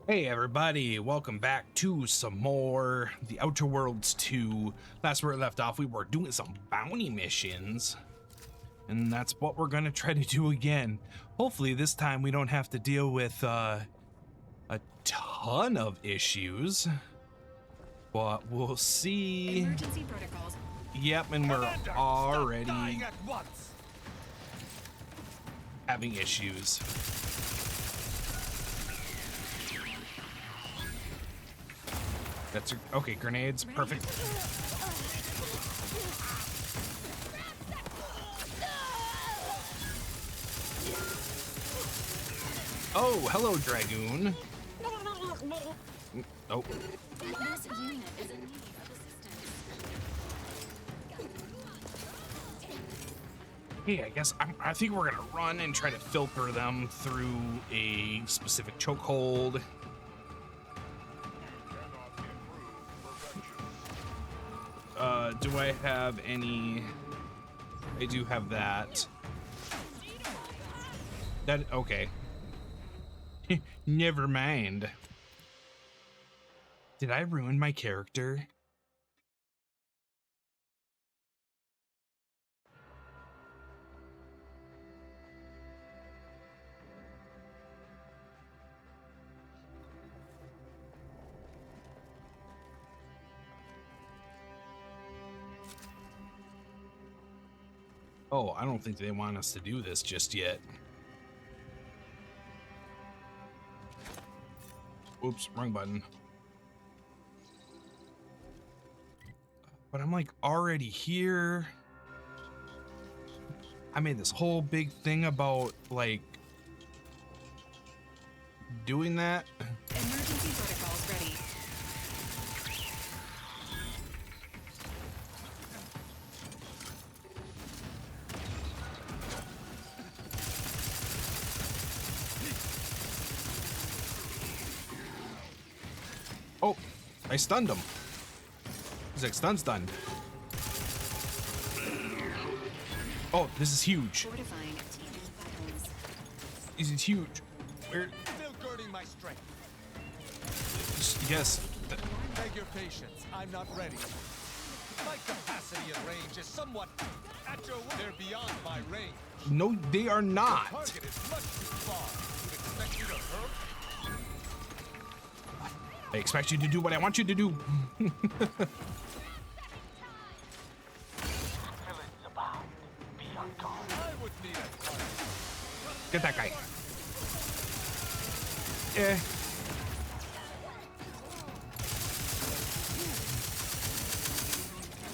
Hey everybody, welcome back to some more The Outer Worlds 2. Last where we left off, we were doing some bounty missions. And that's what we're gonna try to do again. Hopefully this time we don't have to deal with a ton of issues. But we'll see. Emergency protocols. Yep, and we're already having issues. That's okay, grenades, perfect. Oh, hello, Dragoon. Oh. This unit is in need of assistance. Hey, I guess I think we're gonna run and try to filter them through a specific chokehold. Do I have any? I do have that. That okay. Never mind. Did I ruin my character? Oh, I don't think they want us to do this just yet. Oops, wrong button. But I'm like already here. I made this whole big thing about like doing that. Emergency protocols ready. Oh, I stunned him. He's like stun. Oh, this is huge. Fortifying team vitals. This is huge. Where? Still girding my strength. Yes. Beg your patience. I'm not ready. My capacity and range is somewhat at your will. They're beyond my range. No, they are not. Target is much too far. Would expect you to hurt. I expect you to do what I want you to do. I would need a target. Get that guy. Yeah.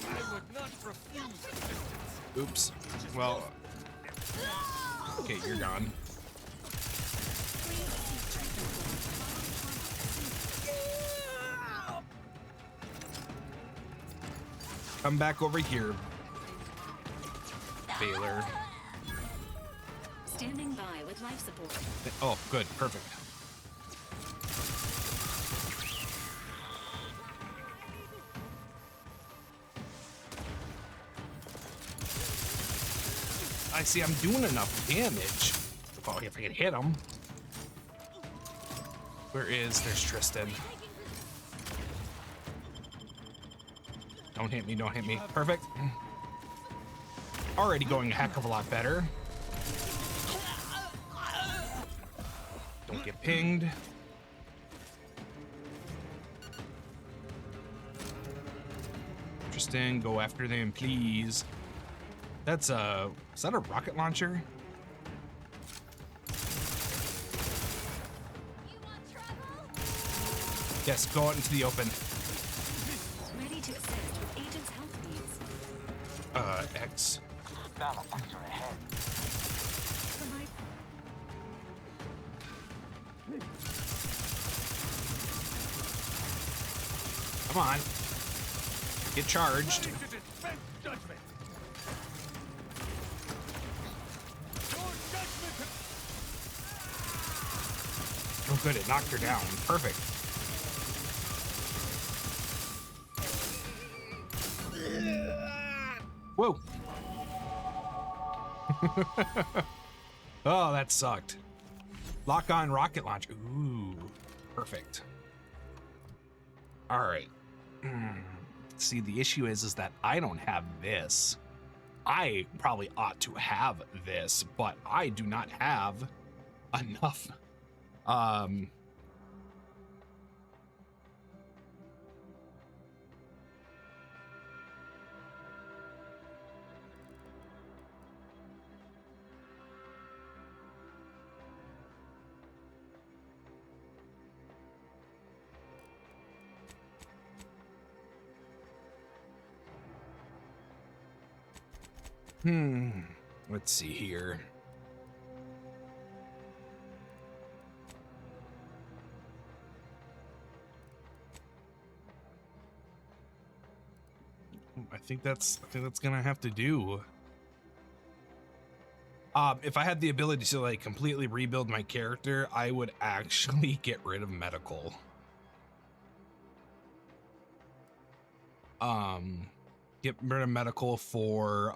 I would not refuse assistance. Oops. Well. Okay, you're gone. Come back over here, Baylor. Standing by with life support. Oh, good, perfect. I see I'm doing enough damage. Oh, if I can hit him. There's Tristan. Don't hit me, don't hit me. Perfect. Already going a heck of a lot better. Don't get pinged. Tristan, go after them, please. Is that a rocket launcher? Yes, go out into the open. Ready to assist with agent's health needs. X. Malefactor ahead. Provide Come on. Get charged. Ready to dispense judgment. Your judgment. Oh, good, it knocked her down. Perfect. Whoa. Oh, that sucked. Lock on rocket launcher. Ooh. Perfect. All right. See, the issue is that I don't have this. I probably ought to have this, but I do not have enough. Let's see here. I think that's gonna have to do. If I had the ability to like completely rebuild my character, I would actually get rid of medical. Get rid of medical for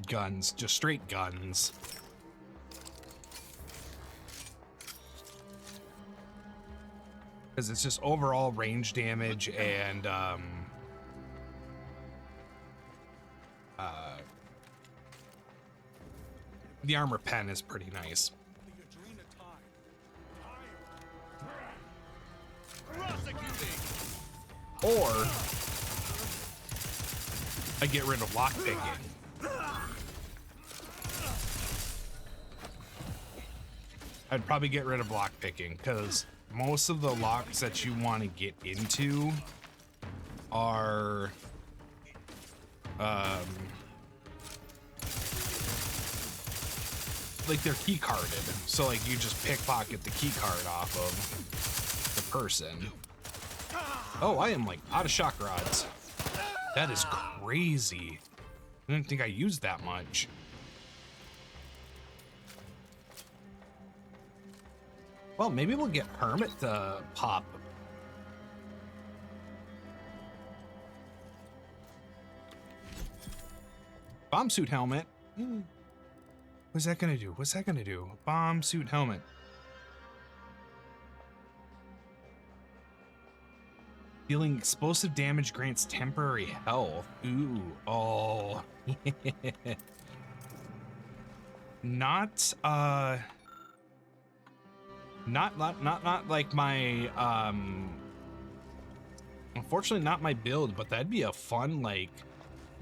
guns, just straight guns. Because it's just overall range damage and the armor pen is pretty nice. Or I get rid of lockpicking. I'd probably get rid of lockpicking because most of the locks that you want to get into are like they're key carded, so like you just pickpocket the key card off of the person. Oh, I am like out of shock rods. That is crazy. I didn't think I used that much. Well, maybe we'll get Hermit to pop. Bomb suit helmet. What's that gonna do? What's that gonna do? Bomb suit helmet. Dealing explosive damage grants temporary health. Ooh, oh. Not like my unfortunately not my build, but that'd be a fun like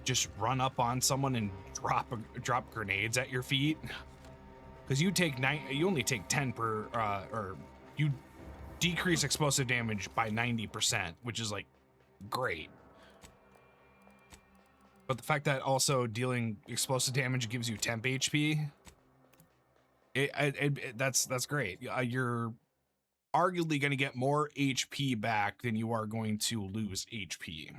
just run up on someone and drop grenades at your feet, because you only take 10 per or you decrease explosive damage by 90%, which is like great. But the fact that also dealing explosive damage gives you temp HP, that's great. You're arguably going to get more HP back than you are going to lose HP.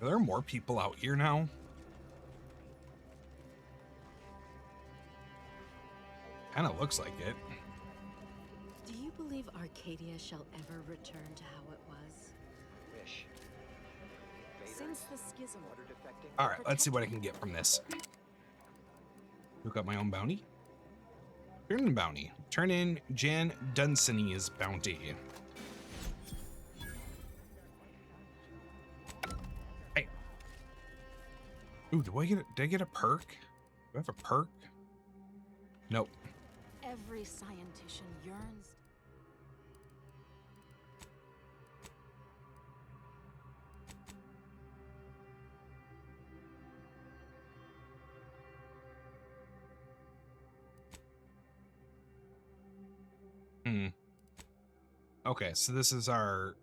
Are there more people out here now? Kind of looks like it. Do you believe Arcadia shall ever return to how it was? Wish. Since the schism. All right, let's see what I can get from this. Look up my own bounty. Turn in bounty. Turn in Jan Dunsany's bounty. Hey. Ooh, did I get a perk? Do I have a perk? Nope. Every scientician yearns. Okay, so this is our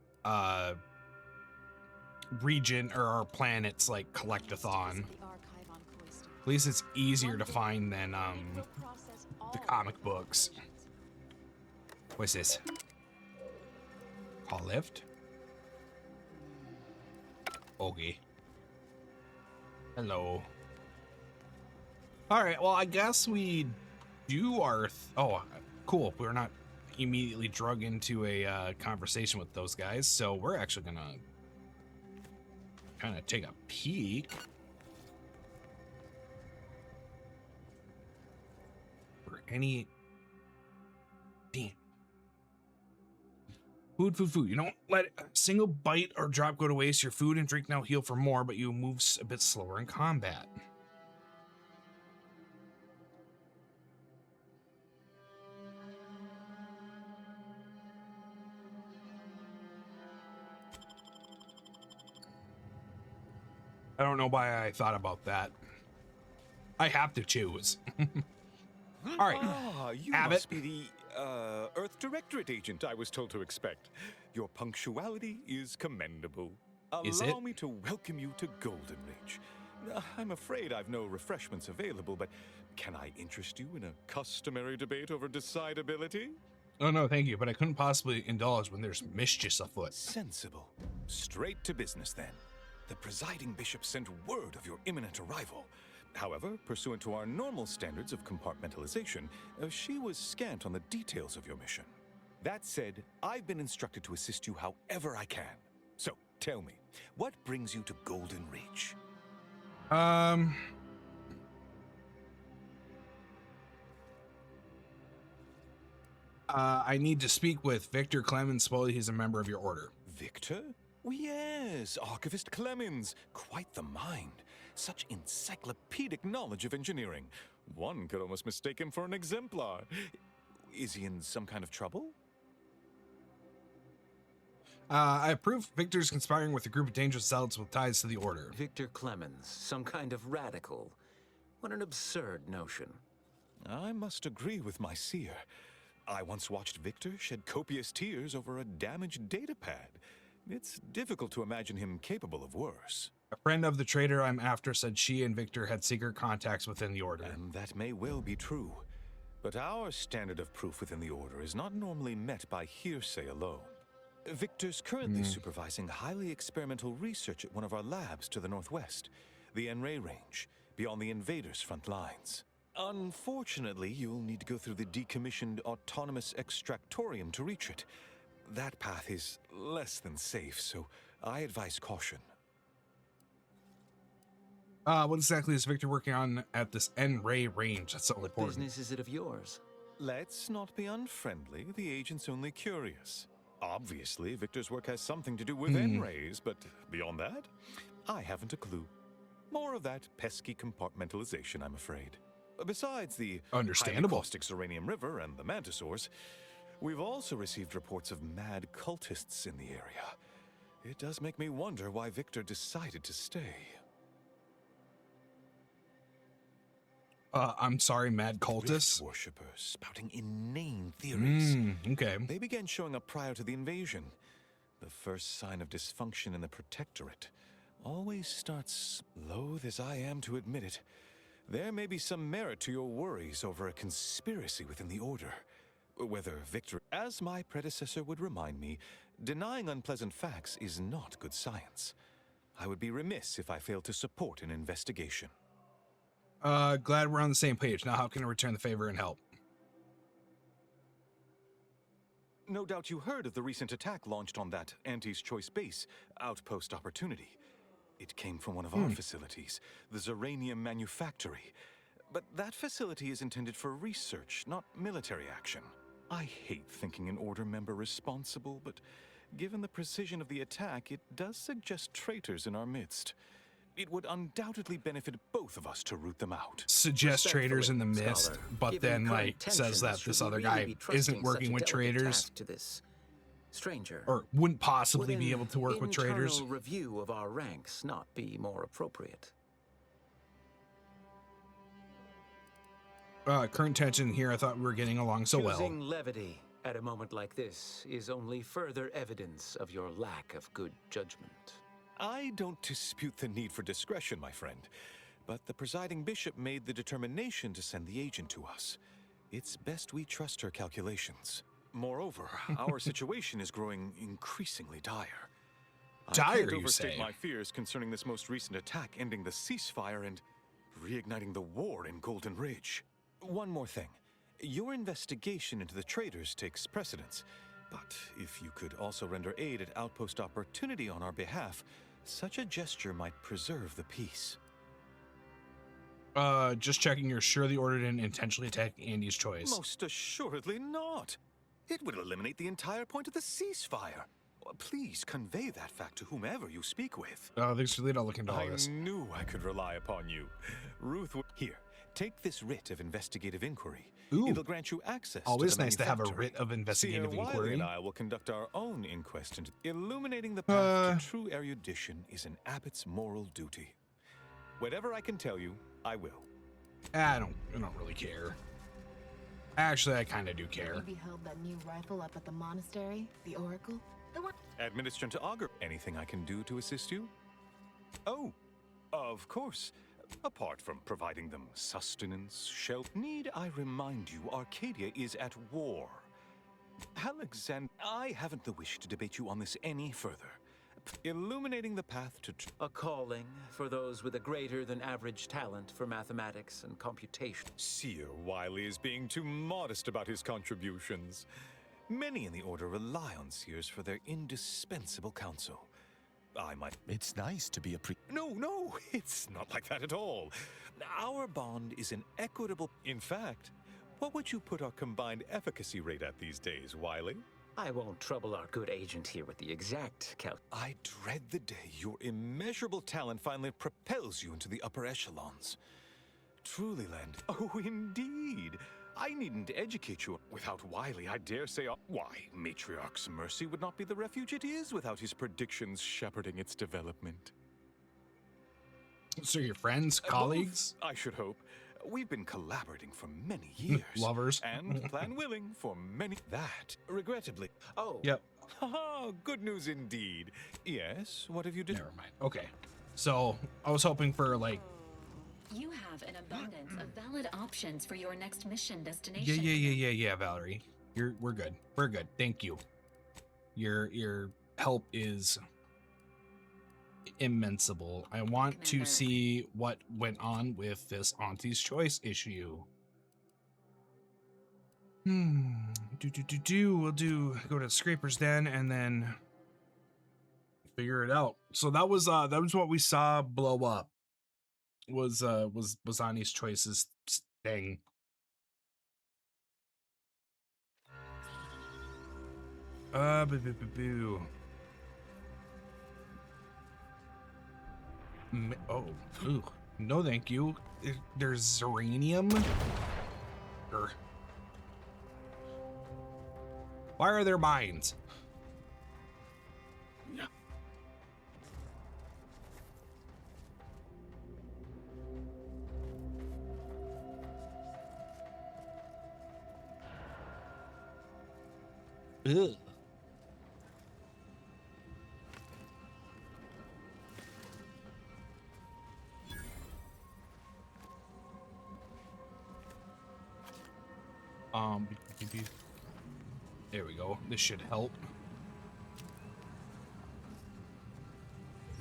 region or our planet's like collectathon. At least it's easier to find than the comic books. What's this? Call lift? Okay. Hello. All right, well, I guess we do our oh, cool. We're not immediately drug into a conversation with those guys, so we're actually gonna kind of take a peek. any... Damn. Food. You don't let a single bite or drop go to waste. Your food and drink now heal for more, but you move a bit slower in combat. I don't know why I thought about that. I have to choose. All right. Ah, you Abbott. must be the Earth Directorate agent I was told to expect. Your punctuality is commendable. Is Allow it? me to welcome you to Golden Ridge. I'm afraid I've no refreshments available, but can I interest you in a customary debate over decidability? Oh, no, thank you, but I couldn't possibly indulge when there's mischief afoot. Sensible. Straight to business then. The presiding bishop sent word of your imminent arrival. However, pursuant to our normal standards of compartmentalization, she was scant on the details of your mission. That said, I've been instructed to assist you however I can. So, tell me, what brings you to Golden Ridge? I need to speak with Victor Clemens. Supposedly he's a member of your order. Victor? Oh, yes, Archivist Clemens. Quite the mind. Such encyclopedic knowledge of engineering. One could almost mistake him for an exemplar. Is he in some kind of trouble? I approve Victor's conspiring with a group of dangerous zealots with ties to the order. Victor Clemens, some kind of radical. What an absurd notion. I must agree with my seer. I once watched Victor shed copious tears over a damaged datapad. It's difficult to imagine him capable of worse. A friend of the traitor I'm after said she and Victor had secret contacts within the order. And that may well be true. But our standard of proof within the order is not normally met by hearsay alone. Victor's currently supervising highly experimental research at one of our labs to the northwest, the N-Ray range, beyond the invaders' front lines. Unfortunately, you'll need to go through the decommissioned autonomous extractorium to reach it. That path is less than safe, so I advise caution. What exactly is Victor working on at this N-Ray range? That's so What important. business is it of yours? Let's not be unfriendly. The agent's only curious. Obviously, Victor's work has something to do with N-rays, but beyond that, I haven't a clue. More of that pesky compartmentalization, I'm afraid. Besides the Understandable. highly caustic Uranium River and the Mantisaurs, we've also received reports of mad cultists in the area. It does make me wonder why Victor decided to stay. I'm sorry, mad Rift cultists. worshippers spouting inane theories. Okay. They began showing up prior to the invasion. The first sign of dysfunction in the Protectorate always starts, loath as I am to admit it. There may be some merit to your worries over a conspiracy within the Order. Whether Victor, as my predecessor would remind me, denying unpleasant facts is not good science. I would be remiss if I failed to support an investigation. Glad we're on the same page. Now, how can I return the favor and help? No doubt you heard of the recent attack launched on that Anti's Choice base, Outpost Opportunity. It came from one of our facilities, the Zeranium Manufactory. But that facility is intended for research, not military action. I hate thinking an Order member responsible, but given the precision of the attack, it does suggest traitors in our midst. It would undoubtedly benefit both of us to root them out. Suggest traders in the Respectfully, mist, Scholar, but given then, current like, says tensions, that should this we other really guy be trusting isn't working such a with delicate traders, task to this stranger? or wouldn't possibly Would be an able to work with traders. internal review of our ranks not be more appropriate? Current tension here, I thought we were getting along so well. Choosing levity at a moment like this is only further evidence of your lack of good judgment. I don't dispute the need for discretion, my friend. But the presiding bishop made the determination to send the agent to us. It's best we trust her calculations. Moreover, our situation is growing increasingly dire. I Dire, can't you overstate say? my fears concerning this most recent attack ending the ceasefire and reigniting the war in Golden Ridge. One more thing. Your investigation into the traitors takes precedence. But if you could also render aid at Outpost Opportunity on our behalf, such a gesture might preserve the peace. Just checking you're sure the order didn't intentionally attack Andy's choice. Most assuredly not. It would eliminate the entire point of the ceasefire. Please convey that fact to whomever you speak with. Thanks for not looking into all this. I knew I could rely upon you. Ruth, here, take this writ of investigative inquiry. Ooh. It'll grant you access Always to the nice to have a manufactory. writ of investigative Sierra Wiley inquiry. and I will conduct our own inquest into illuminating the path to true erudition is an abbot's moral duty. Whatever I can tell you, I will. I don't really care. Actually, I kind of do care. You beheld that new rifle up at the monastery, the Oracle? The one. Administrant Augur, anything I can do to assist you? Oh, of course. Apart from providing them sustenance, shelter, need I remind you, Arcadia is at war. Alexander, I haven't the wish to debate you on this any further. Illuminating the path to A calling for those with a greater than average talent for mathematics and computation. Seer Wiley is being too modest about his contributions. Many in the Order rely on seers for their indispensable counsel. I might... It's nice to be a No, it's not like that at all. Our bond is an equitable... In fact, what would you put our combined efficacy rate at these days, Wiley? I won't trouble our good agent here with the exact calc. I dread the day your immeasurable talent finally propels you into the upper echelons. Truly, Land. Oh, indeed. I needn't educate you. Without Wiley, I dare say, why, Matriarch's mercy would not be the refuge it is without his predictions shepherding its development. So your friends, colleagues? Both, I should hope. We've been collaborating for many years. Lovers. And plan willing for many. That, regrettably. Oh. Yep. Haha, good news indeed. Yes, what have you done? Never mind. Okay. So I was hoping for like... You have an abundance of valid options for your next mission destination. Yeah, Valerie. We're good. We're good. Thank you. Your help is immensible. I want to see what went on with this Auntie's Choice issue. We'll go to Scraper's Den and then figure it out. So that was what we saw blow up. Was Auntie's Choice's thing. Boo. Oh, ooh. No thank you. There's uranium? Why are there mines? Ugh. There we go. This should help.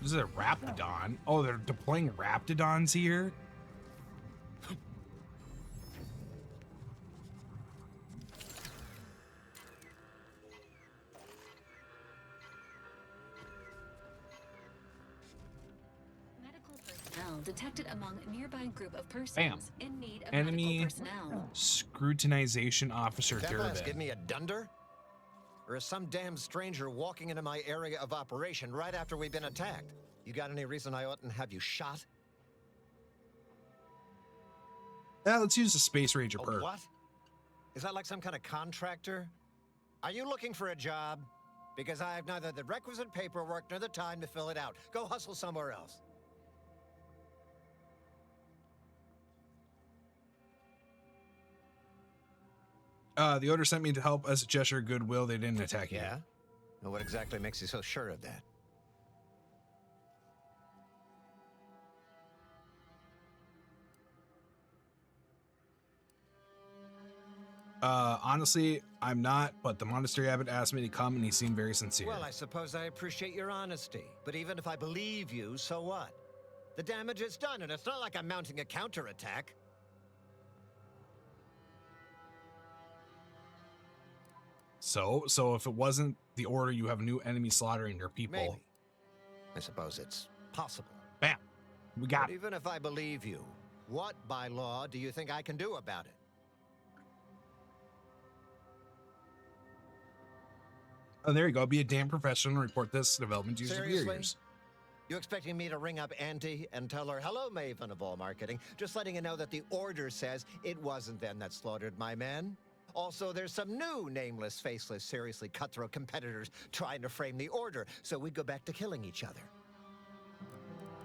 This is a Raptidon. Oh, they're deploying Raptidons here? Medical personnel detected among a nearby group of persons Bam. in need of Enemy medical personnel. Scrutinization Officer Devilas, give Durbin. me a dunder? Or is some damn stranger walking into my area of operation right after we've been attacked? You got any reason I oughtn't have you shot? Yeah, let's use the Space Ranger Oh, perk. what? Is that like some kind of contractor? Are you looking for a job? Because I have neither the requisite paperwork nor the time to fill it out. Go hustle somewhere else. The Order sent me to help as a gesture of goodwill. They didn't attack you. Yeah? Well, what exactly makes you so sure of that? Honestly, I'm not, but the monastery abbot asked me to come and he seemed very sincere. Well, I suppose I appreciate your honesty. But even if I believe you, so what? The damage is done, and it's not like I'm mounting a counterattack. So if it wasn't the Order, you have a new enemy slaughtering your people. Maybe. I suppose it's possible. Bam. We got But it. even if I believe you, What, by law, do you think I can do about it? Oh, there you go. Be a damn professional and report this development to your Seriously? superiors. You expecting me to ring up Auntie and tell her, hello, Maven of all marketing, just letting you know that the order says it wasn't them that slaughtered my men? Also, there's some new nameless, faceless, seriously cutthroat competitors trying to frame the order, so we go back to killing each other.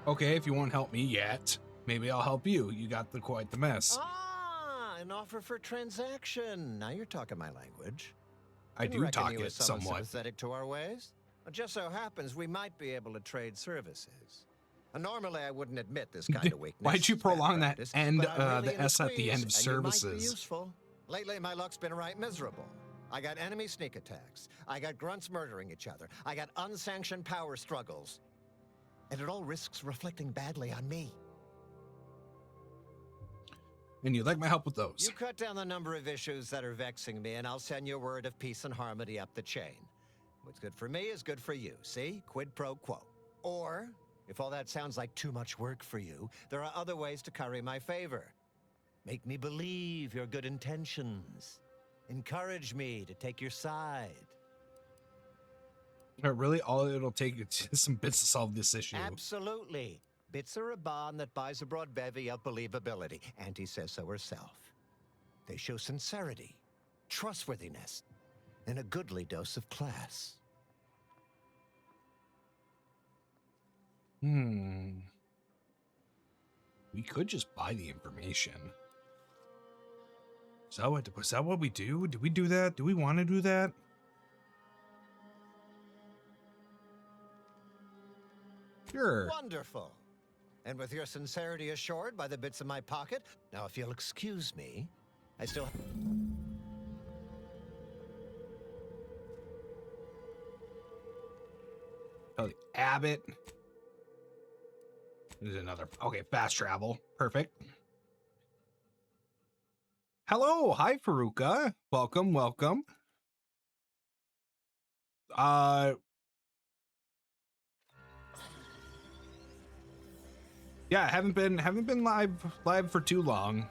Okay, if you won't help me yet, maybe I'll help you. You got quite the mess. Ah, an offer for transaction. Now you're talking my language. I Didn't do reckon talk you it was someone somewhat. sympathetic to our ways. It just so happens we might be able to trade services. Normally, I wouldn't admit this kind of weakness. Why'd you It's bad prolong that practice, end, but I'm really the in a S at the end of squeeze, and you might be services? useful. Lately, my luck's been right miserable. I got enemy sneak attacks. I got grunts murdering each other. I got unsanctioned power struggles. And it all risks reflecting badly on me. And you'd like my help with those. You cut down the number of issues that are vexing me, and I'll send you word of peace and harmony up the chain. What's good for me is good for you. See? Quid pro quo. Or, if all that sounds like too much work for you, there are other ways to curry my favor. Make me believe your good intentions. Encourage me to take your side. Really, all it'll take is just some bits to solve this issue. Absolutely. Bits are a bond that buys a broad bevy of believability. Auntie says so herself. They show sincerity, trustworthiness, and a goodly dose of class. We could just buy the information. Was that what we do? Did we do that? Do we want to do that? Sure. Wonderful. And with your sincerity assured by the bits in my pocket, now if you'll excuse me, I still... Oh, the Abbott. There's another. Okay, fast travel. Perfect. Hello. Hi, Faruka. Welcome, welcome. Yeah, haven't been live for too long.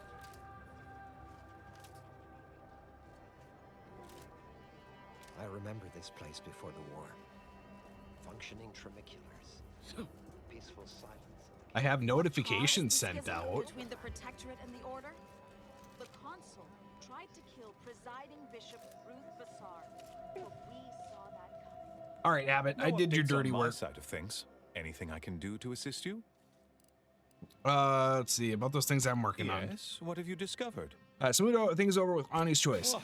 I remember this place before the war. Functioning tramiculars. Peaceful silence. I have notifications Caused the sent schism out. between the Protectorate and the Order? The Consul tried to kill presiding Bishop Ruth Bassar, but we saw that coming. All right, Abbott, I did your updates dirty on my work. side of things. Anything I can do to assist you? Let's see about those things I'm working on. Yes. What have you discovered? So we go things over with Ani's choice, Oh,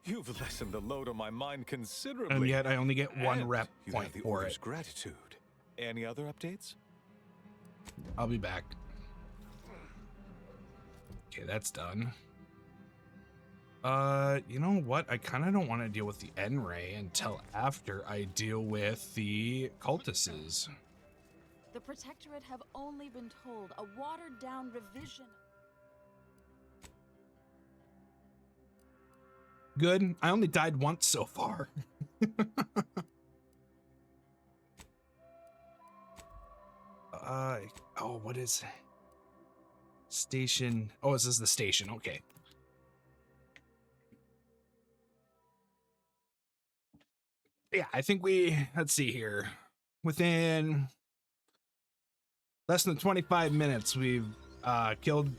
you've lessened the load on my mind considerably. and yet I only get one And rep you point have the for Order's it. gratitude. Any other updates? I'll be back. Okay, that's done. You know what? I kind of don't want to deal with the N-Ray until after I deal with the cultists. The Protectorate have only been told a watered-down revision. Good. I only died once so far. Oh, what is station? Oh, this is the station. Okay. Yeah, I think let's see here. Within less than 25 minutes, we've killed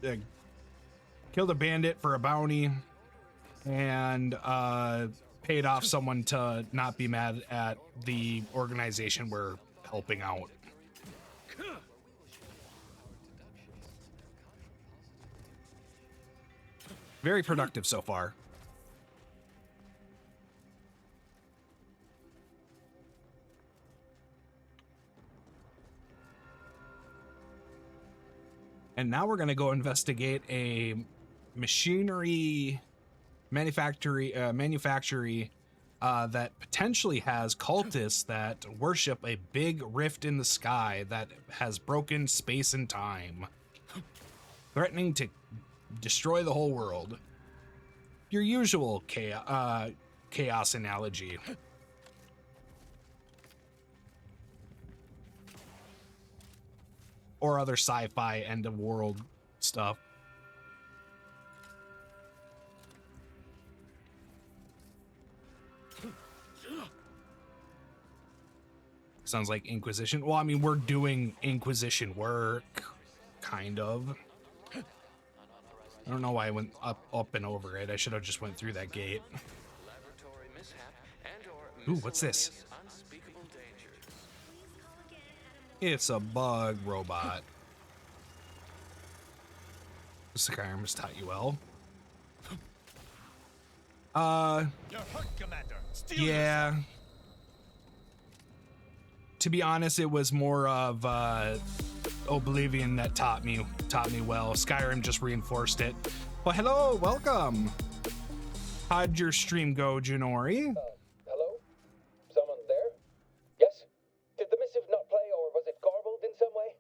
a bandit for a bounty and paid off someone to not be mad at the organization we're helping out. Very productive so far. And now we're going to go investigate a machinery manufactory that potentially has cultists that worship a big rift in the sky that has broken space and time, threatening to destroy the whole world. Your usual chaos analogy. Or other sci-fi end of world stuff. Sounds like Inquisition. Well, I mean, we're doing Inquisition work, kind of. I don't know why I went up and over it. I should have just went through that gate. Ooh, what's this? It's a bug robot. Skyrim has taught you well. You're hurt, Commander. Steel Yeah. To be honest, it was more of Oblivion that taught me well. Skyrim just reinforced it. Well, hello, welcome. How'd your stream go, Junori? Hello? Someone there? Yes? Did the missive not play, or was it garbled in some way?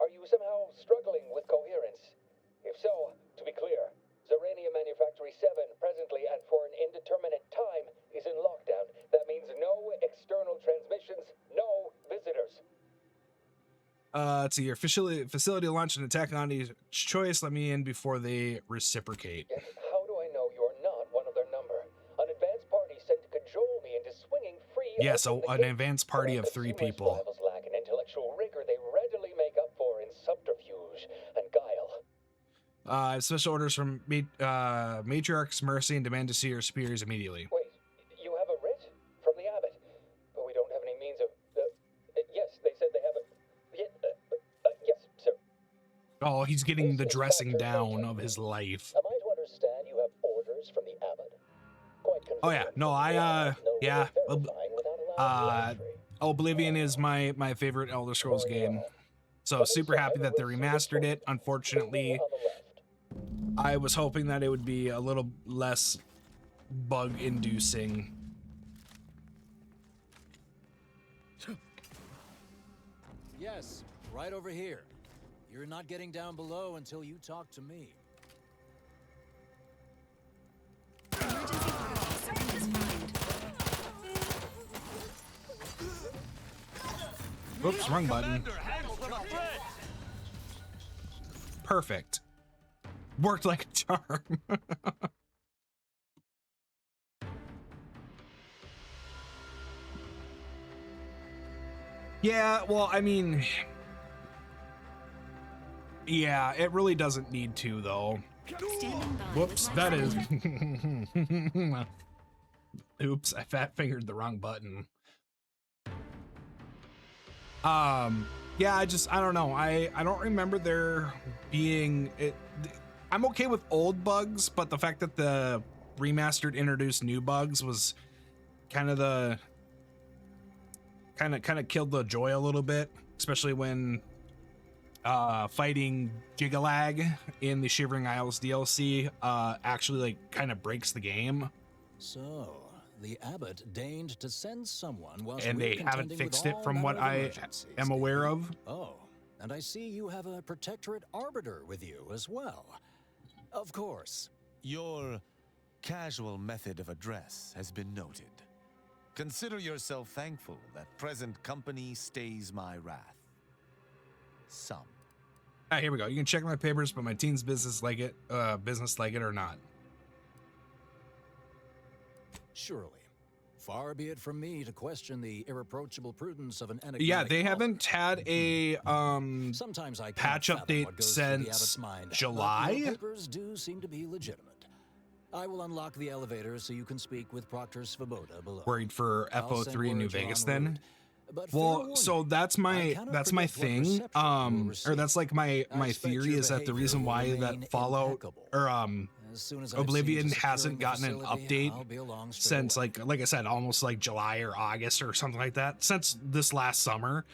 Are you somehow struggling with coherence? If so, to be clear, Zerania Manufactory 7 presently and for an indeterminate time is in lockdown. That means no external transmissions, no visitors. Let's see, your facility launched an attack on each choice. Let me in before they reciprocate. Yes, how do I know you're not one of their number? An advanced party sent to cajole me into swinging free. Yeah, so an advanced party of 3 people. Rivals lack an intellectual rigor they readily make up for in subterfuge and guile. Special orders from Matriarch's Mercy and demand to see your superiors immediately. Wait, you have a writ? From the abbot? But we don't have any means of... yes, they said they have a... yes, sir. Oh, he's getting the dressing down of his life. Am I to understand you have orders from the abbot? Quite Oh yeah, no, yeah. Oblivion is my favorite Elder Scrolls game. So super happy that they remastered it. Unfortunately, I was hoping that it would be a little less bug-inducing. Yes, right over here. You're not getting down below until you talk to me. Oops, wrong button. Perfect. Worked like a charm. Yeah, well, I mean... Yeah, it really doesn't need to, though. Whoops, that is... Oops, I fat-fingered the wrong button. Yeah, I don't know. I don't remember there being... I'm okay with old bugs, but the fact that the remastered introduced new bugs was kind of the... kind of killed the joy a little bit, especially when fighting Gigalag in the Shivering Isles DLC actually like kind of breaks the game. So the abbot deigned to send someone and they haven't fixed it from what I am aware of. Oh, and I see you have a protectorate arbiter with you as well. Of course. Your casual method of address has been noted. Consider yourself thankful that present company stays my wrath. Some. Ah, here we go. You can check my papers, but my team's business like it or not. Surely. Far be it from me to question the irreproachable prudence of an enigmatic Yeah, they haven't had a Sometimes I patch update since July. Your papers do seem to be legitimate. I will unlock the elevator so you can speak with Proctor Svoboda below. Worried for FO3 in New Vegas then? Well, so that's my thing. Or that's like my theory is that the reason why that Fallout or Oblivion hasn't gotten an update since like I said, almost like July or August or something like that, since this last summer,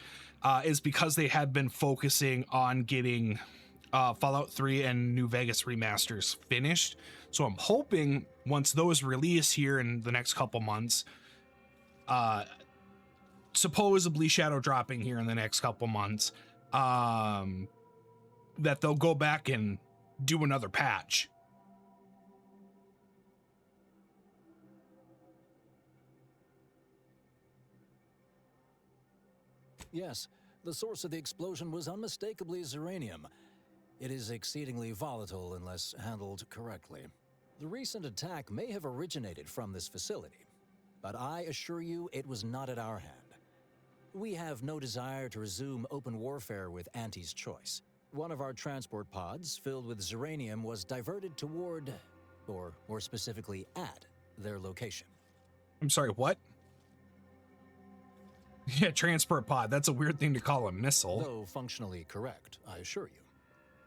is because they had been focusing on getting Fallout 3 and New Vegas remasters finished. So I'm hoping once those release here in the next couple months, supposedly shadow dropping here in the next couple months, that they'll go back and do another patch. Yes, the source of the explosion was unmistakably Zeranium. It is exceedingly volatile unless handled correctly. The recent attack may have originated from this facility, but I assure you it was not at our hand. We have no desire to resume open warfare with Auntie's choice. One of our transport pods filled with Zeranium was diverted toward, or more specifically at, their location. I'm sorry, what? Yeah, transport pod. That's a weird thing to call a missile. Though functionally correct, I assure you.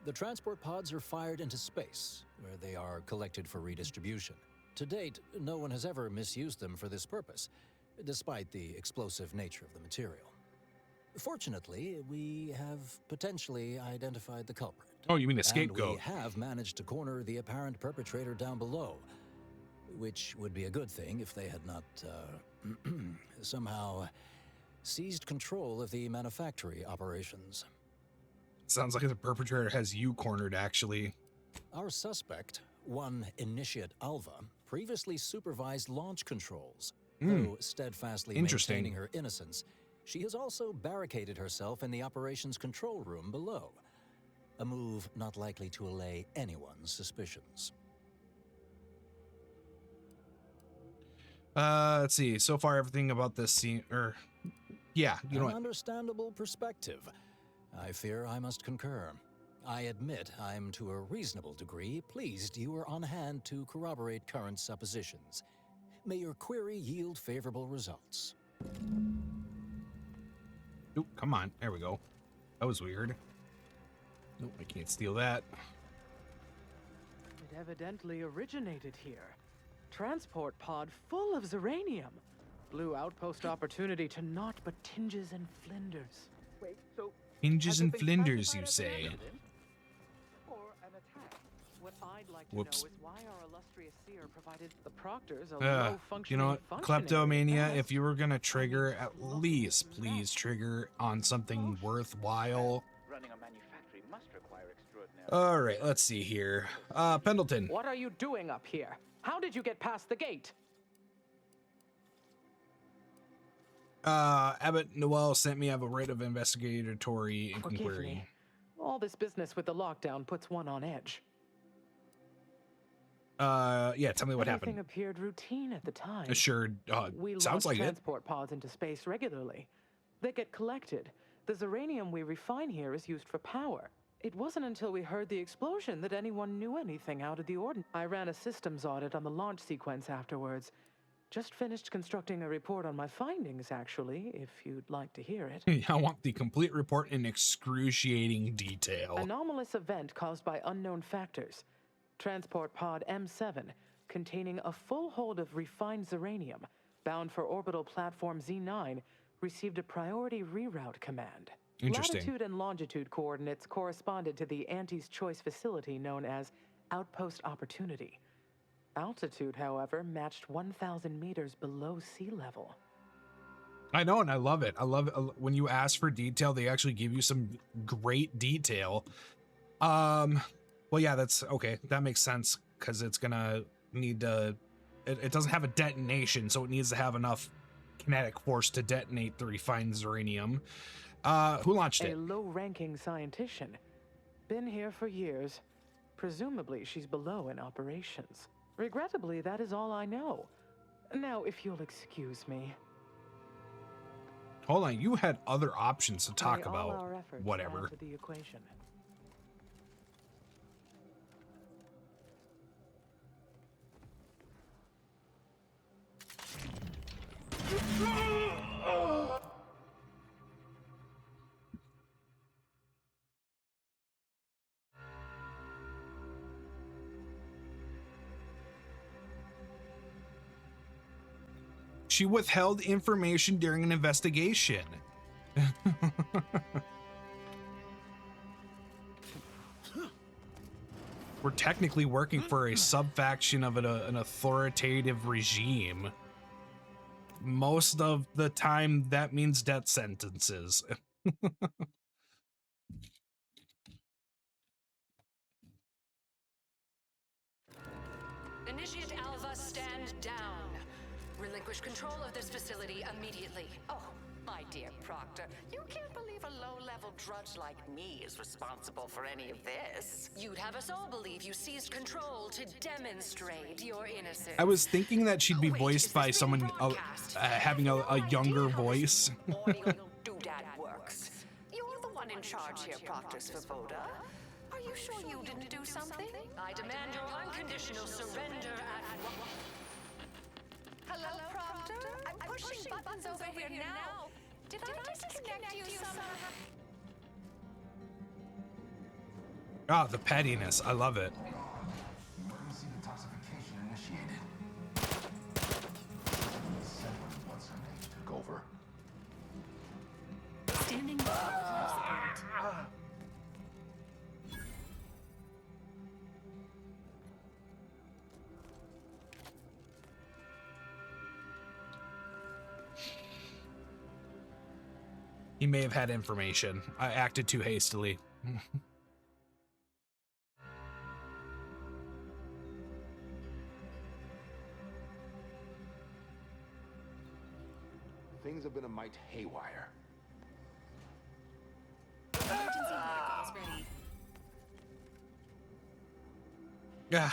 The transport pods are fired into space, where they are collected for redistribution. To date, no one has ever misused them for this purpose, despite the explosive nature of the material. Fortunately, we have potentially identified the culprit. Oh, you mean a And scapegoat? we have managed to corner the apparent perpetrator down below, which would be a good thing if they had not, somehow seized control of the manufactory operations. Sounds like the perpetrator has you cornered, actually. Our suspect, one Initiate Alva, previously supervised launch controls. Though steadfastly Interesting. maintaining her innocence, she has also barricaded herself in the operations control room below. A move not likely to allay anyone's suspicions. Let's see. So far, everything about this scene, yeah, you know An what? understandable perspective. I fear I must concur. I admit I'm to a reasonable degree pleased you are on hand to corroborate current suppositions. May your query yield favorable results. Oop, come on. There we go. That was weird. Nope, I can't steal that. It evidently originated here. Transport pod full of Zeranium. Blue outpost opportunity to naught but tinges and flinders. Wait, so Hinges has and it been flinders, classified you as an say. accident? Or an attack? What I'd like to Whoops. know is why our illustrious seer provided the proctors a You low-functioning know what? functionary Kleptomania, at if you were gonna trigger, at least please trigger on something worthwhile. Running a manufactory must require extraordinary. Alright, let's see here. Pendleton. What are you doing up here? How did you get past the gate? Abbott Noel sent me. I have a writ of investigatory Forgive inquiry. me. All this business with the lockdown puts one on edge. Yeah, tell me what Everything happened. appeared routine at the time. Assured, We sounds launch like it. transport pods into space regularly. They get collected. The Zeranium we refine here is used for power. It wasn't until we heard the explosion that anyone knew anything out of the ordinary. I ran a systems audit on the launch sequence afterwards. Just finished constructing a report on my findings, actually, if you'd like to hear it. I want the complete report in excruciating detail. Anomalous event caused by unknown factors. Transport pod M7, containing a full hold of refined Zeranium, bound for orbital platform Z9, received a priority reroute command. Interesting. Latitude and longitude coordinates corresponded to the Auntie's Choice facility known as Outpost Opportunity. Altitude, however, matched 1,000 meters below sea level. I know, and I love it. I love it. When you ask for detail, they actually give you some great detail. Well, yeah, that's okay. That makes sense because it's gonna need to. It doesn't have a detonation, so it needs to have enough kinetic force to detonate the refined Zeranium. Who launched it? A low-ranking scientician. Been here for years. Presumably, she's below in operations. Regrettably, that is all I know. Now, if you'll excuse me. Hold on, you had other options to talk May all about. our efforts Whatever. add to the equation. She withheld information during an investigation. We're technically working for a subfaction of an authoritative regime. Most of the time, that means death sentences. Initiate Alva, stand down. Relinquish control of this facility immediately. Oh, My dear Proctor, you can't believe a low-level drudge like me is responsible for any of this. You'd have us all believe you seized control to demonstrate your innocence. I was thinking that she'd be voiced by someone having a younger voice. Doodad works. You're the one in charge here, Proctor Svoboda. Are you sure you didn't do something? I demand your unconditional surrender at once. Hello, Proctor? I'm pushing buttons over here now. Did I disconnect you somehow? Ah, the pettiness. I love it. Emergency detoxification initiated. What's her name took over. Standing by for support. He may have had information. I acted too hastily. Things have been a mite haywire. Emergency medicals ready. Yeah,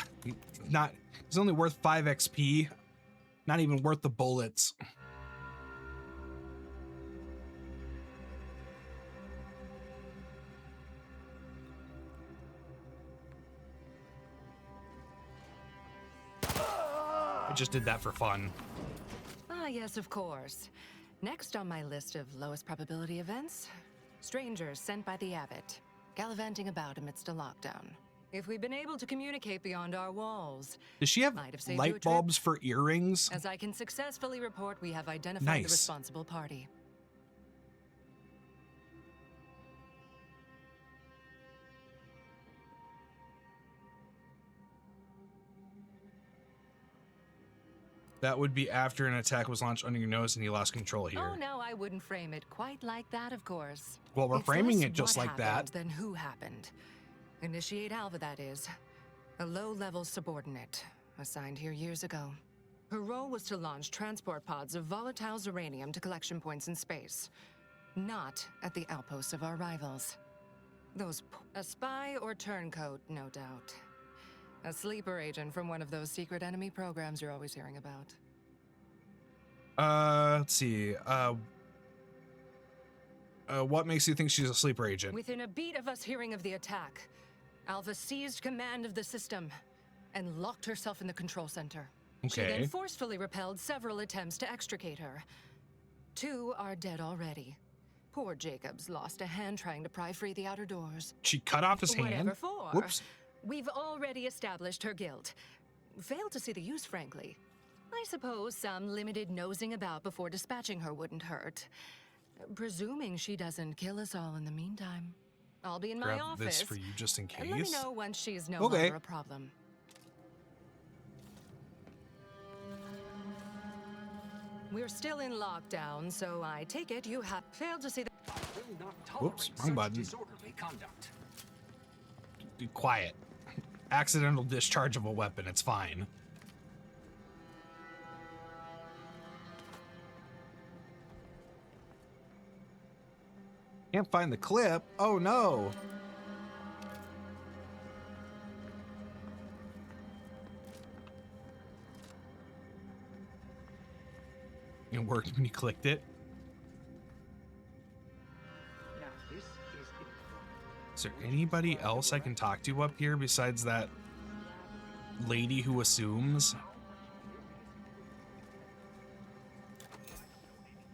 it's only worth 5 XP. Not even worth the bullets. I just did that for fun. Ah, yes, of course. Next on my list of lowest probability events, strangers sent by the Abbot, gallivanting about amidst a lockdown. If we'd been able to communicate beyond our walls, Does she have might have saved you a light trip. bulbs for earrings? As I can successfully report, we have identified Nice. the responsible party. That would be after an attack was launched under your nose and you lost control here. Oh, no, I wouldn't frame it quite like that, of course. Well, we're It's framing less it just what like that. happened than who happened. Initiate Alva, that is. A low-level subordinate, assigned here years ago. Her role was to launch transport pods of volatile uranium to collection points in space. Not at the outposts of our rivals. A spy or turncoat, no doubt. A sleeper agent from one of those secret enemy programs you're always hearing about. Let's see. What makes you think she's a sleeper agent? Within a beat of us hearing of the attack, Alva seized command of the system and locked herself in the control center. She Okay. then forcefully repelled several attempts to extricate her. 2 are dead already. Poor Jacobs lost a hand trying to pry free the outer doors. She cut off his hand? Whatever for. Whoops. We've already established her guilt. Failed to see the use, frankly. I suppose some limited nosing about before dispatching her wouldn't hurt. Presuming she doesn't kill us all in the meantime. I'll be in my Grab office. this for you just in And let me case. know once she's no Okay. longer a problem. We're still in lockdown, so I take it you have failed to see the... Whoops, wrong button. Disorderly conduct. Be quiet. Accidental discharge of a weapon, it's fine. Can't find the clip. Oh no. It worked when you clicked it. Now, this is Is there anybody else I can talk to up here besides that lady who assumes?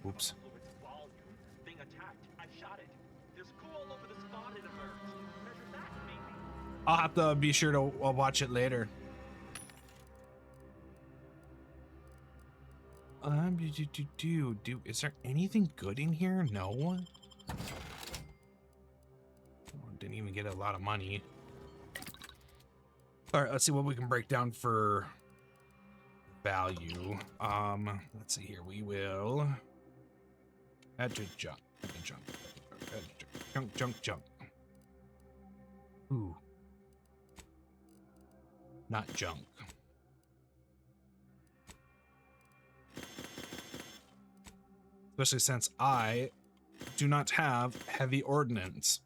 Oops. Being attacked. I shot it. There's goo all over the spot it emerged. Measure that, maybe. I'll have to be sure to watch it later. Is there anything good in here? No. Oh, didn't even get a lot of money. All right, let's see what we can break down for value. Let's see here. We will add to jump. Jump. Ooh. Not junk. Especially since I do not have heavy ordnance.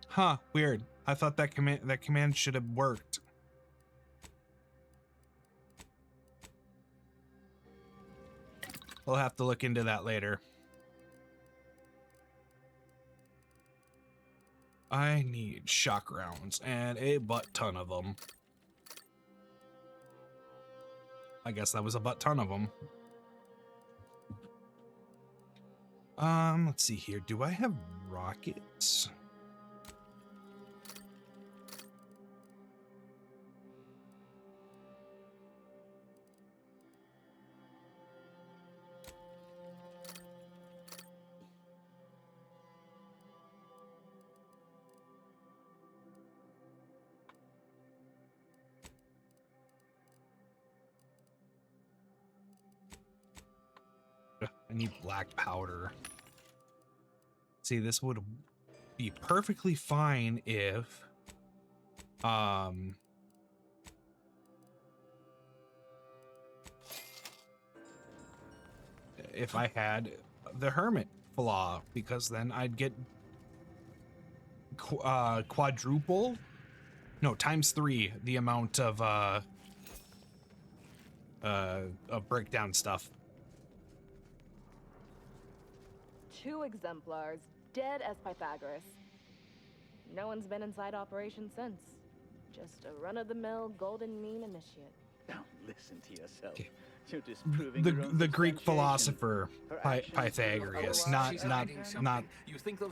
Huh, weird. I thought that command should have worked. We'll have to look into that later. I need shock rounds and a butt ton of them. I guess that was a butt ton of them. Let's see here. Do I have rockets? I need black powder. See, this would be perfectly fine if I had the hermit flaw, because then I'd get quadruple, no, times 3 the amount of breakdown stuff. 2 exemplars, dead as Pythagoras. No one's been inside operation since. Just a run-of-the-mill golden mean initiate. Now listen to yourself. You're disproving your own The Greek substantiation. philosopher Pythagoras, not.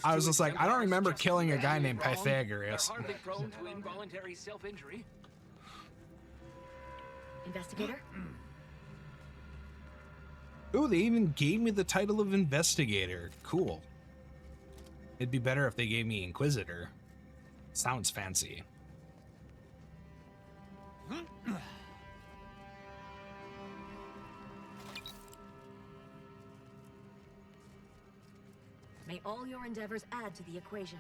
I was just like, I don't remember killing a guy named Pythagoras. They're hardly prone to involuntary self-injury. Investigator? Ooh, they even gave me the title of investigator. Cool. It'd be better if they gave me Inquisitor. Sounds fancy. May all your endeavors add to the equation.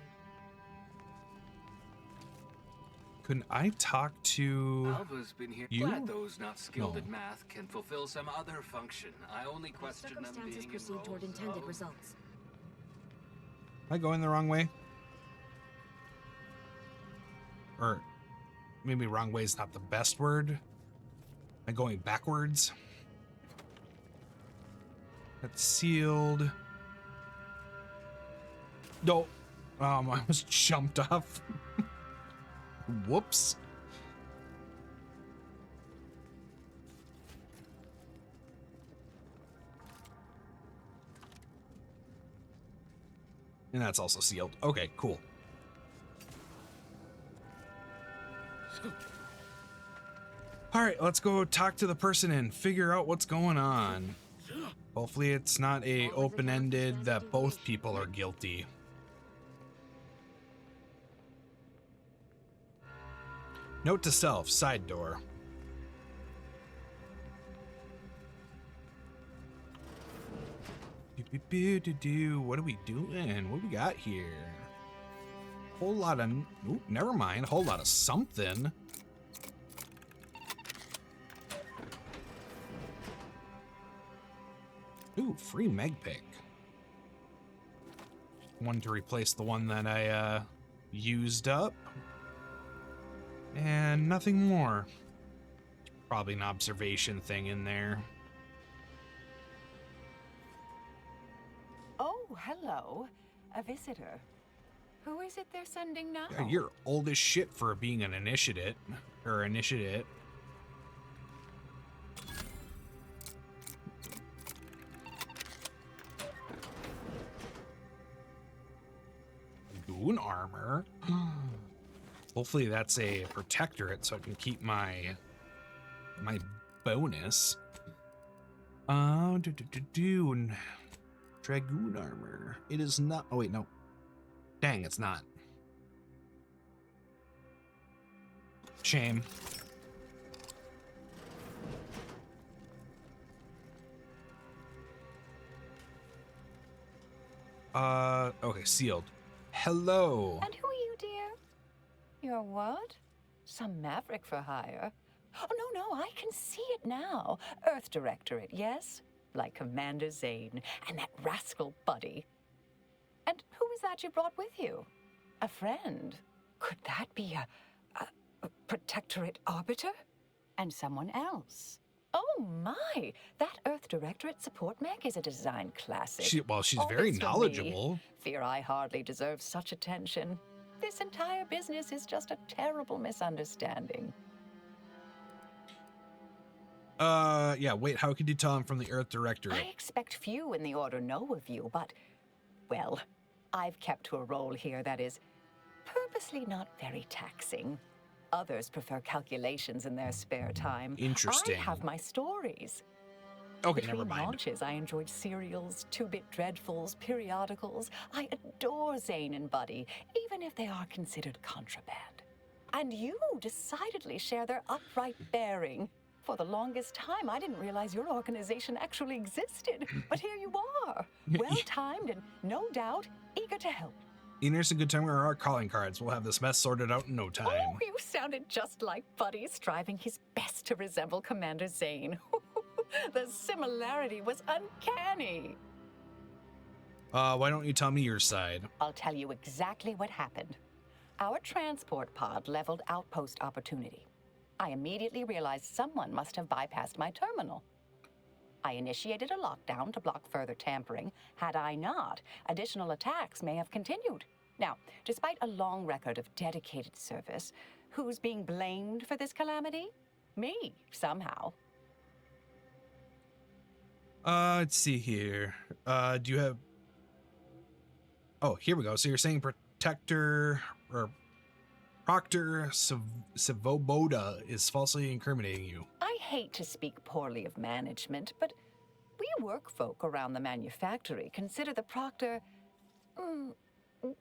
Couldn't I talk to Alva's been here. you? Glad those not skilled No. at math can fulfill some other function. I only question them Circumstances being proceed toward enrolled, intended so- results. Am I going the wrong way? Or maybe wrong way is not the best word. Am I going backwards? That's sealed. No. I was jumped off. Whoops. And that's also sealed. Okay, cool. All right, let's go talk to the person and figure out what's going on. Hopefully it's not a open-ended that both people are guilty. Note to self, side door. What are we doing? What do we got here? Whole lot of... Ooh, never mind. Whole lot of something. Ooh, free meg pick. One to replace the one that I used up. And nothing more. Probably an observation thing in there. Oh, hello. A visitor. Who is it they're sending now? Yeah, you're old as shit for being an initiate. Or initiate. Goon armor. Hopefully that's a protectorate so I can keep my bonus. Dragoon armor. It is not. Oh wait, no. Dang, it's not. Shame. Okay, sealed. Hello. And who are you, dear? You're what? Some maverick for hire? Oh, no, I can see it now. Earth Directorate, yes? Like Commander Zane and that rascal Buddy. And who is that you brought with you? A friend? Could that be a Protectorate Arbiter? And someone else? Oh my! That Earth Directorate support mech is a design classic. She's All very thanks to me. knowledgeable. Fear I hardly deserve such attention. This entire business is just a terrible misunderstanding. Yeah, wait, how could you tell I'm from the Earth Directorate? I expect few in the Order know of you, but, well, I've kept to a role here that is purposely not very taxing. Others prefer calculations in their spare time. Interesting. I have my stories. Okay, Between never mind. launches, I enjoyed serials, two-bit dreadfuls, periodicals. I adore Zane and Buddy, even if they are considered contraband. And you decidedly share their upright bearing. For the longest time, I didn't realize your organization actually existed. But here you are, well-timed and no doubt eager to help. Enos and Good Time are our calling cards. We'll have this mess sorted out in no time. Oh, you sounded just like Buddy, striving his best to resemble Commander Zane. The similarity was uncanny. Why don't you tell me your side? I'll tell you exactly what happened. Our transport pod leveled Outpost Opportunity. I immediately realized someone must have bypassed my terminal. I initiated a lockdown to block further tampering. Had I not, additional attacks may have continued. Now, despite a long record of dedicated service, who's being blamed for this calamity? Me, somehow. Let's see here. Do you have... Oh, here we go. So you're saying Proctor Savoboda is falsely incriminating you. I hate to speak poorly of management, but we work folk around the manufactory consider the Proctor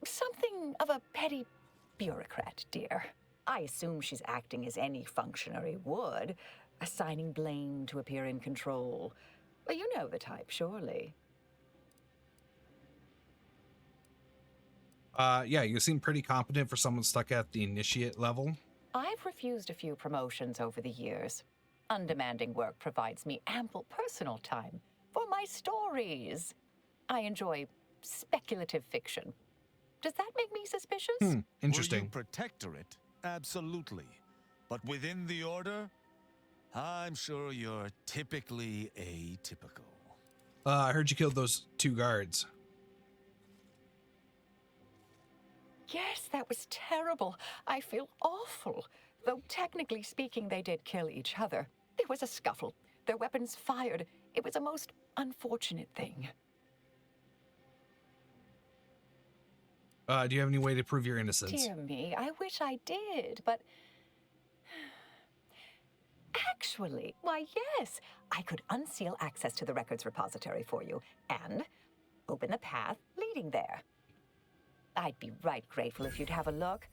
something of a petty bureaucrat, dear. I assume she's acting as any functionary would, assigning blame to appear in control. Well, you know the type, surely. Yeah, you seem pretty competent for someone stuck at the initiate level. I've refused a few promotions over the years. Undemanding work provides me ample personal time for my stories. I enjoy speculative fiction. Does that make me suspicious? Interesting. Were you Protectorate? Absolutely. But within the Order, I'm sure you're typically atypical. I heard you killed those 2 guards. Yes, that was terrible. I feel awful. Though technically speaking, they did kill each other. There was a scuffle. Their weapons fired. It was a most unfortunate thing. Do you have any way to prove your innocence? Dear me, I wish I did, but... Actually, why yes, I could unseal access to the records repository for you and open the path leading there. I'd be right grateful if you'd have a look.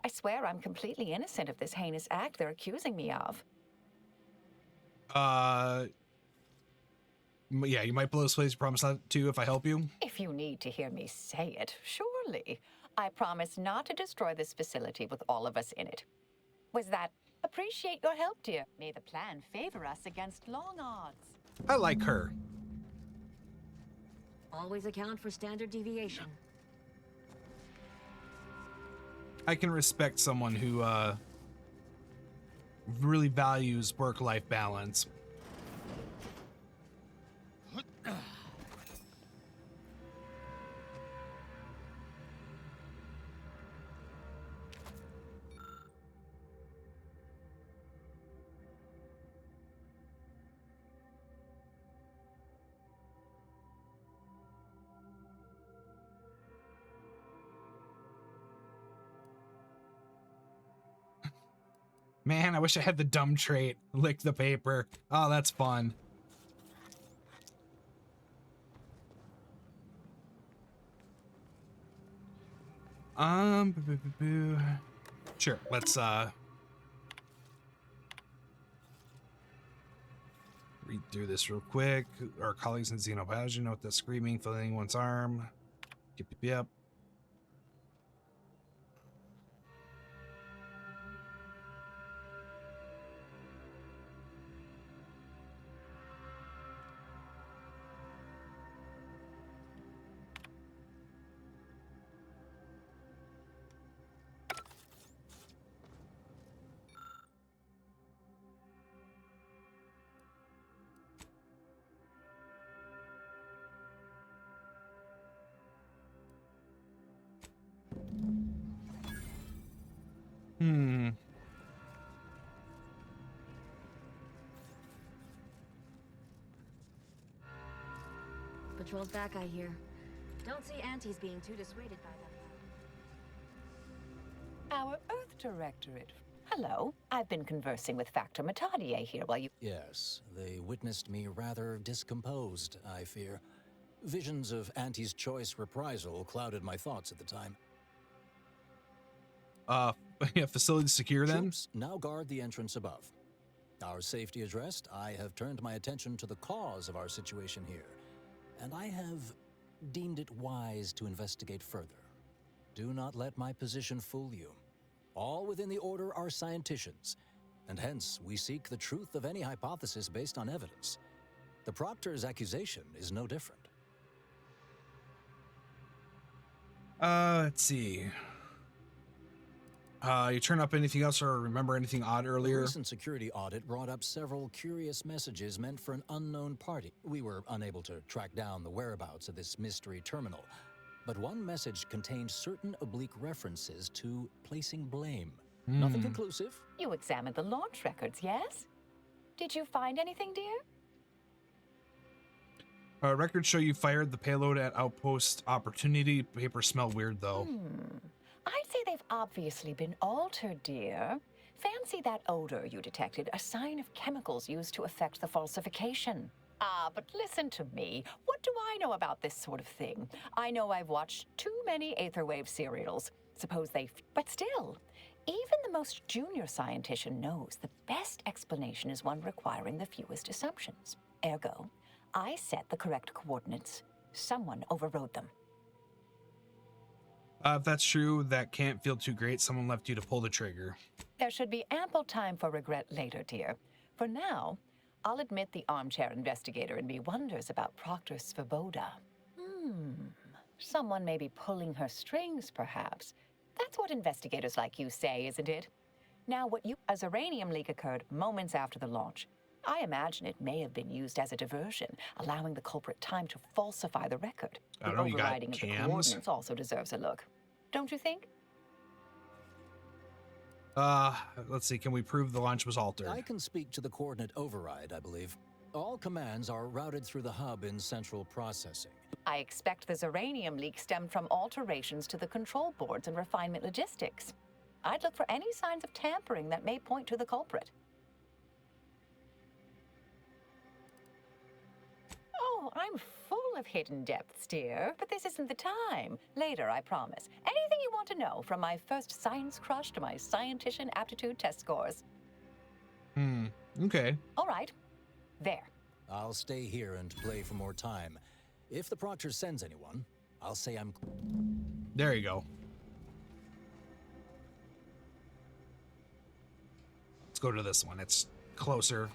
I swear I'm completely innocent of this heinous act they're accusing me of. Yeah, you might blow this place. Promise not to if I help you. If you need to hear me say it, surely. I promise not to destroy this facility with all of us in it. Was that... Appreciate your help, dear. May the plan favor us against long odds. I like her. Always account for standard deviation. I can respect someone who really values work-life balance. Man, I wish I had the dumb trait. Lick the paper. Oh, that's fun. Sure, let's read through this real quick. Our colleagues in xenobiology note that screaming, filling one's arm. Yep. Patrol's back, I hear. Don't see Auntie's being too dissuaded by them. Our Earth Directorate. Hello. I've been conversing with Factor Matadier here while you... Yes, they witnessed me rather discomposed, I fear. Visions of Auntie's choice reprisal clouded my thoughts at the time. Yeah, facility secure then? Troops now guard the entrance above. Our safety addressed, I have turned my attention to the cause of our situation here, and I have deemed it wise to investigate further. Do not let my position fool you. All within the Order are scienticians, and hence we seek the truth of any hypothesis based on evidence. The Proctor's accusation is no different. Let's see. You turn up anything else or remember anything odd earlier? A recent security audit brought up several curious messages meant for an unknown party. We were unable to track down the whereabouts of this mystery terminal, but one message contained certain oblique references to placing blame. Nothing conclusive. You examined the launch records, yes? Did you find anything, dear? Records show you fired the payload at Outpost Opportunity. Papers smell weird, though. I'd say they've obviously been altered, dear. Fancy that odor you detected, a sign of chemicals used to effect the falsification. Ah, but listen to me. What do I know about this sort of thing? I know I've watched too many Aetherwave serials. Suppose they... But still, even the most junior scientician knows the best explanation is one requiring the fewest assumptions. Ergo, I set the correct coordinates. Someone overrode them. If that's true, that can't feel too great. Someone left you to pull the trigger. There should be ample time for regret later, dear. For now, I'll admit the armchair investigator in me wonders about Proctor Svoboda. Someone may be pulling her strings, perhaps. That's what investigators like you say, isn't it? Now, a Zeranium leak occurred moments after the launch. I imagine it may have been used as a diversion, allowing the culprit time to falsify the record. I don't The know, you got overriding of the cams? coordinates also deserves a look. Don't you think? Let's see. Can we prove the launch was altered? I can speak to the coordinate override, I believe. All commands are routed through the hub in central processing. I expect the Zeranium leak stemmed from alterations to the control boards and refinement logistics. I'd look for any signs of tampering that may point to the culprit. Oh, I'm full of hidden depths, dear, but this isn't the time. Later, I promise. Anything you want to know, from my first science crush to my scientician aptitude test scores. Okay. All right. There. I'll stay here and play for more time. If the Proctor sends anyone, I'll say I'm... There you go. Let's go to this one. It's closer.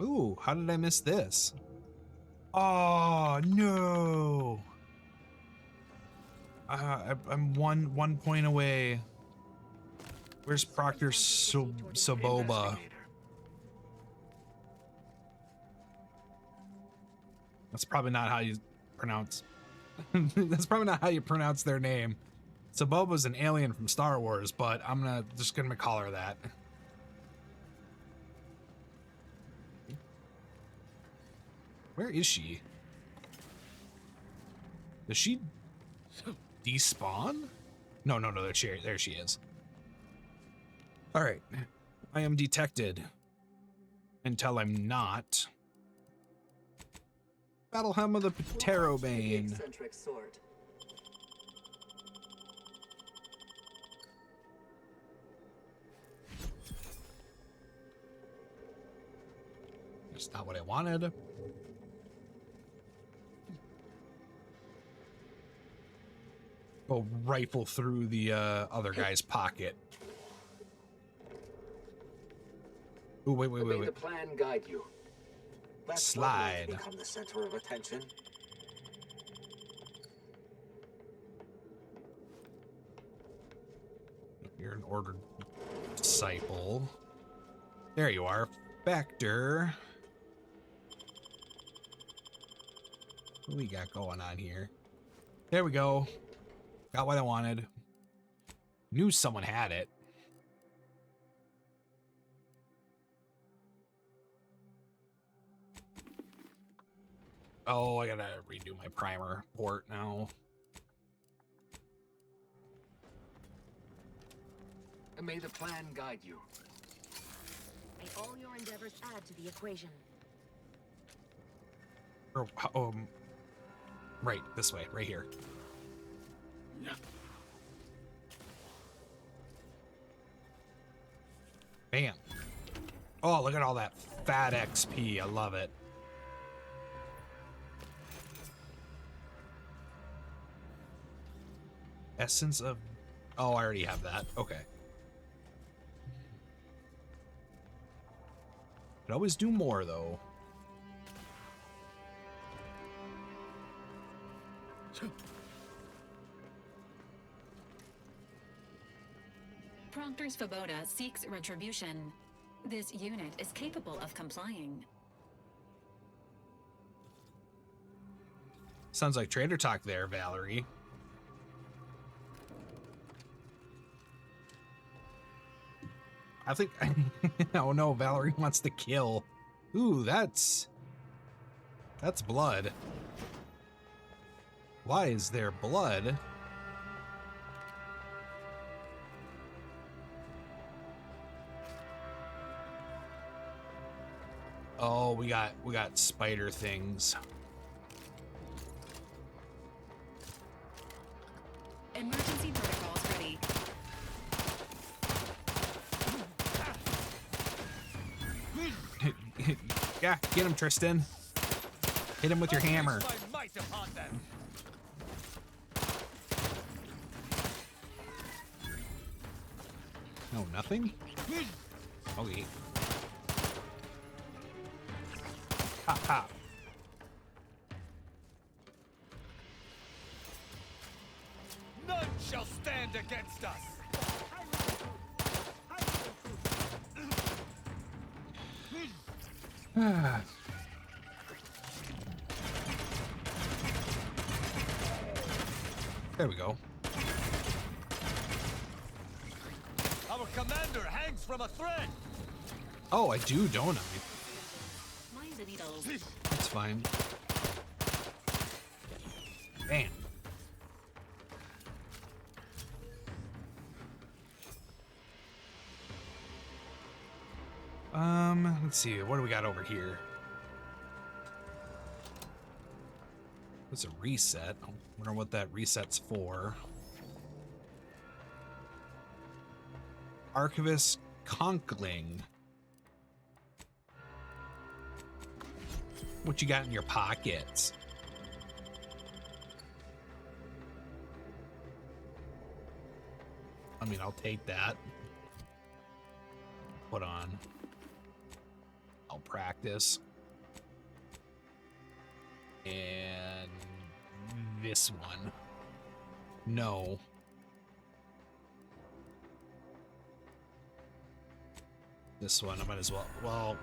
Ooh, how did I miss this? Oh, no. I'm one point away. Where's Proctor Svoboda? That's probably not how you pronounce. That's probably not how you pronounce their name. Svoboda's an alien from Star Wars, but I'm just gonna call her that. Where is she? Does she despawn? No, there she is. All right, I am detected until I'm not. Battle Helm of the Pterobane. Eccentric sort. Not what I wanted. Go rifle through the other guy's pocket. Ooh, wait. May the plan guide you. Slide. Become the center of attention. You're an ordered disciple. There you are. Vector. What we got going on here? There we go. Got what I wanted. Knew someone had it. Oh, I gotta redo my primer port now. May the plan guide you. May all your endeavors add to the equation. Right, this way, right here. Bam. Oh, look at all that fat XP. I love it. Essence of... Oh, I already have that. Okay. Could always do more, though. Proctor Svoboda seeks retribution. This unit is capable of complying. Sounds like trader talk there, Valerie. I think... Oh no, Valerie wants to kill. Ooh, that's blood. Why is there blood? Oh, we got spider things. Emergency protocols ready. Yeah, get him, Tristan. Hit him with your hammer. No, nothing? Okay. Ha ha. None shall stand against us. There we go. Our commander hangs from a thread. Oh, I do, don't I? Mind the needles. That's fine. Bam. Let's see. What do we got over here? What's a reset? I wonder what that reset's for. Archivist Conkling. What you got in your pockets? I mean, I'll take that. Put on. I'll practice. And this one. No. This one, I might as well. Well,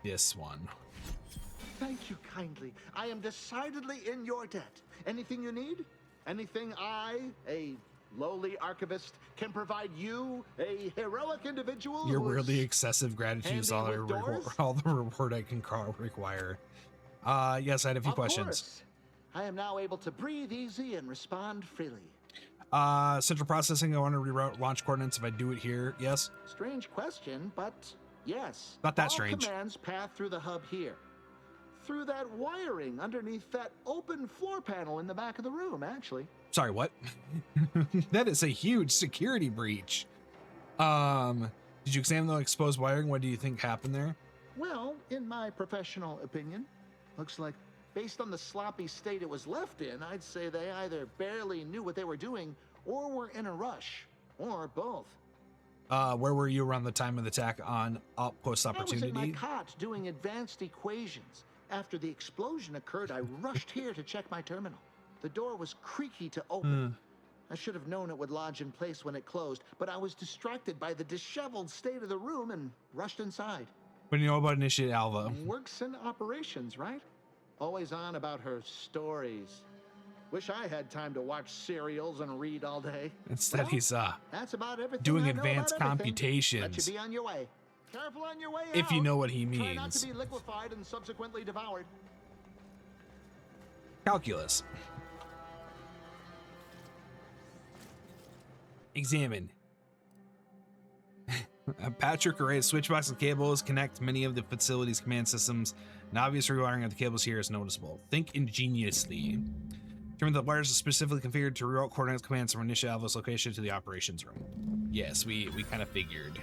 this one. Thank you kindly. I am decidedly in your debt. Anything you need? Anything I, a lowly archivist, can provide you, a heroic individual? Your who is really excessive gratitude is all the reward I can require. Yes, I had a few questions. Course. I am now able to breathe easy and respond freely. Central processing, I want to reroute launch coordinates if I do it here. Yes? Strange question, but yes. Not that all strange. Commands path through the hub here. through that wiring underneath that open floor panel in the back of the room, actually. Sorry, what? That is a huge security breach. Did you examine the exposed wiring? What do you think happened there? Well, in my professional opinion, looks like based on the sloppy state it was left in, I'd say they either barely knew what they were doing or were in a rush, or both. Where were you around the time of the attack on Outpost Opportunity? I was in my cot doing advanced equations. After the explosion occurred, I rushed here to check my terminal. The door was creaky to open. I should have known it would lodge in place when it closed, but I was distracted by the disheveled state of the room and rushed inside. What do you know about Initiate Alva? Works in operations, right? Always on about her stories. Wish I had time to watch serials and read all day. Instead, well, he's that's about everything doing I know advanced about everything. computations. Let you be on your way. Careful on your way If out. you know what he Try not means. to be liquefied and subsequently devoured. Calculus. Examine. A patchwork array of switchbox and cables connect many of the facility's command systems. An obvious rewiring of the cables here is noticeable. Think ingeniously. Determine the wires are specifically configured to reroute coordinates commands from Initiate Alpha's location to the operations room. Yes, we kind of figured.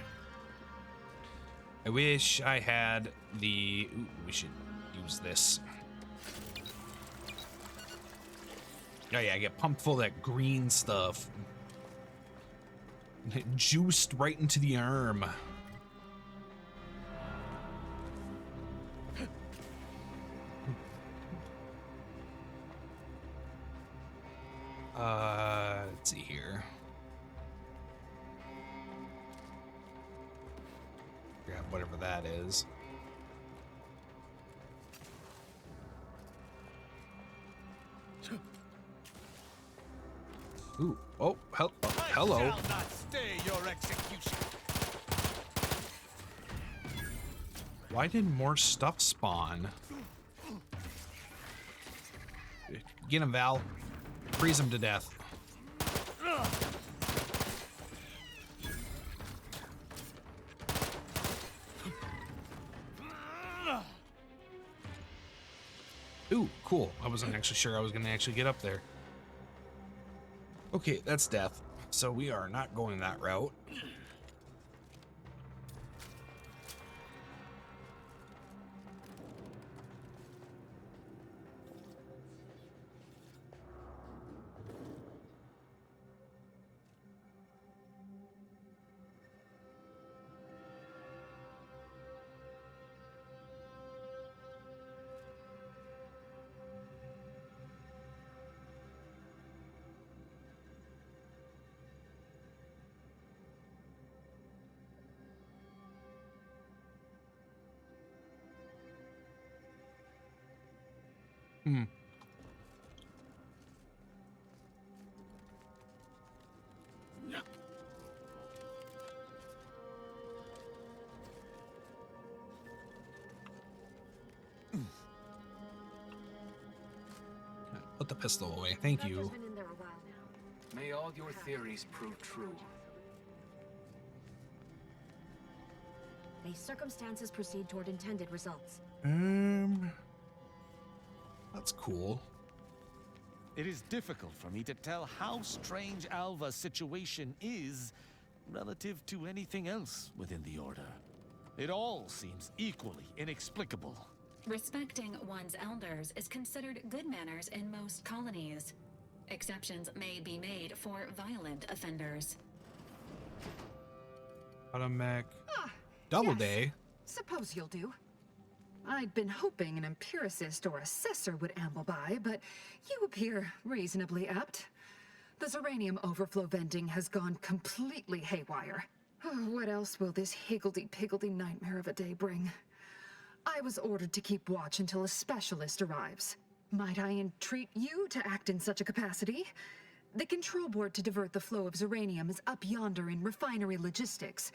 I wish I had the... Ooh, we should use this. Oh yeah, I get pumped full of that green stuff. Juiced right into the arm. Let's see here. Grab whatever that is. Ooh, oh, hello. I shall not stay your execution. Why did more stuff spawn? Get him, Val. Freeze him to death. Ooh, cool. I wasn't actually sure I was going to actually get up there. Okay, that's death. So we are not going that route. Put the pistol away. Thank you. May all your theories prove true. May circumstances proceed toward intended results. That's cool. It is difficult for me to tell how strange Alva's situation is relative to anything else within the Order. It all seems equally inexplicable. Respecting one's elders is considered good manners in most colonies. Exceptions may be made for violent offenders. Automech. Doubleday. Suppose you'll do. I'd been hoping an empiricist or assessor would amble by, but you appear reasonably apt. The Zeranium overflow venting has gone completely haywire. What else will this higgledy-piggledy nightmare of a day bring? I was ordered to keep watch until a specialist arrives. Might I entreat you to act in such a capacity? The control board to divert the flow of Zeranium is up yonder in refinery logistics.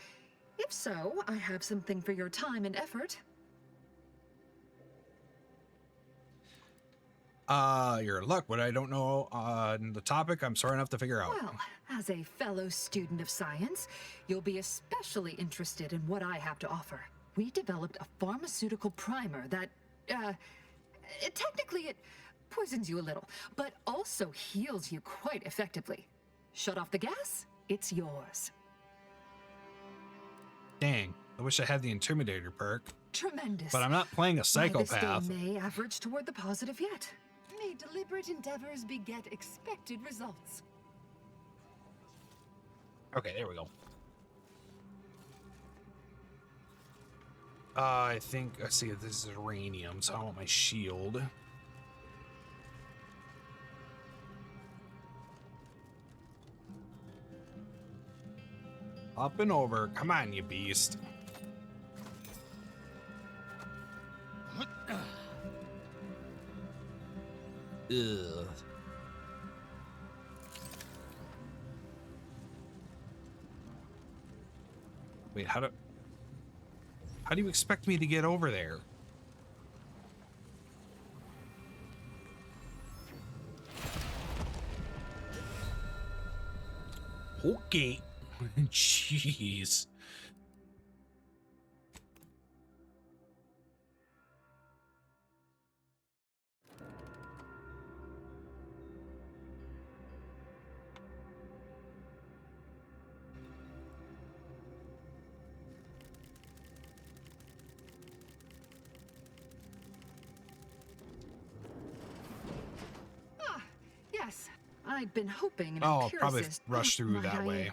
If so, I have something for your time and effort. Your luck. What I don't know on the topic, I'm sorry enough to figure out. Well, as a fellow student of science, you'll be especially interested in what I have to offer. We developed a pharmaceutical primer that, Technically, it poisons you a little, but also heals you quite effectively. Shut off the gas, it's yours. Dang, I wish I had the Intimidator perk. Tremendous. But I'm not playing a psychopath. This day may average toward the positive yet. May deliberate endeavors beget expected results. Okay, there we go. I think, I see, this is uranium, so I want my shield. Up and over. Come on, you beast. Ugh. Wait, how do you expect me to get over there? Okay. Jeez. Yes, I'd been hoping an Oh, probably empiricist rush through might that I- way.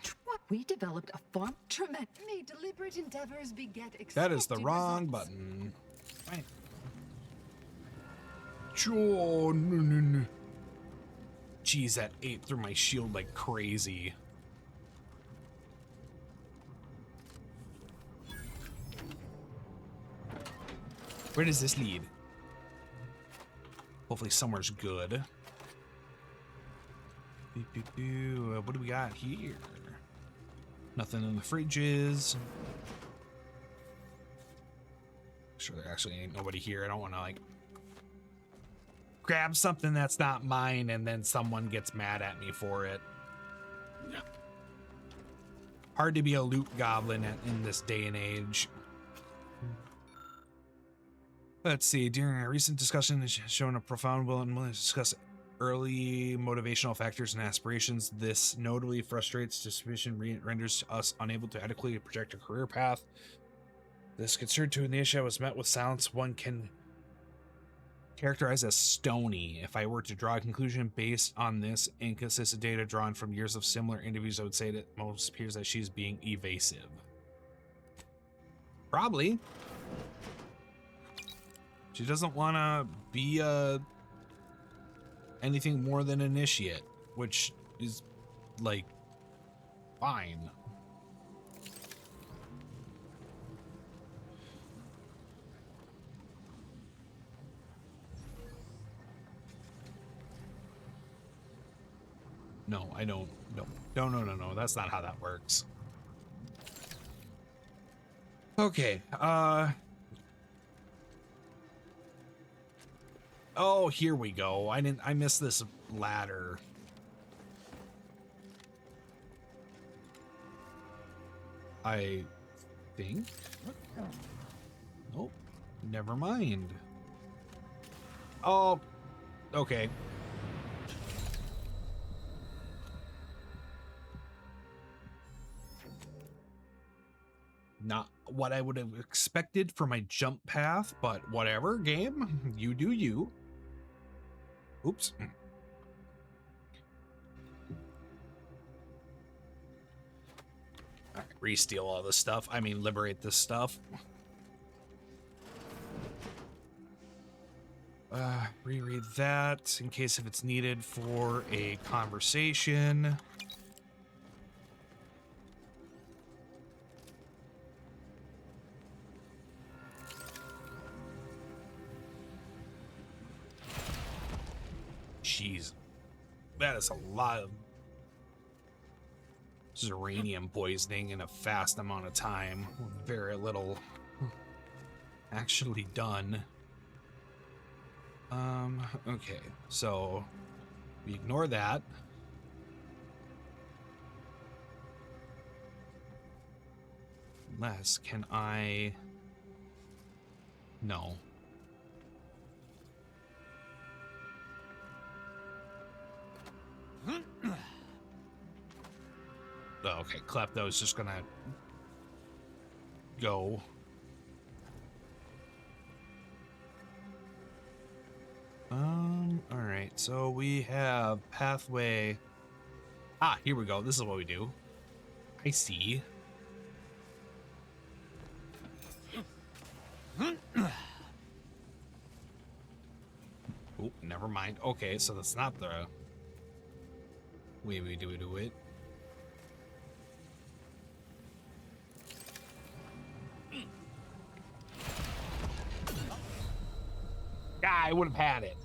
We developed a farm tremendous. May deliberate endeavors beget expected That is the wrong results. button. Right. Oh, no. Jeez, that ate through my shield like crazy. Where does this lead? Hopefully somewhere's good. What do we got here? Nothing in the fridges. Sure, there actually ain't nobody here. I don't want to like grab something that's not mine and then someone gets mad at me for it. Hard to be a loot goblin in this day and age. Let's see. During a recent discussion, has shown a profound willingness to discuss early motivational factors and aspirations. This notably frustrates suspicion, renders us unable to adequately project a career path. This concern to initiate was met with silence. One can characterize as stony. If I were to draw a conclusion based on this inconsistent data drawn from years of similar interviews, I would say that most appears that she's being evasive. Probably. She doesn't want to be anything more than initiate, which is like fine. No, I don't. No. That's not how that works. Okay. Oh, here we go. I missed this ladder. I think. Nope. Never mind. Oh, okay. Not what I would have expected for my jump path, but whatever, game. You do you. Oops. All right, re-steal all this stuff. I mean, liberate this stuff. Reread that in case if it's needed for a conversation. Jeez, that is a lot of uranium poisoning in a fast amount of time. Very little actually done. Okay, so we ignore that. Unless, can I? No. Oh, okay, Klepto's just gonna go. All right, so we have pathway. Ah, here we go. This is what we do. I see. Oh, never mind. Okay, so that's not the way we do it. Ah, I would have had it.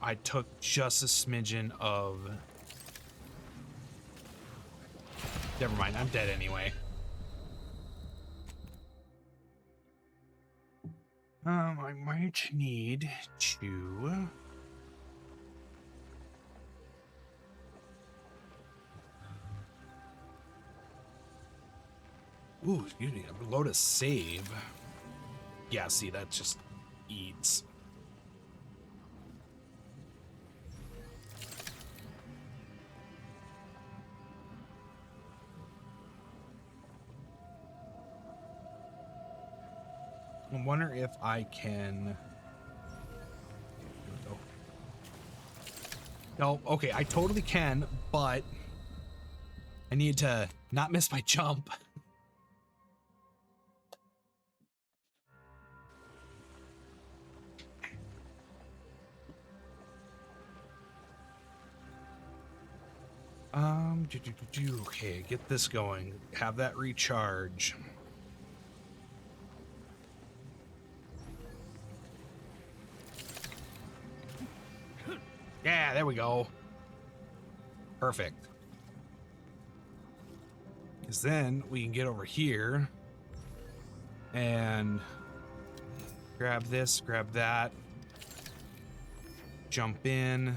I took just a smidgen of... Never mind, I'm dead anyway. I might need to... Ooh, excuse me, load a save. Yeah, see, that just eats. I wonder if I can... No, okay, I totally can, but I need to not miss my jump. Okay, get this going. Have that recharge. Yeah, there we go. Perfect. Because then we can get over here and grab this, grab that, jump in.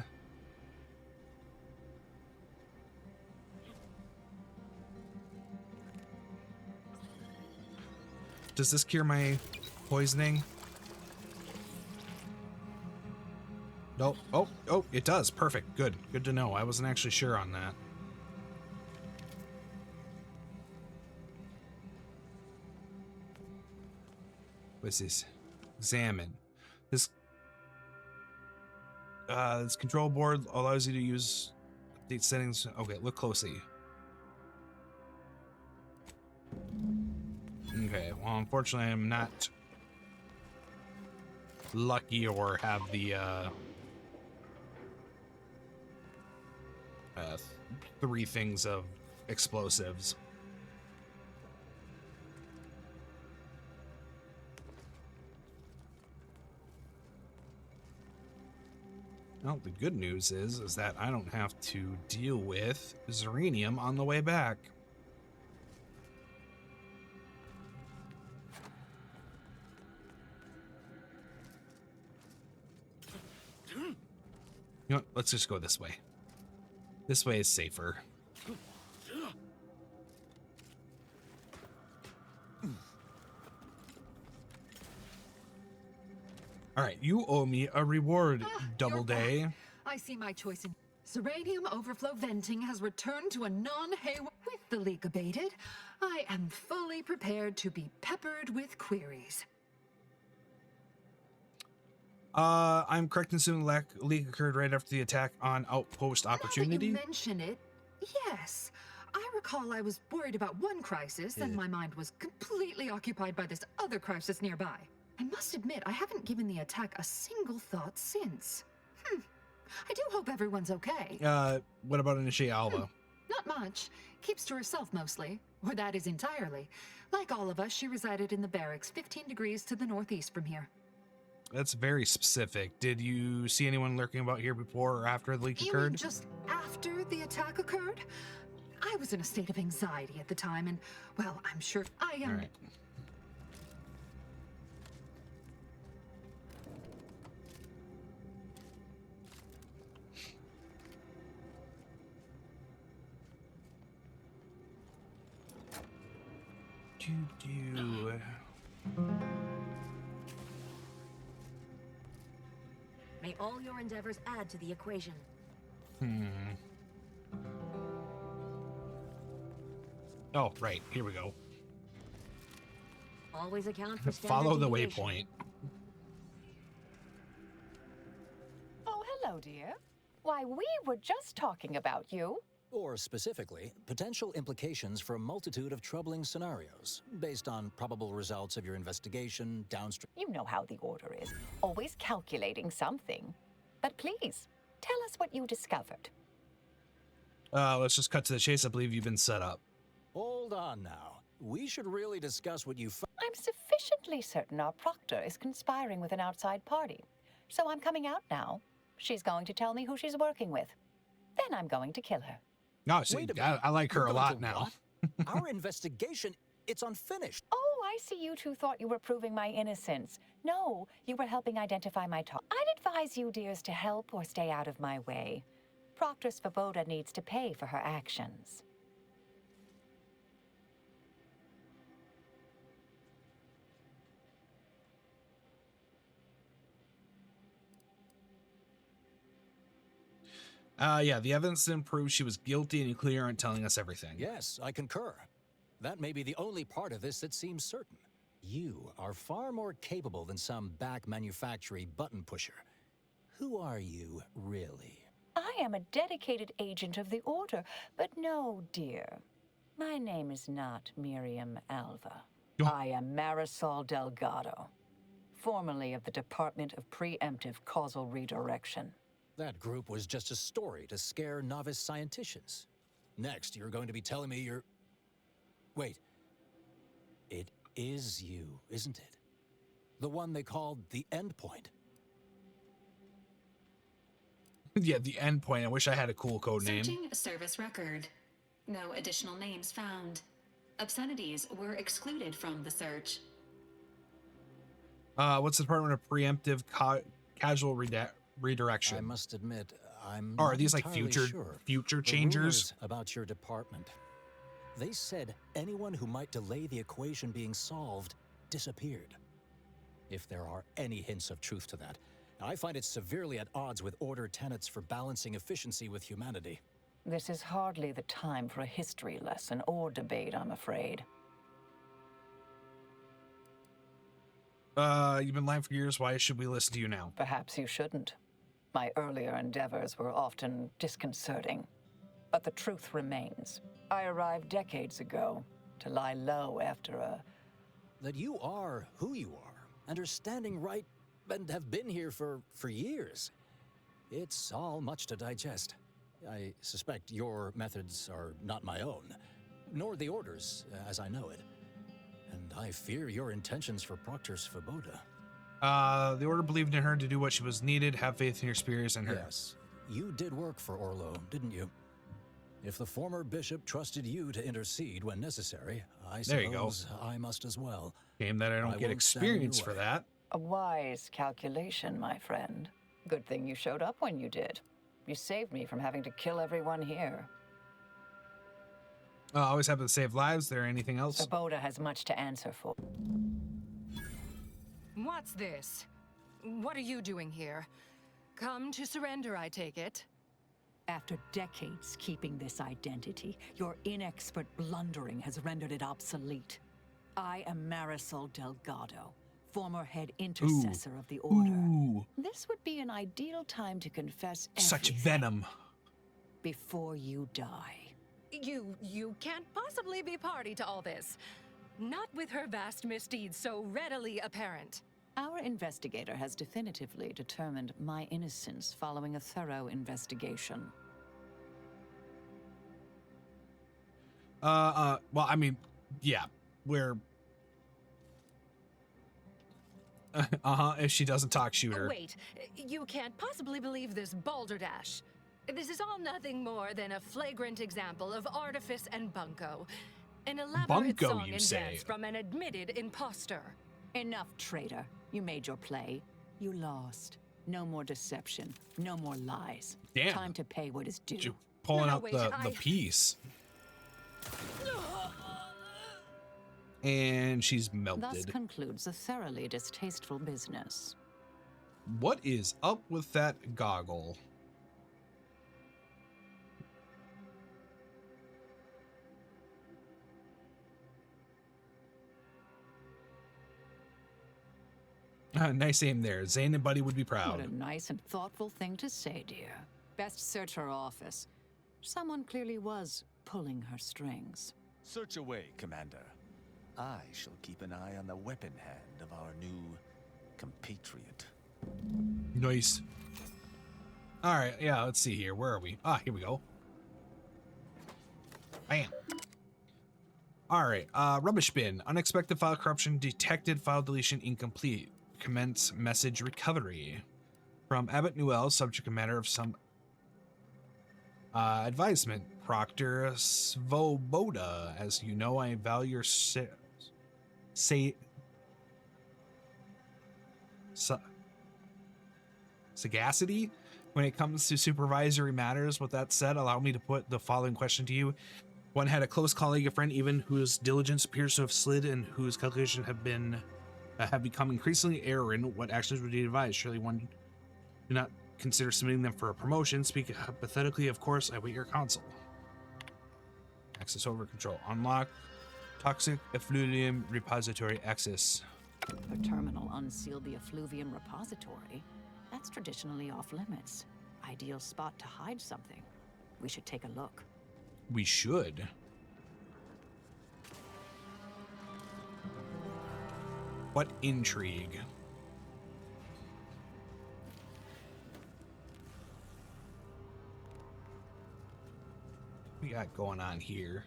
Does this cure my poisoning? Nope. Oh, it does. Perfect. Good. Good to know. I wasn't actually sure on that. What's this? Examine. This control board allows you to use update settings. Okay, look closely. Okay, well, unfortunately, I'm not lucky or have the three things of explosives. Well, the good news is that I don't have to deal with Zeranium on the way back. You know what? Let's just go this way. This way is safer. All right, you owe me a reward, Doubleday. I see my choice in Zeranium overflow venting has returned to a non-Haywire. With the leak abated, I am fully prepared to be peppered with queries. I'm correct in assuming the leak occurred right after the attack on Outpost Opportunity. Now that you mention it, yes. I recall I was worried about one crisis, and my mind was completely occupied by this other crisis nearby. I must admit, I haven't given the attack a single thought since. I do hope everyone's okay. What about Initiate Alva? Not much. Keeps to herself mostly. Or that is entirely. Like all of us, she resided in the barracks 15 degrees to the northeast from here. That's very specific. Did you see anyone lurking about here before or after the leak You occurred? mean just after the attack occurred? I was in a state of anxiety at the time, and, well, I'm sure I am... All right. May all your endeavors add to the equation. Oh, right. Here we go. Always account for Follow the deviation. waypoint. Oh, hello, dear. Why, we were just talking about you. Or specifically, potential implications for a multitude of troubling scenarios, based on probable results of your investigation, downstream. You know how the Order is, always calculating something. But please, tell us what you discovered. Let's just cut to the chase. I believe you've been set up. Hold on now. We should really discuss what you found. I'm sufficiently certain our proctor is conspiring with an outside party. So I'm coming out now. She's going to tell me who she's working with. Then I'm going to kill her. No, see, I like her a lot now. Our investigation, it's unfinished. Oh, I see you two thought you were proving my innocence. No, you were helping identify my target. I'd advise you, dears, to help or stay out of my way. Proctor Svoboda needs to pay for her actions. Yeah, the evidence didn't prove she was guilty, and you clearly aren't telling us everything. Yes, I concur. That may be the only part of this that seems certain. You are far more capable than some back manufacturing button pusher. Who are you, really? I am a dedicated agent of the Order, but no, dear. My name is not Miriam Alva. I am Marisol Delgado, formerly of the Department of Preemptive Causal Redirection. That group was just a story to scare novice scienticians. Next, you're going to be telling me you're... Wait. It is you, isn't it? The one they called the Endpoint. Yeah, the Endpoint. I wish I had a cool code name. Searching service record. No additional names found. Obscenities were excluded from the search. What's the Department of Preemptive Casual Redirection? I must admit, I'm Or are not these like entirely future sure. future The changers? rumors about your department. They said anyone who might delay the equation being solved disappeared. If there are any hints of truth to that, I find it severely at odds with Order tenets for balancing efficiency with humanity. This is hardly the time for a history lesson or debate, I'm afraid. You've been lying for years. Why should we listen to you now? Perhaps you shouldn't. My earlier endeavors were often disconcerting. But the truth remains. I arrived decades ago to lie low after a... That you are who you are, and are standing right, and have been here for years. It's all much to digest. I suspect your methods are not my own, nor the Order's, as I know it. And I fear your intentions for Proctor Svoboda. The Order believed in her to do what she was needed. Have faith in your spirits and her. Yes, you did work for Orlo, didn't you? If the former bishop trusted you to intercede when necessary, I There you go. suppose I must as well. Shame that I don't get won't stand in your experience for way. that. A wise calculation, my friend. Good thing you showed up when you did. You saved me from having to kill everyone here. Always happy to save lives. Is there anything else? Svoboda has much to answer for. What's this? What are you doing here? Come to surrender, I take it? After decades keeping this identity, your inexpert blundering has rendered it obsolete. I am Marisol Delgado, former head intercessor of the Order. Ooh. This would be an ideal time to confess Such everything venom. before you die. You can't possibly be party to all this. Not with her vast misdeeds so readily apparent. Our investigator has definitively determined my innocence following a thorough investigation. Well, I mean, yeah, we're... if she doesn't talk, shoot her. Wait, you can't possibly believe this balderdash. This is all nothing more than a flagrant example of artifice and bunco. An elaborate Bunco, song you and say? dance from an admitted imposter. Enough, traitor. You made your play. You lost. No more deception. No more lies. Damn. Time to pay what is due. You pulling No, out wait, the piece. And she's melted. Thus concludes a thoroughly distasteful business. What is up with that goggle? Nice aim there. Zane and Buddy would be proud. What a nice and thoughtful thing to say, dear. Best search her office. Someone clearly was pulling her strings. Search away, Commander. I shall keep an eye on the weapon hand of our new compatriot. Nice. All right, yeah, let's see here. Where are we? Ah, here we go. Bam. All right, rubbish bin. Unexpected file corruption detected. File deletion incomplete. Commence message recovery. From Abbott Newell, subject matter of some advisement. Proctor Svoboda. As you know, I value your sagacity when it comes to supervisory matters. With that said, allow me to put the following question to you. One had a close colleague, a friend even, whose diligence appears to have slid and whose calculations have become increasingly errant. What actions would you advise? Surely one do not consider submitting them for a promotion. Speak hypothetically, of course. I wait your counsel. Access over control. Unlock toxic effluvium repository access. A terminal unseal the effluvium repository? That's traditionally off limits. Ideal spot to hide something. We should take a look. We should. What intrigue? What we got going on here?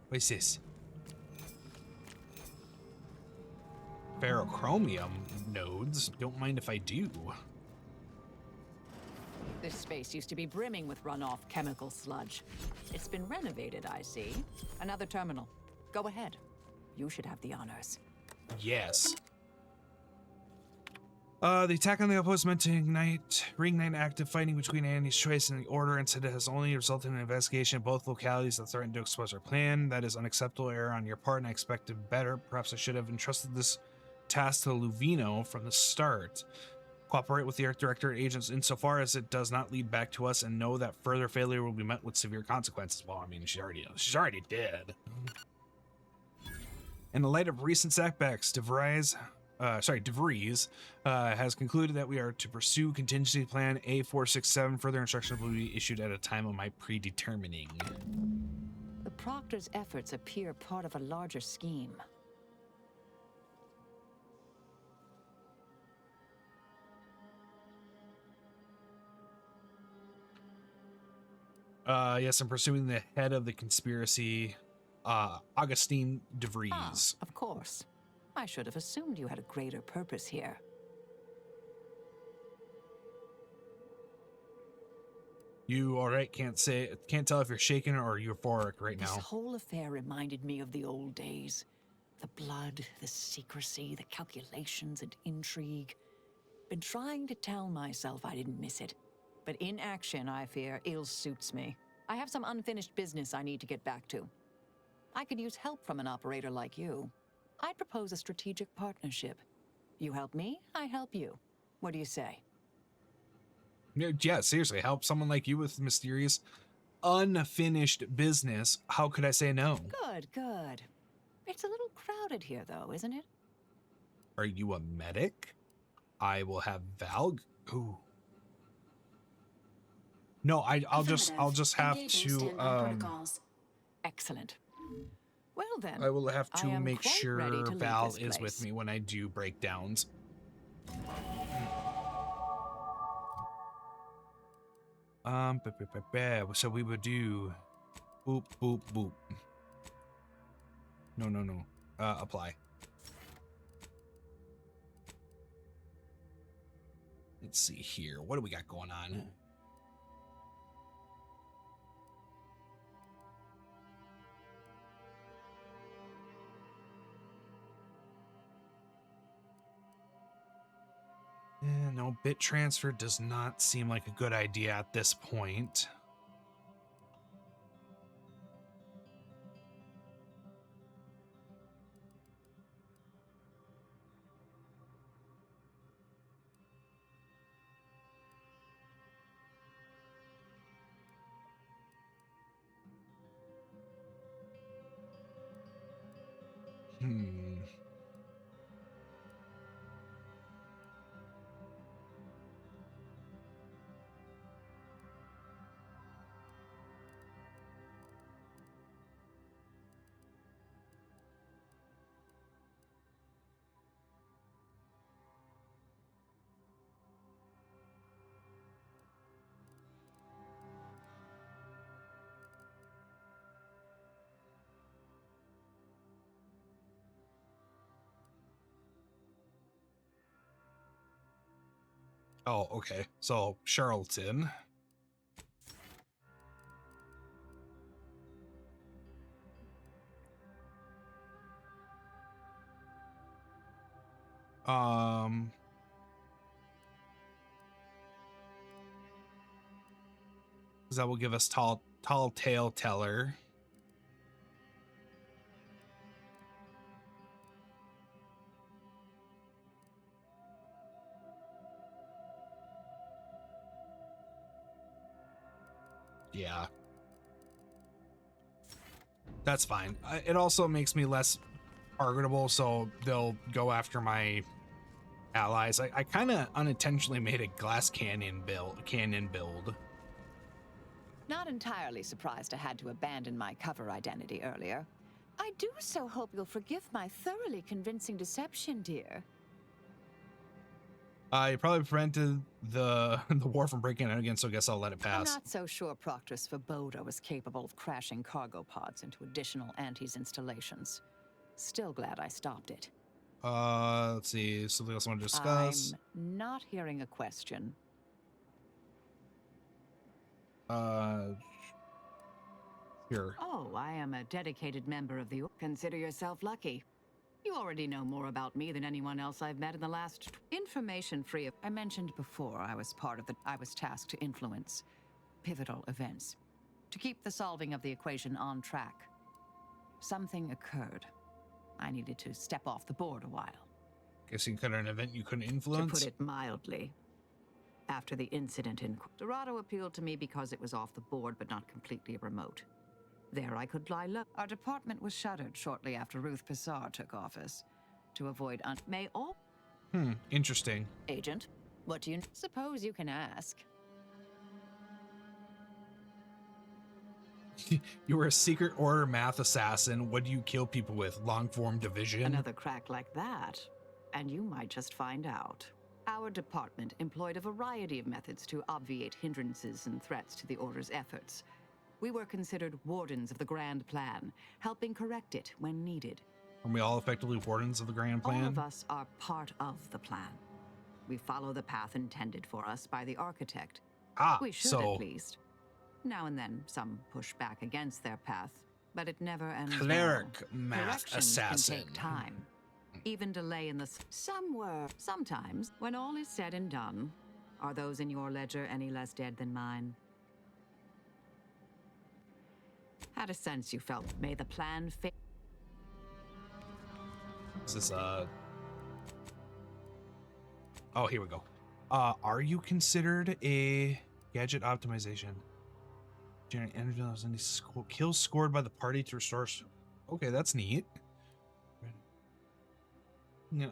What's this? Ferrochromium nodes. Don't mind if I do. This space used to be brimming with runoff chemical sludge. It's been renovated, I see. Another terminal. Go ahead. You should have the honors. Yes. The attack on the outpost meant to reignite active fighting between Andy's Choice and the Order. Instead, it has only resulted in an investigation of both localities that threaten to expose our plan. That is unacceptable error on your part, and I expected better. Perhaps I should have entrusted this task to Luvino from the start. Cooperate with the Art Director and agents insofar as it does not lead back to us, and know that further failure will be met with severe consequences. Well, I mean, she's already dead. In the light of recent setbacks, DeVries has concluded that we are to pursue contingency plan A467. Further instructions will be issued at a time of my predetermining. The Proctor's efforts appear part of a larger scheme. Yes, I'm pursuing the head of the conspiracy, Augustine DeVries. Ah, of course. I should have assumed you had a greater purpose here. You all right? Can't tell if you're shaken or euphoric right now. This whole affair reminded me of the old days. The blood, the secrecy, the calculations and intrigue. Been trying to tell myself I didn't miss it. But in action, I fear, ill suits me. I have some unfinished business I need to get back to. I could use help from an operator like you. I'd propose a strategic partnership. You help me, I help you. What do you say? Yeah, seriously, help someone like you with mysterious, unfinished business. How could I say no? Good, good. It's a little crowded here, though, isn't it? Are you a medic? I will have Ooh. No, I'll just have to Excellent. Well then, I will have to make quite sure ready to leave Val this is place. with me when I do breakdowns. So we would do boop boop boop. No. Apply. Let's see here. What do we got going on? No, bit transfer does not seem like a good idea at this point. Oh, okay. So, charlatan. That will give us tall tale teller. Yeah. That's fine. It also makes me less targetable, so they'll go after my allies. I kind of unintentionally made a glass cannon build. Not entirely surprised I had to abandon my cover identity earlier. I do so hope you'll forgive my thoroughly convincing deception, dear. I probably prevented the war from breaking out again, so I guess I'll let it pass. I'm not so sure Proctor Svoboda was capable of crashing cargo pods into additional Antes installations. Still glad I stopped it. Let's see. Something else I want to discuss. I'm not hearing a question. Here. Oh, I am a dedicated member of the... Consider yourself lucky. You already know more about me than anyone else I've met in the last... Information free of... I mentioned before I was part of the... I was tasked to influence pivotal events, to keep the solving of the equation on track. Something occurred. I needed to step off the board a while. Guessing kind of an event you couldn't influence? To put it mildly. After the incident in... Dorado appealed to me because it was off the board, but not completely remote. There I could lie low. Our department was shuttered shortly after Ruth Passar took office. To avoid May all... Interesting. Agent, what do you... Suppose you can ask. You were a secret order math assassin. What do you kill people with? Long-form division? Another crack like that, and you might just find out. Our department employed a variety of methods to obviate hindrances and threats to the Order's efforts. We were considered wardens of the Grand Plan, helping correct it when needed. Are we all effectively wardens of the Grand Plan? All of us are part of the plan. We follow the path intended for us by the architect. We should, at least. Now and then, some push back against their path, but it never ends. Cleric math Corrections assassin. Can take time. Even delay in the... Some were. Sometimes, when all is said and done, are those in your ledger any less dead than mine? Had a sense you felt. May the plan fail. Is this oh, here we go. Are you considered a gadget optimization? Generate energy levels and kills scored by the party to restore. Okay, that's neat.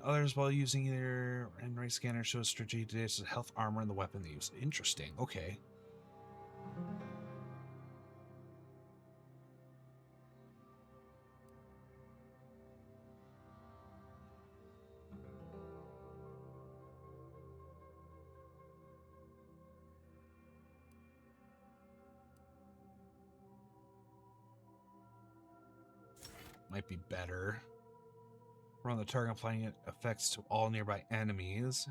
Others while using either Android scanner shows strategic health, armor, and the weapon they use. Interesting. Okay. Might be better. Around the target, applying it effects to all nearby enemies.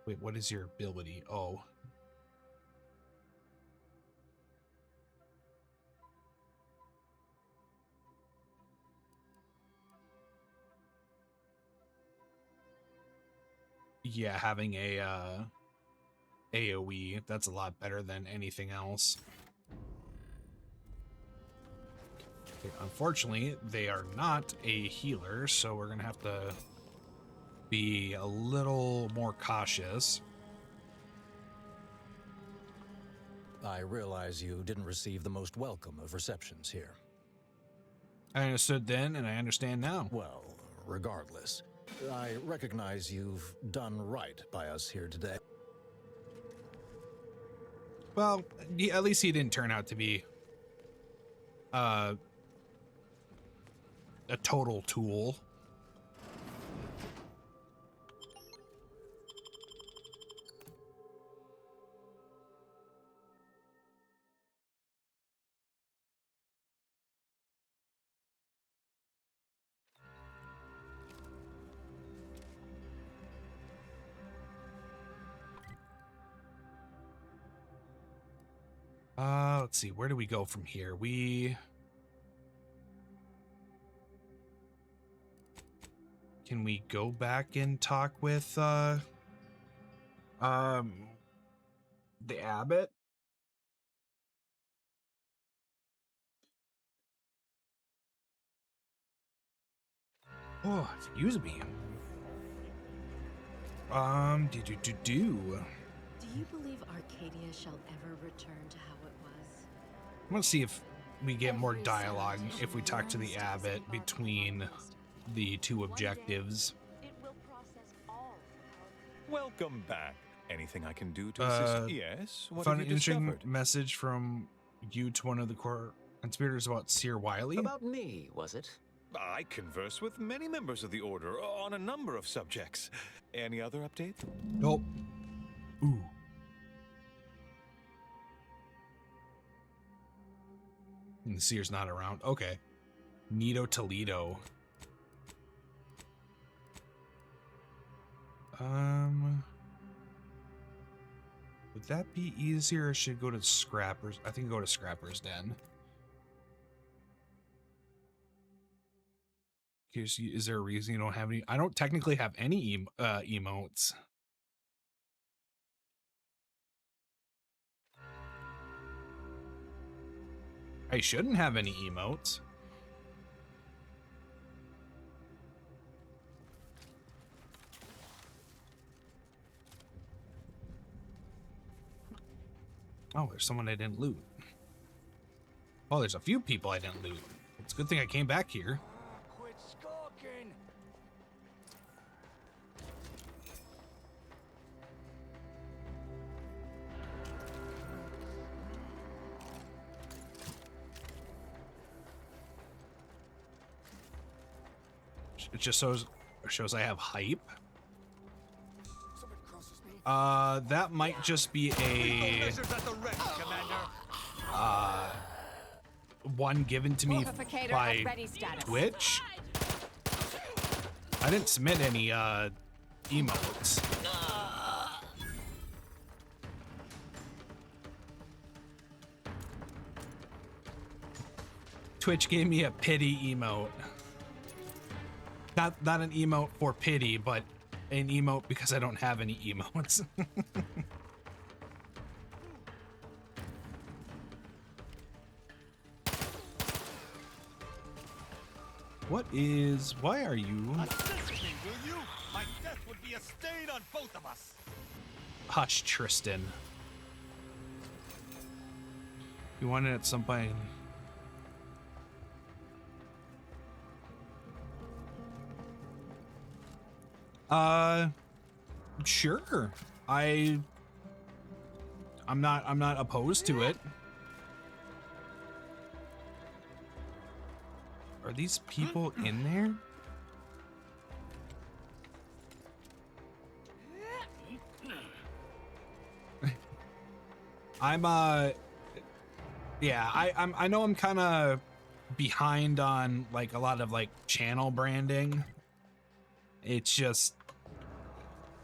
Wait, what is your ability? Oh. yeah, having a AoE, that's a lot better than anything else. Okay, unfortunately, they are not a healer, so we're gonna have to be a little more cautious. I realize you didn't receive the most welcome of receptions here. I understood then, and I understand now. Well, regardless, I recognize you've done right by us here today. Well, at least he didn't turn out to be a total tool. Let's see, where do we go from here? Can we go back and talk with the abbot? Oh, excuse me. Do you believe Arcadia shall ever return to how it was? I want to see if we get more dialogue if we talk to the abbot between the two objectives. Welcome back. Anything I can do to assist? Yes. What Found have an you interesting discovered? message from you to one of the core conspirators about Seer Wiley. About me, was it? I converse with many members of the Order on a number of subjects. Any other update? Nope. Ooh. And the Seer's not around. Okay. Nito Toledo. Would that be easier or should I go to Scrappers? I think go to Scrappers Den. Is there a reason you don't have any? I don't technically have any emotes. I shouldn't have any emotes. Oh, there's someone I didn't loot. Oh, there's a few people I didn't loot. It's a good thing I came back here. Quit skulking! It just shows I have hype. That might just be a one given to me by Twitch. I didn't submit any emotes. Twitch gave me a pity emote. Not an emote for pity, but an emote because I don't have any emotes. Why are you? Assist me, will you? My death would be a stain on both of us. Hush, Tristan. You wanted at some point. Sure. I'm not opposed to it. Are these people in there? I know I'm kind of behind on like a lot of like channel branding. It's just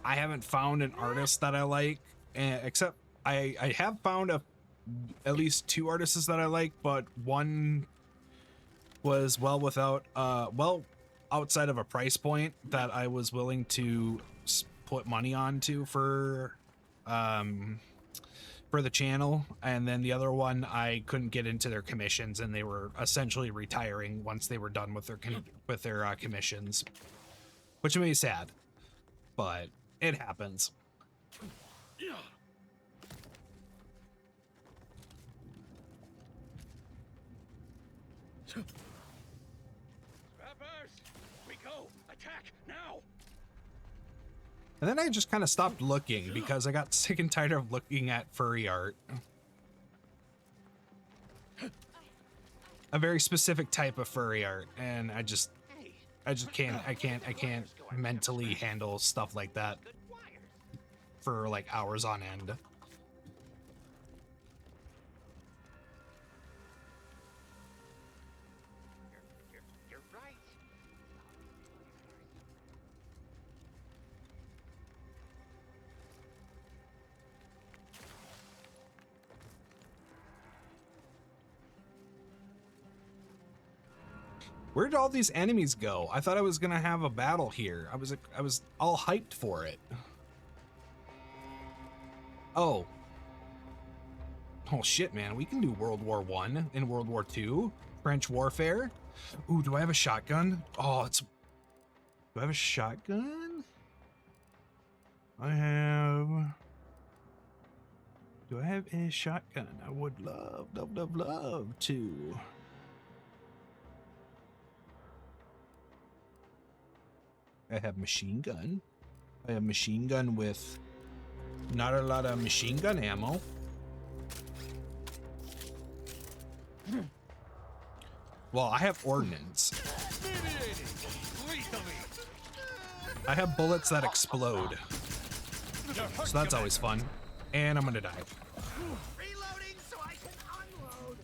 I haven't found an artist that I like, except I have found at least two artists that I like, but one was well outside of a price point that I was willing to put money onto for the channel, and then the other one I couldn't get into their commissions, and they were essentially retiring once they were done with their commissions, which made me sad, but it happens. Scrappers, we go. Attack now. And then I just kind of stopped looking because I got sick and tired of looking at furry art. A very specific type of furry art, and I just can't mentally handle stuff like that for like hours on end. You're right. Where did all these enemies go? I thought I was gonna have a battle here. I was all hyped for it. Oh shit, man, we can do World War I and World War II, French warfare. Ooh, do I have a shotgun? Oh, do I have a shotgun? Do I have a shotgun? I would love to. I have machine gun. I have machine gun with not a lot of machine gun ammo. Well, I have ordnance. I have bullets that explode. So that's always fun. And I'm gonna die. Reloading so I can unload.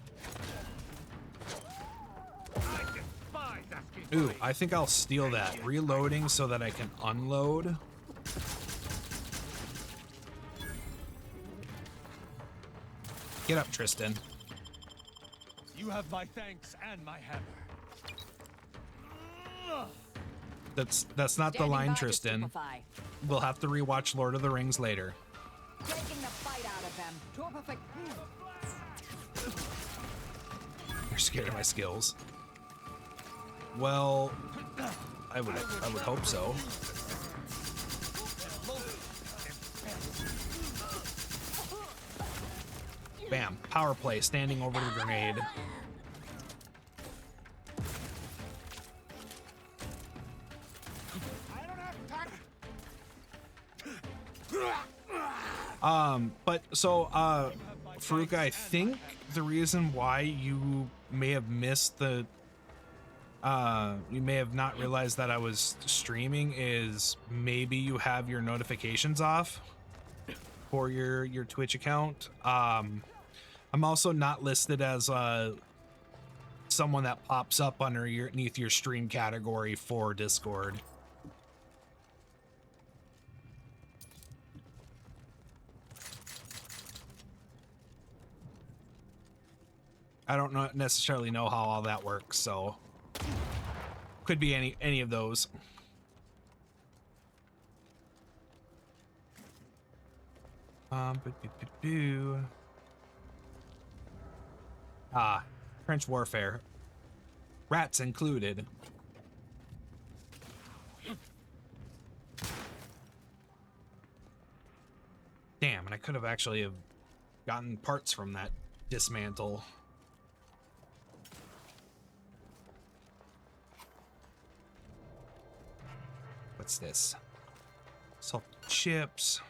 I despise asking. Ooh, I think I'll steal that. Reloading so that I can unload. Get up, Tristan. You have my thanks and my hammer. That's not the line, Tristan. We'll have to rewatch Lord of the Rings later. Taking the fight out of them. To a perfect. You're scared of my skills. Well, I would hope so. Bam, power play, standing over the grenade. But so, Farouk, I think the reason why you may have missed the, you may have not realized that I was streaming is maybe you have your notifications off for your Twitch account. I'm also not listed as someone that pops up underneath your stream category for Discord. I don't necessarily know how all that works, so could be any of those. French warfare. Rats included. Damn, and I could have actually have gotten parts from that dismantle. What's this? Salt chips.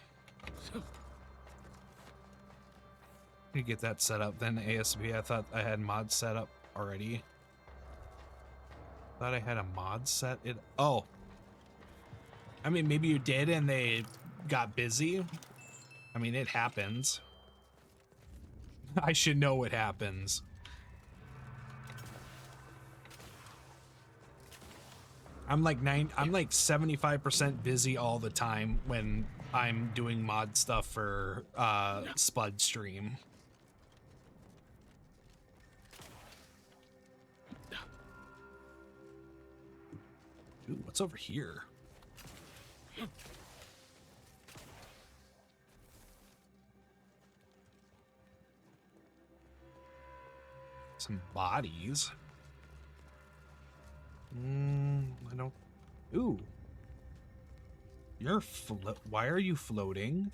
You get that set up then ASB. I thought I had mods set up already. Thought I had a mod set it. Oh, I mean, maybe you did and they got busy. I mean, it happens. I should know what happens. I'm like 75% busy all the time when I'm doing mod stuff for Spud stream. Ooh, what's over here? Some bodies. I don't. Ooh. You're why are you floating?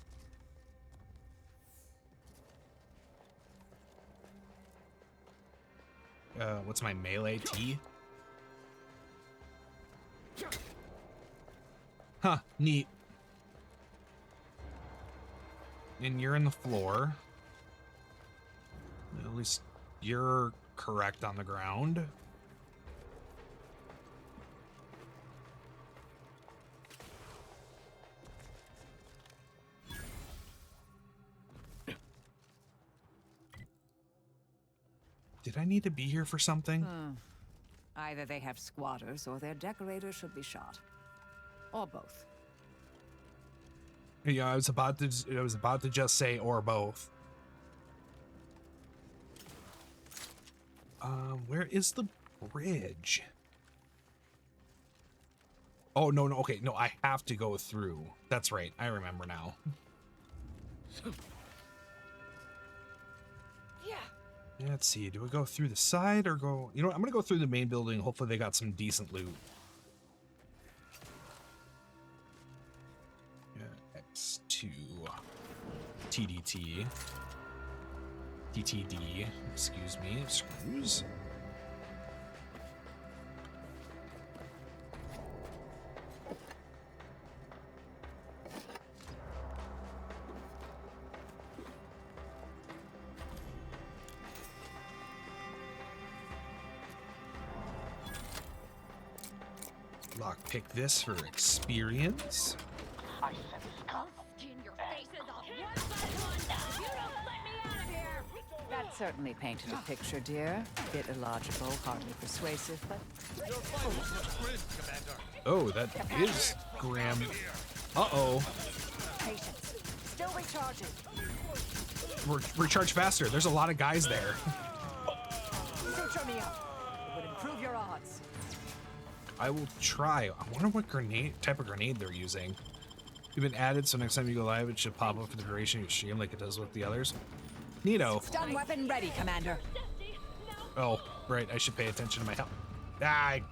What's my melee T? Huh, neat. And you're in the floor. At least you're correct on the ground. Did I need to be here for something? Either they have squatters or their decorators should be shot. Or both. Yeah, I was about to just say or both. Where is the bridge? Oh, no, okay, no, I have to go through. That's right, I remember now. Yeah, let's see, do we go through the side or go... You know what, I'm gonna go through the main building. Hopefully they got some decent loot. Yeah, X2... TDT... DTD, excuse me, screws. Lockpick this for experience. I sense scum. Skin your faces off one by one. If you don't let me out of here. That certainly painted a picture, dear. Bit illogical, hardly persuasive, but... Oh, that is grim. Uh-oh. Patience. Still recharging. Recharge faster. There's a lot of guys there. Suture me up. It would improve your odds. I will try. I wonder what type of grenade they're using. You've been added, so next time you go live, it should pop up for the duration of your stream like it does with the others. Neato. Stun weapon ready, Commander. Oh, right. I should pay attention to my health. I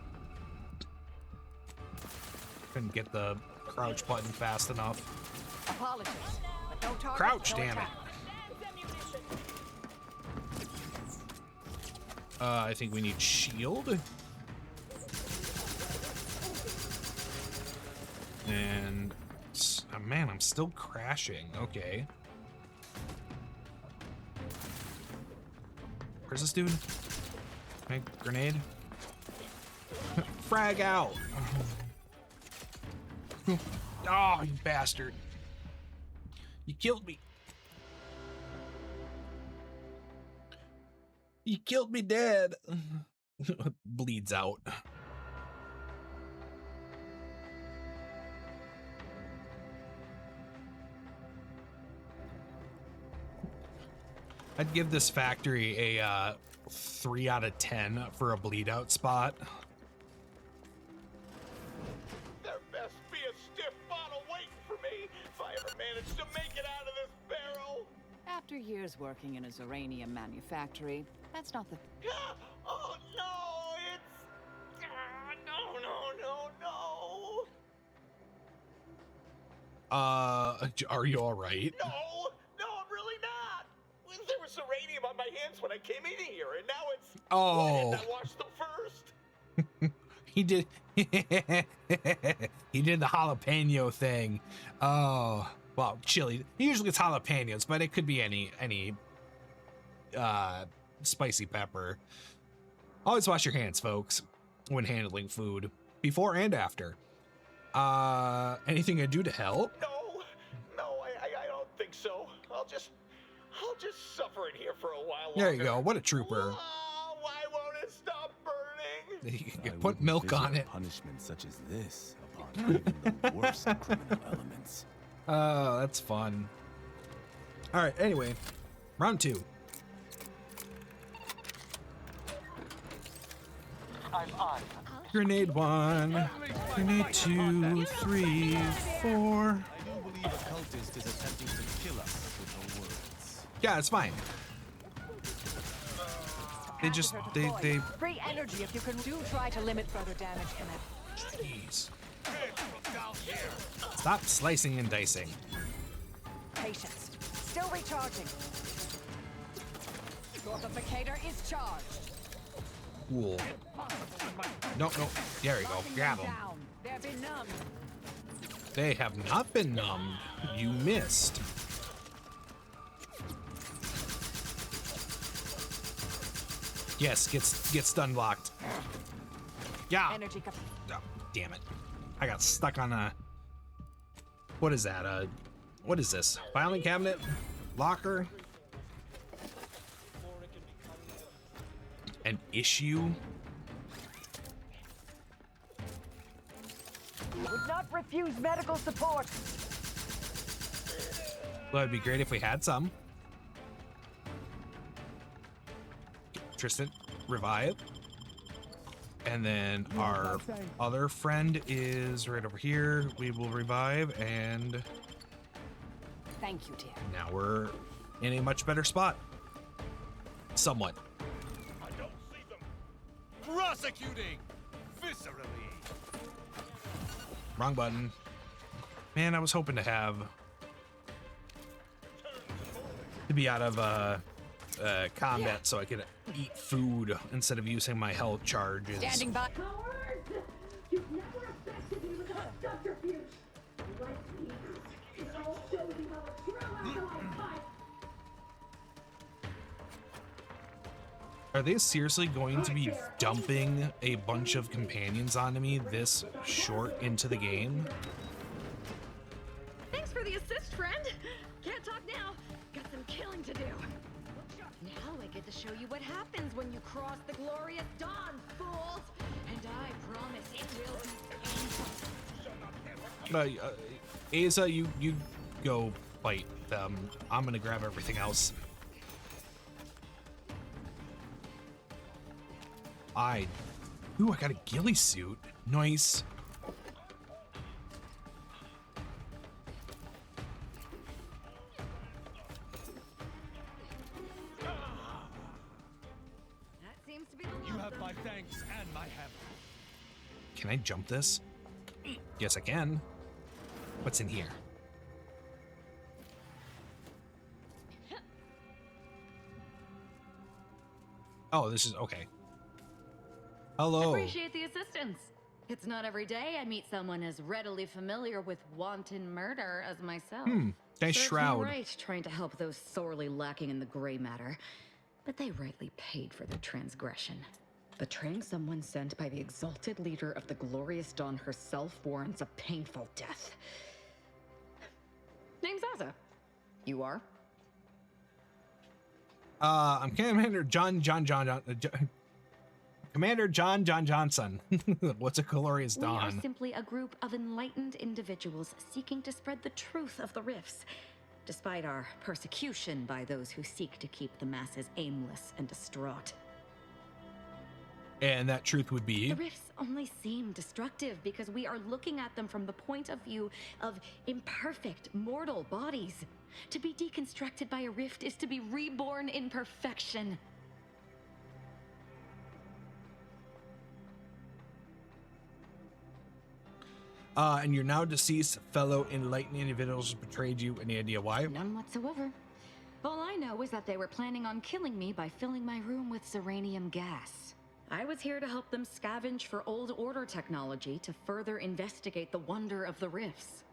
couldn't get the crouch button fast enough. Apologies, but no target, Crouch, no damn attack. it. I think we need shield. And oh man, I'm still crashing. Okay. Where's this dude? Okay, grenade. Frag out. Oh, you bastard. You killed me. You killed me dead. Bleeds out. I'd give this factory a 3 out of 10 for a bleed out spot. There best be a stiff bottle waiting for me if I ever manage to make it out of this barrel. After years working in a Zeranium manufactory, that's not the... Oh no, it's... no. Are you all right? No, I'm really not. There was uranium on my hands when I came in here, and now it's... Oh. Why didn't I wash them first? He did. He did the jalapeno thing. Oh, well, chili. Usually it's jalapenos, but it could be any spicy pepper. Always wash your hands, folks, when handling food, before and after. Anything I do to help? No, I don't think so. I'll just suffer in here for a while longer. There you go. What a trooper. Oh, why won't it stop burning? You put milk on it. Punishment such as this upon even the worst criminal elements. Oh, that's fun. All right. Anyway, round 2. Grenade 1, grenade 2, 3, 4. I do believe a cultist is attempting to kill us with her words. Yeah, it's fine. They just, they, Free energy if you can do try to limit further damage from it. jeez. Stop slicing and dicing. Patience. Still recharging. Your FeKard is charged. Cool. No, there you go. Grab them. They're benumbed. They have not been numbed. You missed. Yes, get stun blocked. Yeah. Energy Oh, damn it. I got stuck on a... What is that? What is this? Filing cabinet? Locker? An issue? Would not refuse medical support. Well, it'd be great if we had some. Tristan, revive. And then our other friend is right over here. We will revive, and Thank you, dear. now we're in a much better spot. Somewhat. I don't see them. Prosecuting viscerally. Wrong button. Man, I was hoping to be out of combat so I could eat food instead of using my health charges. Standing by. You've never affected me with a subterfuge. Like me, it all shows you how a true alkaline type. Are they seriously going to be dumping a bunch of companions onto me this short into the game? Thanks for the assist, friend. Can't talk now. Got some killing to do. Now I get to show you what happens when you cross the glorious dawn, fools. And I promise it will be painful. Asa, you go fight them. I'm gonna grab everything else. Ooh, I got a ghillie suit. Nice. That seems to be the You have my thanks and my hammer. Can I jump this? Yes, I can. What's in here? Oh, this is okay. Hello. Appreciate the assistance. It's not every day I meet someone as readily familiar with wanton murder as myself. Nice Serves me shroud. right, trying to help those sorely lacking in the gray matter. But they rightly paid for their transgression. Betraying someone sent by the exalted leader of the glorious dawn herself warrants a painful death. Name's Asa. You are? I'm Commander Commander John Johnson. What's a glorious We are dawn? simply a group of enlightened individuals seeking to spread the truth of the rifts, despite our persecution by those who seek to keep the masses aimless and distraught. And that truth would be? The rifts only seem destructive because we are looking at them from the point of view of imperfect, mortal bodies. To be deconstructed by a rift is to be reborn in perfection. And your now deceased fellow enlightened individuals betrayed you. Any idea why? None whatsoever. All I know is that they were planning on killing me by filling my room with Zeranium gas. I was here to help them scavenge for old order technology to further investigate the wonder of the rifts.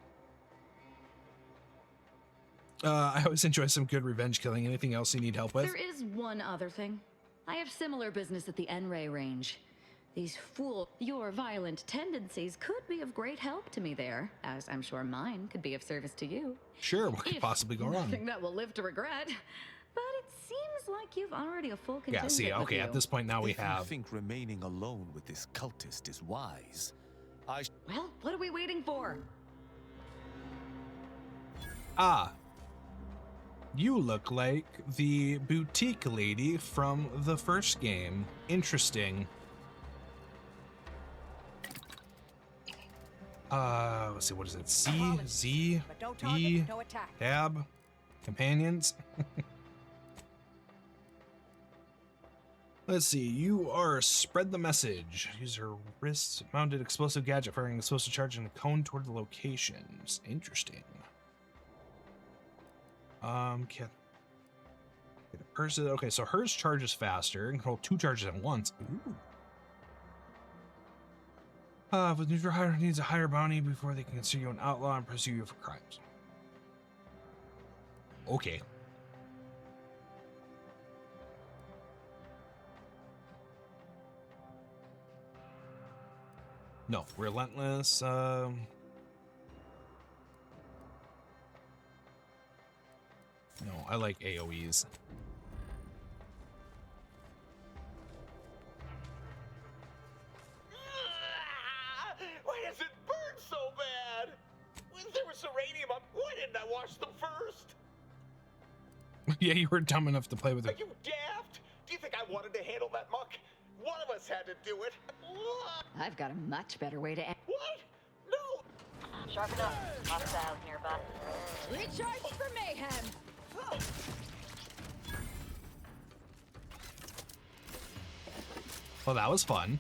I always enjoy some good revenge killing. Anything else you need help with? There is one other thing. I have similar business at the N-Ray range. These your violent tendencies could be of great help to me there, as I'm sure mine could be of service to you. Sure, what could possibly go wrong? Nothing that will live to regret. But it seems like you've already a full contingent. Yeah, see, okay, at this point now we If you have... think remaining alone with this cultist is wise, Well, what are we waiting for? Ah. You look like the boutique lady from the first game. Interesting. Let's see, what is it? C, Z, B, Tab, Companions. Let's see. You are spread the message. Use her wrist-mounted explosive gadget firing an explosive charge in a cone toward the locations. Interesting. Get a person. Okay, so hers charges faster. Control 2 charges at once. Ooh. With neutral hire needs a higher bounty before they can consider you an outlaw and pursue you for crimes. Okay. No, relentless. No, I like AoEs. Why does it burn so bad? When there was uranium up, why didn't I wash them first? Yeah, you were dumb enough to play with Are it. you daft? Do you think I wanted to handle that muck? One of us had to do it. I've got a much better way to end. What? No! Sharpen up. Hostiles nearby. Recharge for mayhem! Well, that was fun.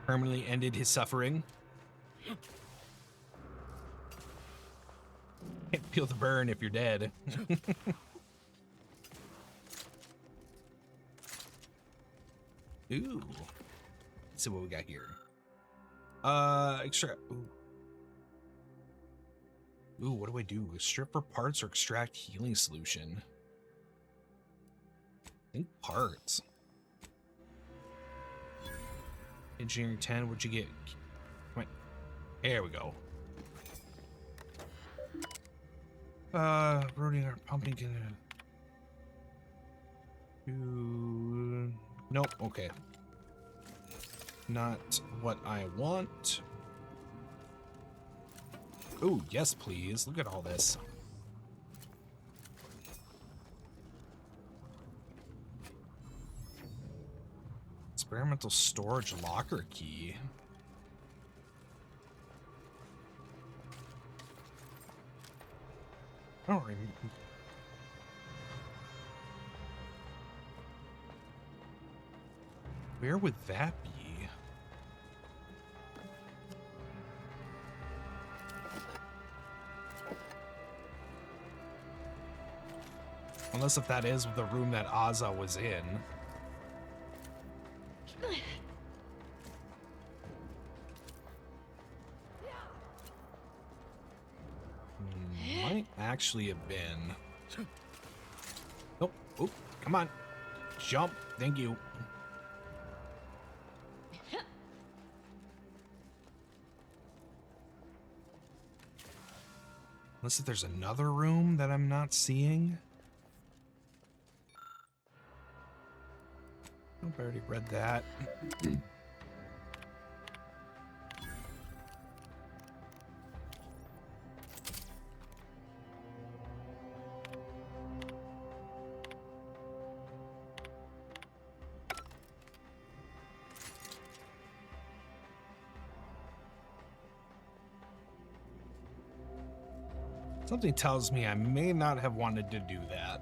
Permanently ended his suffering. Can't feel the burn if you're dead. Ooh. Let's see what we got here. Extract. Ooh, what do I do? Strip for parts or extract healing solution? I think parts. Engineering 10, what'd you get? Come on. There we go. Roading or pumping can. Nope, okay. Not what I want. Oh, yes, please. Look at all this. Experimental storage locker key. I don't remember. Where would that be? Unless if that is the room that Azza was in. Might actually have been. Nope. Oh, come on. Jump. Thank you. Unless if there's another room that I'm not seeing. Nope, I already read that. Something tells me I may not have wanted to do that.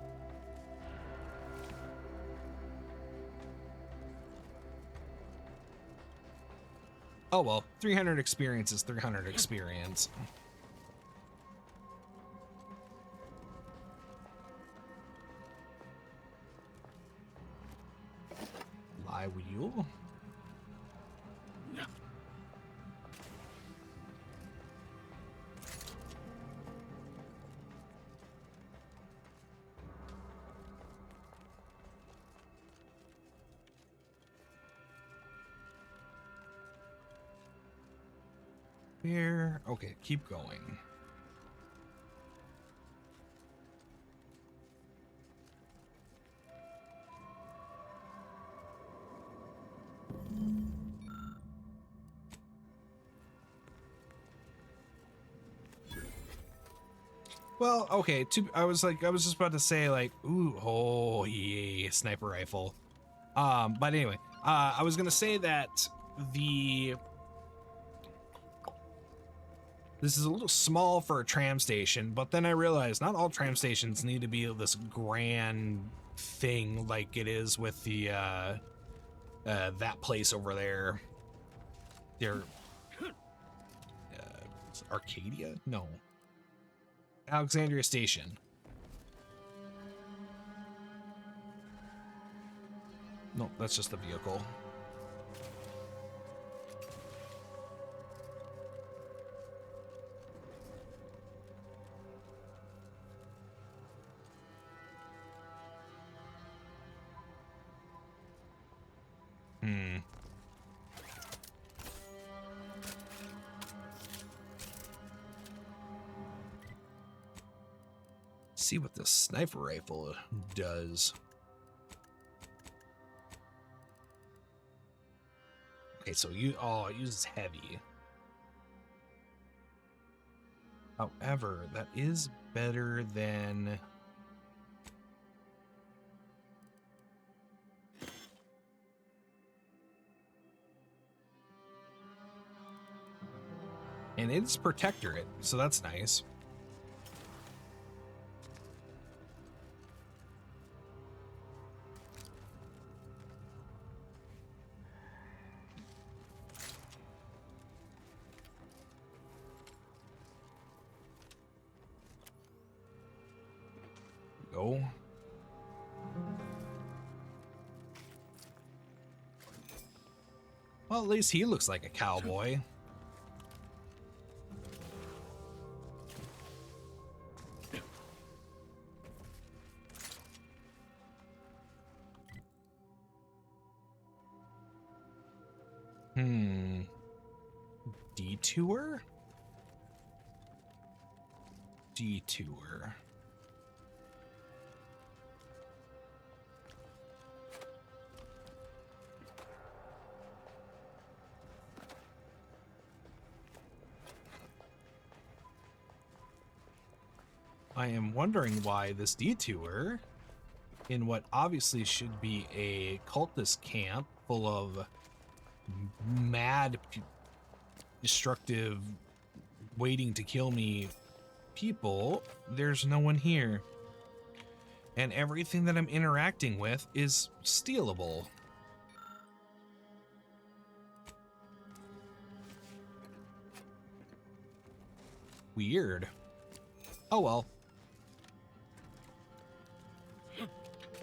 Oh well, 300 experience is 300 experience. Lie wheel. Here. Okay, keep going. Well, okay, I was just about to say like, ooh, oh yeah, sniper rifle. But anyway, I was gonna say that this is a little small for a tram station, but then I realized not all tram stations need to be this grand thing like it is with the that place over there. They're Arcadia? No. Alexandria Station. No, that's just the vehicle. See what the sniper rifle does. Okay, so it uses heavy. However, that is better than and it's protectorate, so that's nice. Go. Well, at least he looks like a cowboy. Detour? Detour. I am wondering why this detour, in what obviously should be a cultist camp full of mad, destructive, waiting to kill me people, there's no one here. And everything that I'm interacting with is stealable. Weird. Oh well.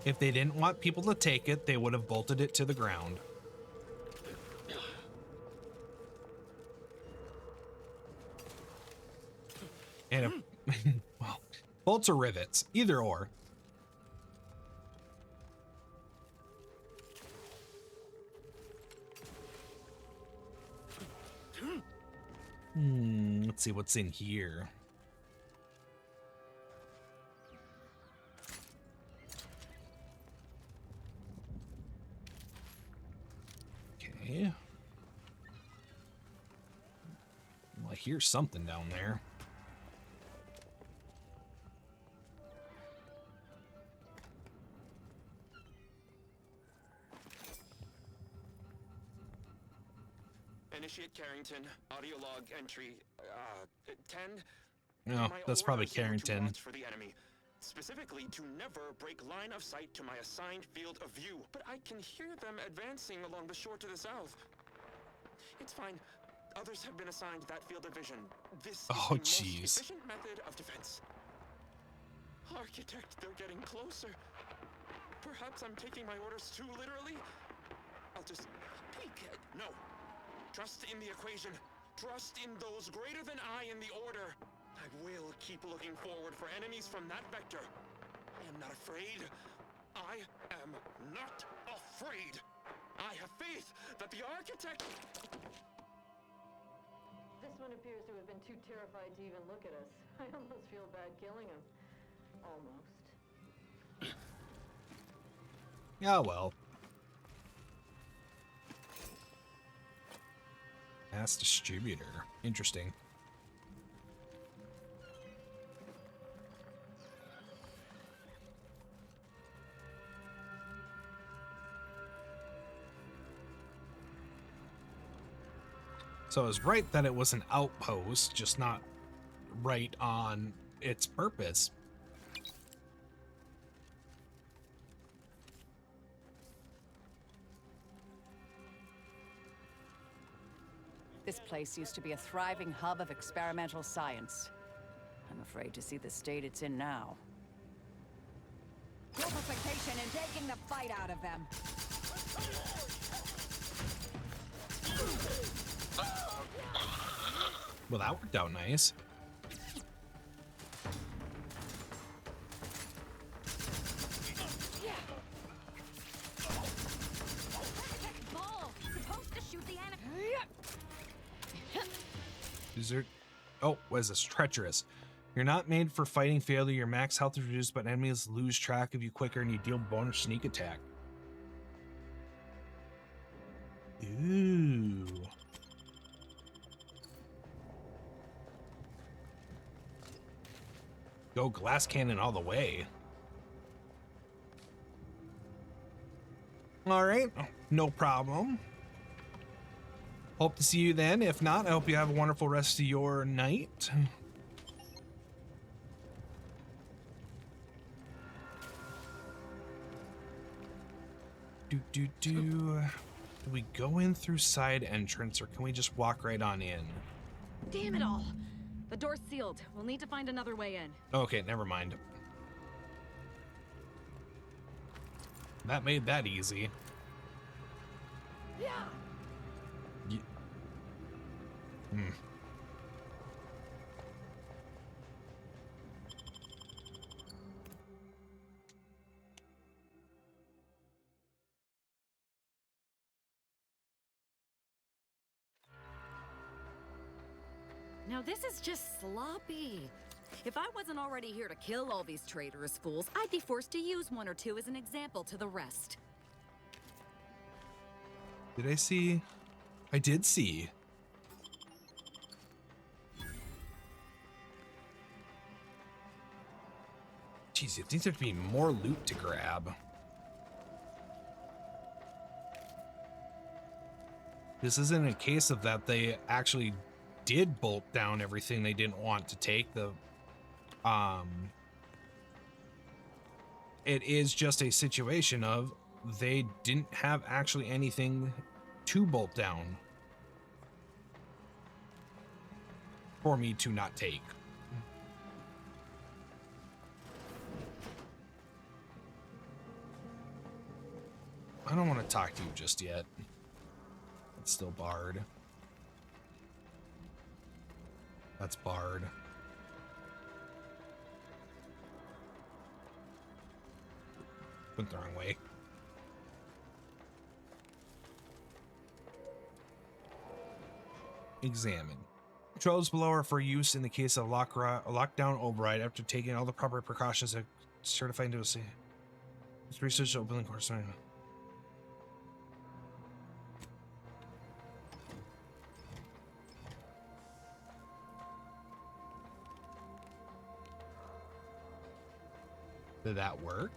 If they didn't want people to take it, they would have bolted it to the ground. And well, bolts or rivets, either or. Let's see what's in here. Okay. Well, I hear something down there. Initiate Carrington, audio log entry 10. No, that's probably Carrington. For the enemy. Specifically, to never break line of sight to my assigned field of view. But I can hear them advancing along the shore to the south. It's fine. Others have been assigned that field of vision. This is the most efficient method of defense. Architect, they're getting closer. Perhaps I'm taking my orders too literally. I'll just peek. No. Trust in the equation. Trust in those greater than I in the order. I will keep looking forward for enemies from that vector. I am not afraid. I am not afraid. I have faith that the architect... This one appears to have been too terrified to even look at us. I almost feel bad killing him. Almost. Yeah, well. Mass distributor. Interesting. So I was right that it was an outpost, just not right on its purpose. This place used to be a thriving hub of experimental science. I'm afraid to see the state it's in now. Purification and taking the fight out of them. Well, that worked out nice. Is there... Oh, what is this? Treacherous. You're not made for fighting failure. Your max health is reduced, but enemies lose track of you quicker and you deal bonus sneak attack. Ooh. Go glass cannon all the way. All right, no problem. Hope to see you then. If not, I hope you have a wonderful rest of your night. Do we go in through side entrance or can we just walk right on in? Damn it all. The door's sealed. We'll need to find another way in. Okay, never mind. That made that easy. Yeah. Now this is just sloppy. If I wasn't already here to kill all these traitorous fools, I'd be forced to use one or two as an example to the rest. Did I see? I did see. Jeez, you'd think there'd be more loot to grab. This isn't a case of that they actually did bolt down everything they didn't want to take. It is just a situation of they didn't have actually anything to bolt down for me to not take. I don't want to talk to you just yet. It's still barred. That's barred. Went the wrong way. Examine. Controls below are for use in the case of lockdown override after taking all the proper precautions to certify into a C. It's research opening course. Did that work?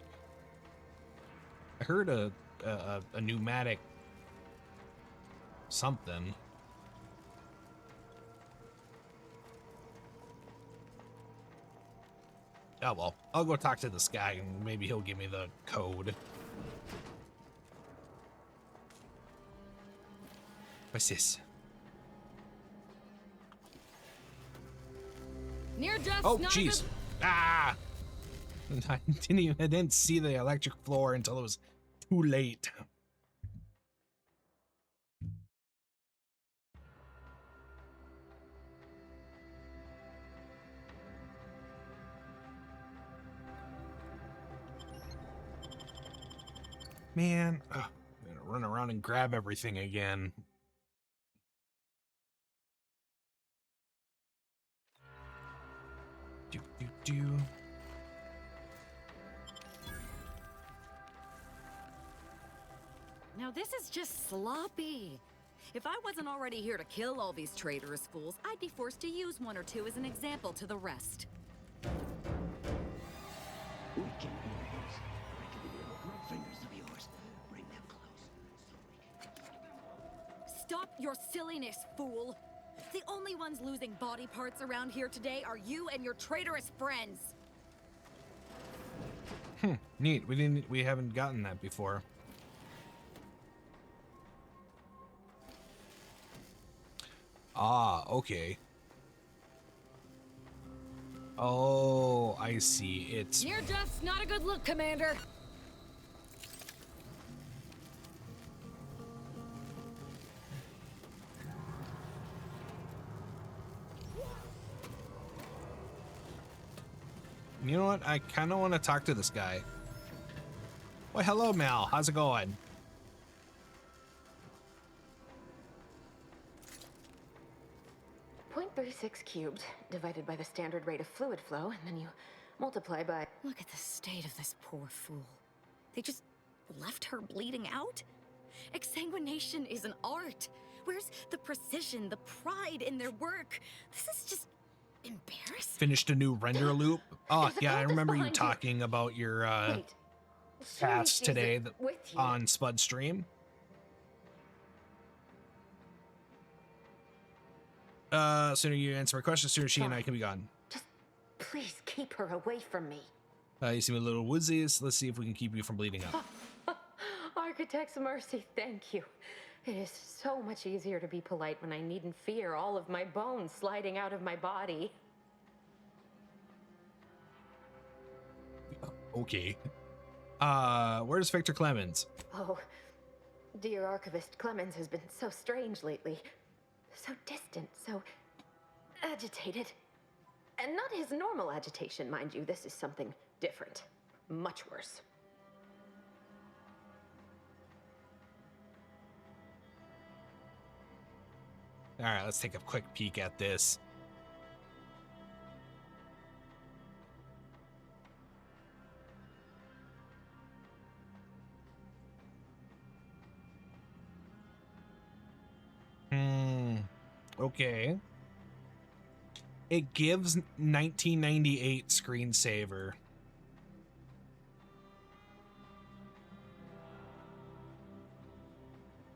I heard a pneumatic something. Oh well, I'll go talk to this guy and maybe he'll give me the code. What's this? Near death. Oh jeez. Ah! I didn't see the electric floor until it was too late. Man, I'm gonna run around and grab everything again. Do. Now this is just sloppy. If I wasn't already here to kill all these traitorous fools, I'd be forced to use one or two as an example to the rest. We can be yours. I can be little group fingers of yours. Bring them close. Stop your silliness, fool! The only ones losing body parts around here today are you and your traitorous friends. Neat. We haven't gotten that before. Ah, okay. Oh, I see. It's... Near death's not a good look, Commander. You know what? I kind of want to talk to this guy. Well, hello, Mal. How's it going? .36 cubed divided by the standard rate of fluid flow, and then you multiply by... Look at the state of this poor fool. They just left her bleeding out? Exsanguination is an art. Where's the precision, the pride in their work? This is just embarrassing. Finished a new render loop. Oh, yeah, I remember you talking about your paths today on Spud stream. Sooner you answer my question, sooner she and I can be gone. Just please keep her away from me. You seem a little woozy. Let's see if we can keep you from bleeding out. Architect's mercy, thank you. It is so much easier to be polite when I needn't fear all of my bones sliding out of my body. Okay. Where's Victor Clemens? Oh, dear Archivist Clemens has been so strange lately. So distant, so agitated. And not his normal agitation, mind you. This is something different. Much worse. All right, let's take a quick peek at this. Okay. It gives 1998 screensaver.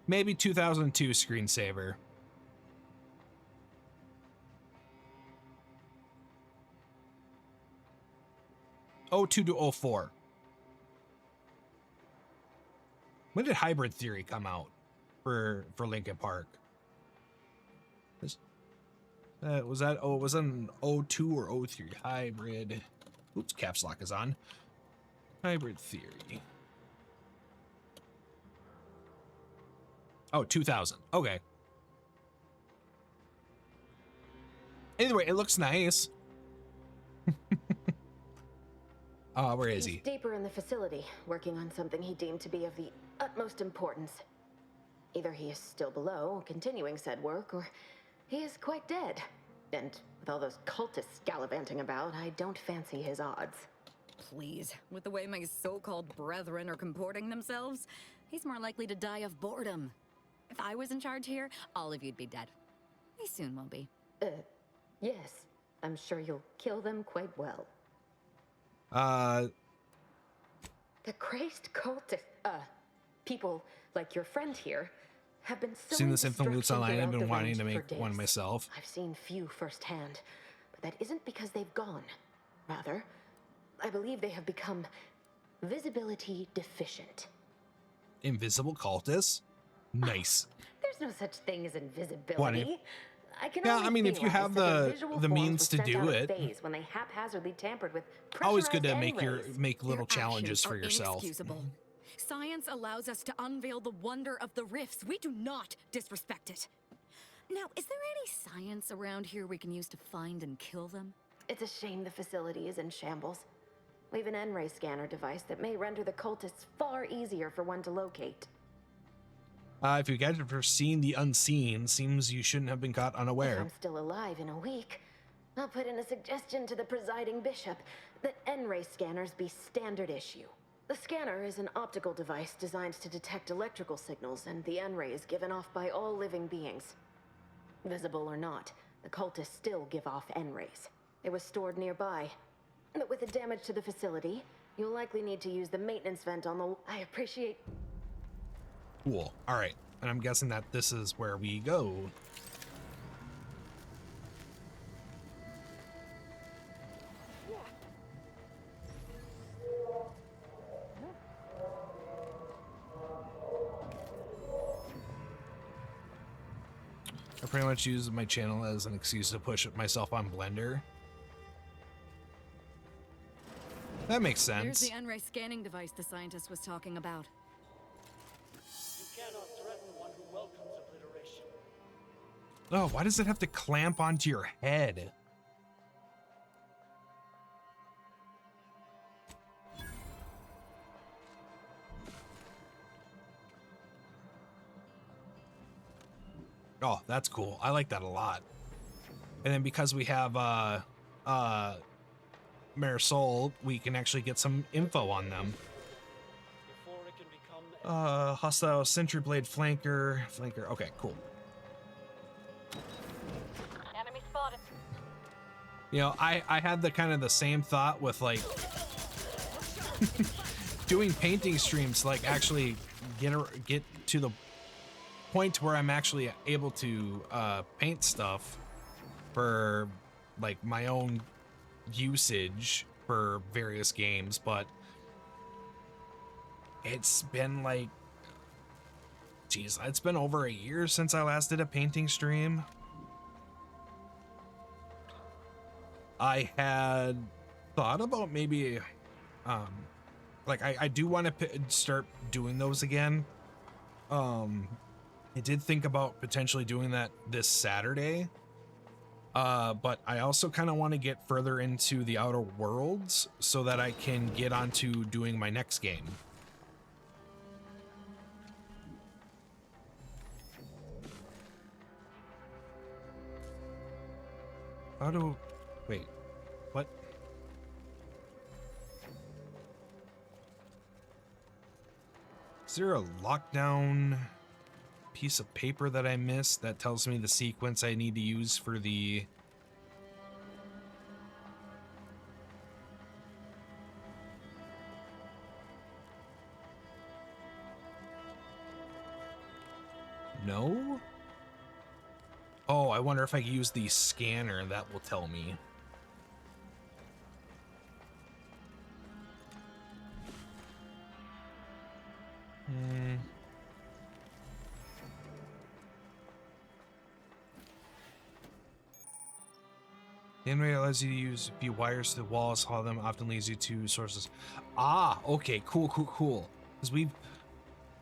Maybe 2002 screensaver. '02 to '04. When did Hybrid Theory come out for Linkin Park? Was that, oh, it was in '02 or '03. Hybrid. Oops, caps lock is on. Hybrid Theory. Oh, 2000. Okay. Anyway, it looks nice. Where is he? He's deeper in the facility, working on something he deemed to be of the utmost importance. Either he is still below, continuing said work, or he is quite dead. And with all those cultists gallivanting about, I don't fancy his odds. Please, with the way my so-called brethren are comporting themselves, he's more likely to die of boredom. If I was in charge here, all of you'd be dead. He soon will be. Yes. I'm sure you'll kill them quite well. The crazed cultist, people like your friend here have been so seen the Symptom Loots online. I've been wanting to make one myself. I've seen few firsthand, but that isn't because they've gone. Rather, I believe they have become visibility deficient. Invisible cultists? Nice. There's no such thing as invisibility. I mean, if you have the means to do it. When they haphazardly tampered with always good to N-rays. make little challenges for yourself. Inexcusable. Science allows us to unveil the wonder of the rifts. We do not disrespect it. Now, is there any science around here we can use to find and kill them? It's a shame the facility is in shambles. We've an N-ray scanner device that may render the cultists far easier for one to locate. If you guys have foreseen the unseen, seems you shouldn't have been caught If unaware. I'm still alive in a week, I'll put in a suggestion to the presiding bishop that N-ray scanners be standard issue. The scanner is an optical device designed to detect electrical signals and the N-rays given off by all living beings. Visible or not, the cultists still give off N-rays. It was stored nearby. But with the damage to the facility, you'll likely need to use the maintenance vent on the... I appreciate... Cool. All right. And I'm guessing that this is where we go. I pretty much use my channel as an excuse to push myself on Blender. That makes sense. Here's the N-ray scanning device the scientist was talking about. You cannot threaten one who welcomes obliteration. Oh, why does it have to clamp onto your head? Oh, that's cool. I like that a lot. And then because we have Marisol, we can actually get some info on them. Hostile sentry blade flanker. Okay, cool. Enemy spotted. You know, I had the kind of the same thought with like doing painting streams, like actually get to the point where I'm actually able to paint stuff for like my own usage for various games, but it's been like, geez, it's been over a year since I last did a painting stream. I had thought about maybe like I do want to start doing those again. I did think about potentially doing that this Saturday, but I also kind of want to get further into the Outer Worlds so that I can get onto doing my next game. Wait, what? Is there a lockdown piece of paper that I missed that tells me the sequence I need to use for the... No? Oh, I wonder if I can use the scanner. That will tell me. The N-ray allows you to use a few wires to the walls, haul them, often leads you to sources. Ah, okay, cool. Because we've...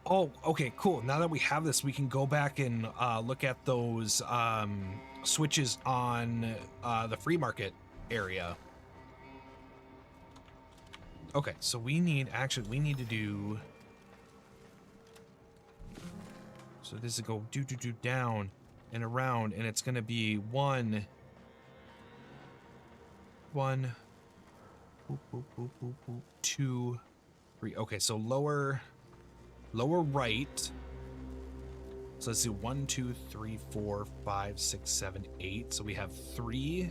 Oh, okay, cool. Now that we have this, we can go back and look at those switches on the free market area. Okay, so we need to do... So this is go do down and around, and it's gonna be one, boop, boop, boop, boop, boop, 2, 3. Okay, so lower right. So let's do 1, 2, 3, 4, 5, 6, 7, 8. So we have 3.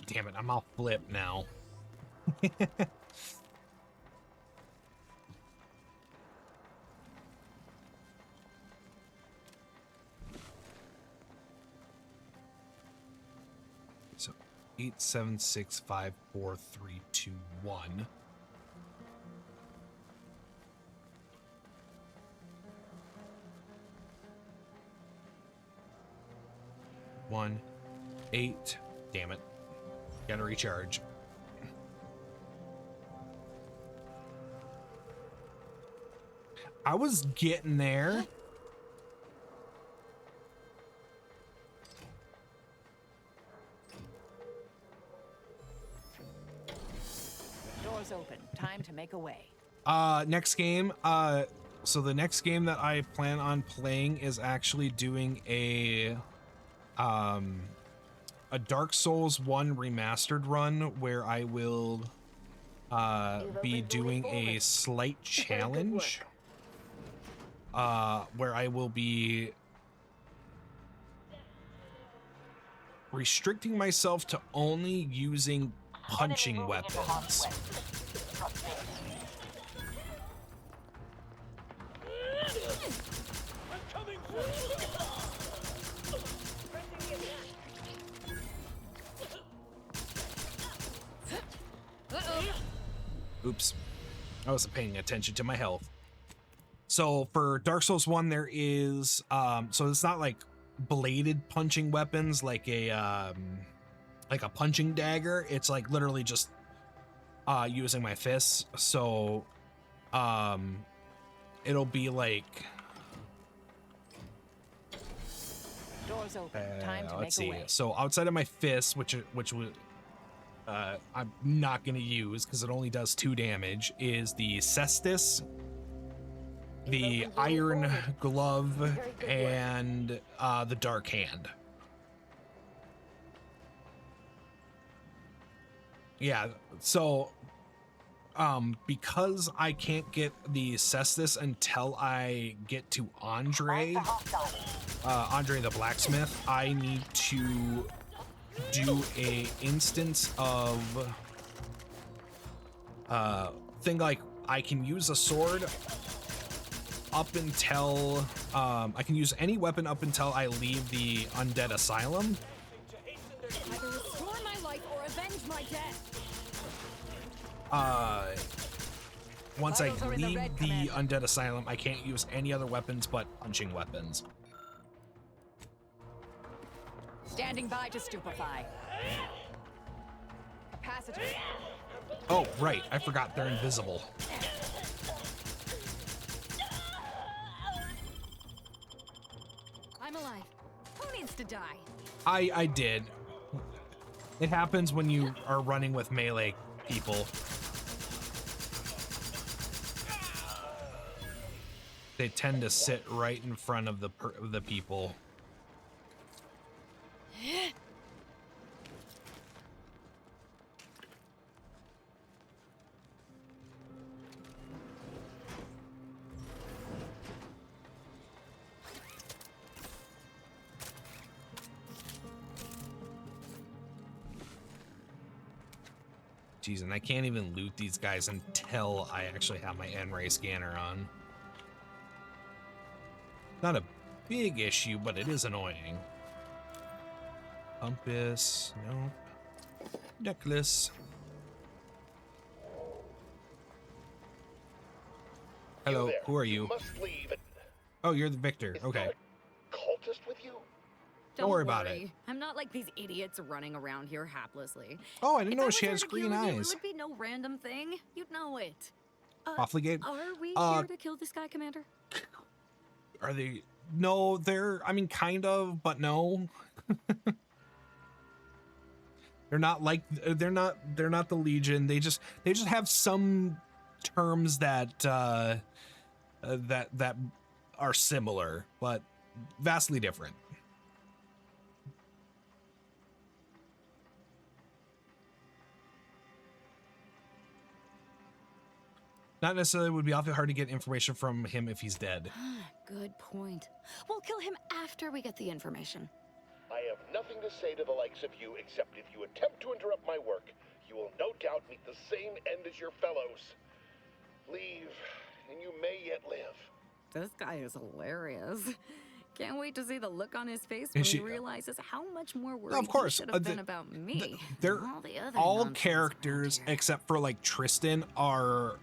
Damn it, I'm all flip now. So 8, 7, 6, 5, 4, 3, 2, 1. One, 8. Damn it. Gotta recharge. I was getting there. Doors open. Time to make a way. Next game. So the next game that I plan on playing is actually doing a Dark Souls 1 remastered run where I will be doing a slight challenge where I will be restricting myself to only using punching weapons. Oops. I wasn't paying attention to my health. So for Dark Souls 1, there is, so it's not like bladed punching weapons like a punching dagger. It's like literally just using my fists. So it'll be like, Doors open. Time to let's make see. a way. So outside of my fists, which would I'm not gonna use because it only does 2 damage, is the Cestus, the Iron Glove, and the Dark Hand. Yeah, so because I can't get the Cestus until I get to Andre the Blacksmith, I need to do a instance of thing like I can use a sword up until I can use any weapon up until I leave the Undead Asylum. Either restore my life or avenge my death. Once I leave the Undead Asylum, I can't use any other weapons but punching weapons. Standing by to stupefy. Capacitor. Oh, right. I forgot they're invisible. I'm alive. Who needs to die? I did. It happens when you are running with melee people. They tend to sit right in front of the people. Jeez, and I can't even loot these guys until I actually have my N-ray scanner on. Not a big issue, but it is annoying. Compass, nope. Necklace. Hello, who are you? Must leave. Oh, you're the Victor. Okay. Cultist with you? Don't worry about it. I'm not like these idiots running around here haplessly. Oh, I didn't If know was she here has to green kill you, eyes. It would be no random thing. You'd know it. Profligate? Are we Uh, here to kill this guy, Commander? Are they? No, they're, I mean, kind of, but no. They're not like, they're not the Legion. They just have some terms that, that are similar, but vastly different. Not necessarily would be awfully hard to get information from him if he's dead. Good point. We'll kill him after we get the information. I have nothing to say to the likes of you, except if you attempt to interrupt my work, you will no doubt meet the same end as your fellows. Leave, and you may yet live. This guy is hilarious. Can't wait to see the look on his face when he realizes how much more worried Of course, he should have been about me. They're and all the other all nonsense characters except for like Tristan are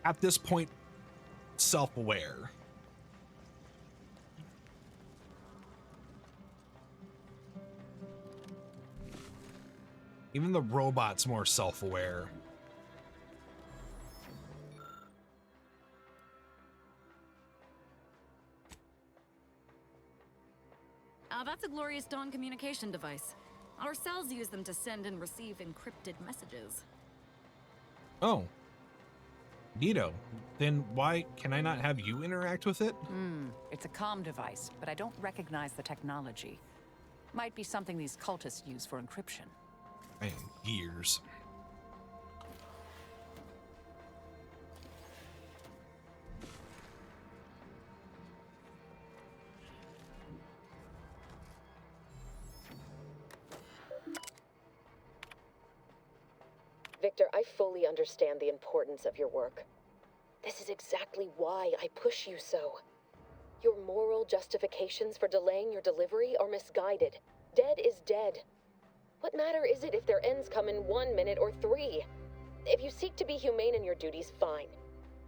at this point self-aware. Even the robot's more self-aware. That's a Glorious Dawn communication device. Our cells use them to send and receive encrypted messages. Oh. Neato. Then why can I not have you interact with it? It's a comm device, but I don't recognize the technology. Might be something these cultists use for encryption. Man, years. Victor, I fully understand the importance of your work. This is exactly why I push you so. Your moral justifications for delaying your delivery are misguided. Dead is dead. What matter is it if their ends come in 1 minute or 3? If you seek to be humane in your duties, fine.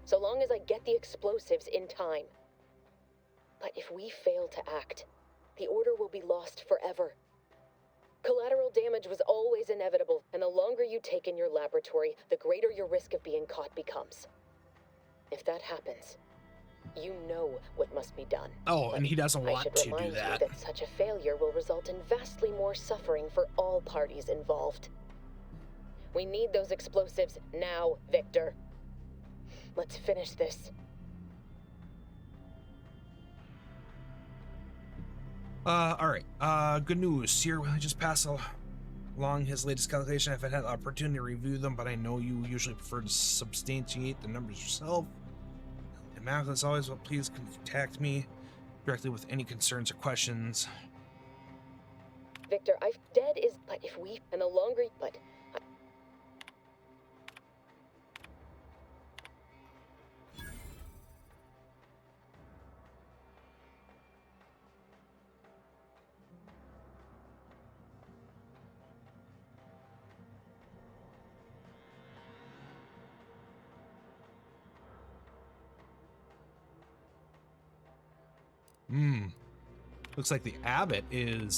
So long as I get the explosives in time. But if we fail to act, the Order will be lost forever. Collateral damage was always inevitable, and the longer you take in your laboratory, the greater your risk of being caught becomes. If that happens, you know what must be done. Oh, and he doesn't I want should to do remind that. you that such a failure will result in vastly more suffering for all parties involved. We need those explosives now, Victor. Let's finish this. All right. Good news. Here, I just pass along his latest calculation. I've had the opportunity to review them, but I know you usually prefer to substantiate the numbers yourself. And math, as always, well, please contact me directly with any concerns or questions. Victor, dead is, but if we, and the longer, but... Looks like the abbot is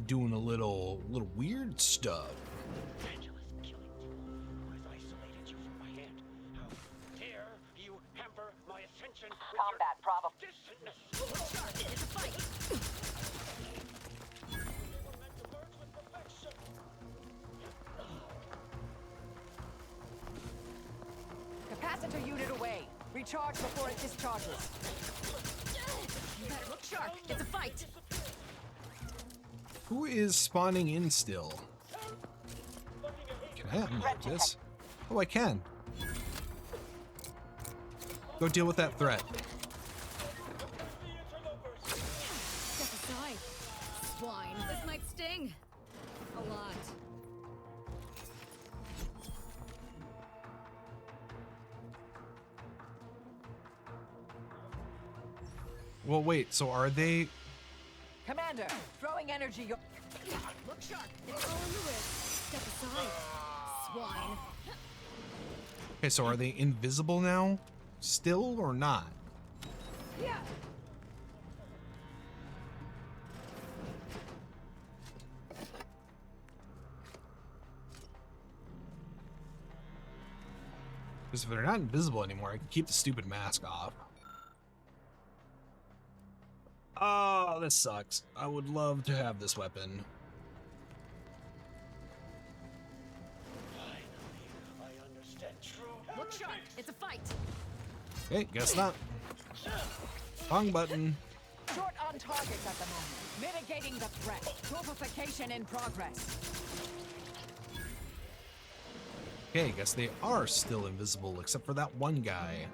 doing a little weird stuff. Combat problem. Capacitor unit away. Recharge before it discharges. You better look sharp. It's a fight. Who is spawning in still? Can I unlock this? Oh, I can. Go deal with that threat. Step aside. Swine. This might sting. A lot. Well, wait, so are they... Commander, throwing energy. Look sharp. It's all in the wrist. Step aside. Swine. Okay, so are they invisible now? Still or not? Yeah. Because if they're not invisible anymore, I can keep the stupid mask off. Oh, this sucks. I would love to have this weapon. Look sharp. It's a fight. Okay, guess not. Wrong button. Short on targets at the moment. Mitigating the threat. Torpification in progress. Okay, guess they are still invisible, except for that one guy.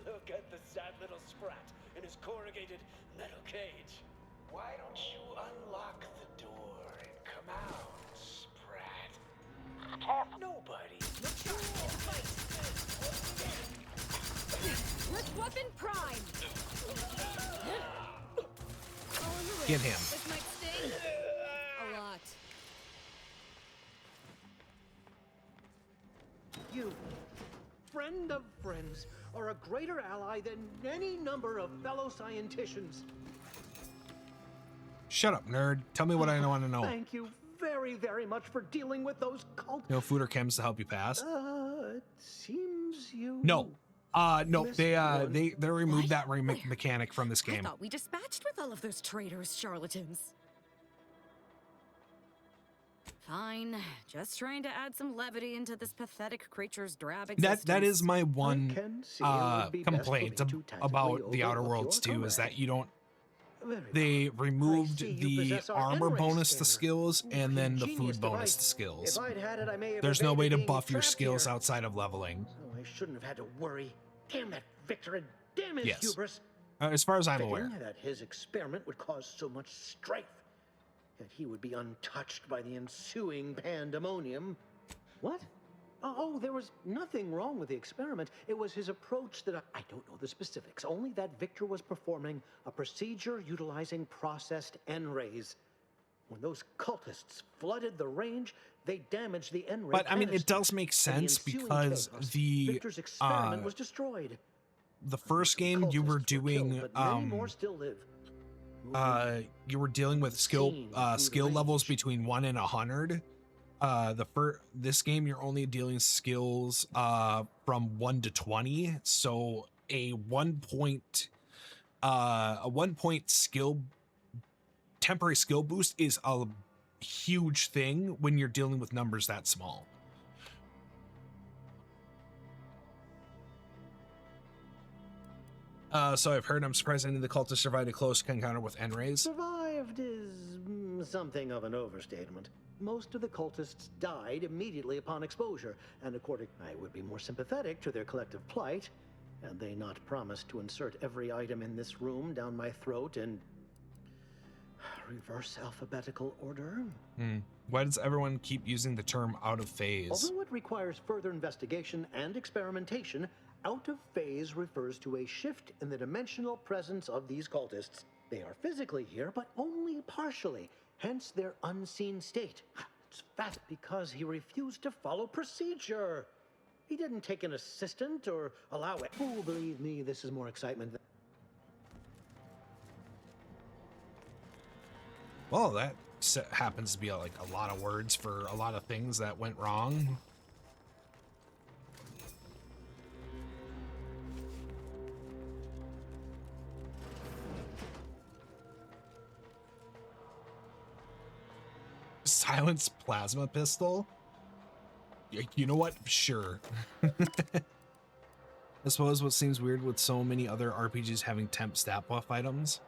Look at the sad little sprat in his corrugated metal cage. Why don't you unlock the door and come out, sprat? Nobody. Look sharp. It's a fight. Lift weapon prime. All in the wrist. Get him. This might sting. A lot. You, friend of friends, are a greater ally than any number of fellow scienticians. Shut up, nerd. Tell me what I want to know. Thank you very, very much for dealing with those cult... No food or chems to help you pass? It seems you... No. No, they removed that mechanic from this I game. thought we dispatched with all of those traitorous charlatans. Fine. Just trying to add some levity into this pathetic creature's drab existence. That is my one complaint about the Outer Worlds 2 is that you don't... They removed the armor bonus to skills and then the food bonus to skills. There's no way to buff your skills outside of leveling. Oh, I shouldn't have had to worry. Damn that Victor and damn his Yes. hubris. As far as I'm Fitting aware. that his experiment would cause so much strife, that he would be untouched by the ensuing pandemonium. What? Oh, there was nothing wrong with the experiment. It was his approach that I don't know the specifics, only that Victor was performing a procedure utilizing processed N-rays. When those cultists flooded the range, they damaged the N-ray But I mean, it canister. does make In the sense ensuing because chaos, the Victor's experiment was destroyed. the first game you were doing But many more still live. you were dealing with skill levels between 1 and 100. This game you're only dealing skills from 1 to 20, so a 1 point skill temporary skill boost is a huge thing when you're dealing with numbers that small. So I've heard, I'm surprised any of the cultists survived a close encounter with N-rays. Survived is something of an overstatement. Most of the cultists died immediately upon exposure, and according, I would be more sympathetic to their collective plight, and they not promised to insert every item in this room down my throat in reverse alphabetical order. Why does everyone keep using the term out of phase? Although it requires further investigation and experimentation, out of phase refers to a shift in the dimensional presence of these cultists. They are physically here, but only partially, hence their unseen state. It's fat because he refused to follow procedure. He didn't take an assistant or allow it. Oh, believe me, this is more excitement than... Well, that happens to be like a lot of words for a lot of things that went wrong. Silence plasma pistol? You know what? Sure. I suppose what seems weird with so many other RPGs having temp stat buff items.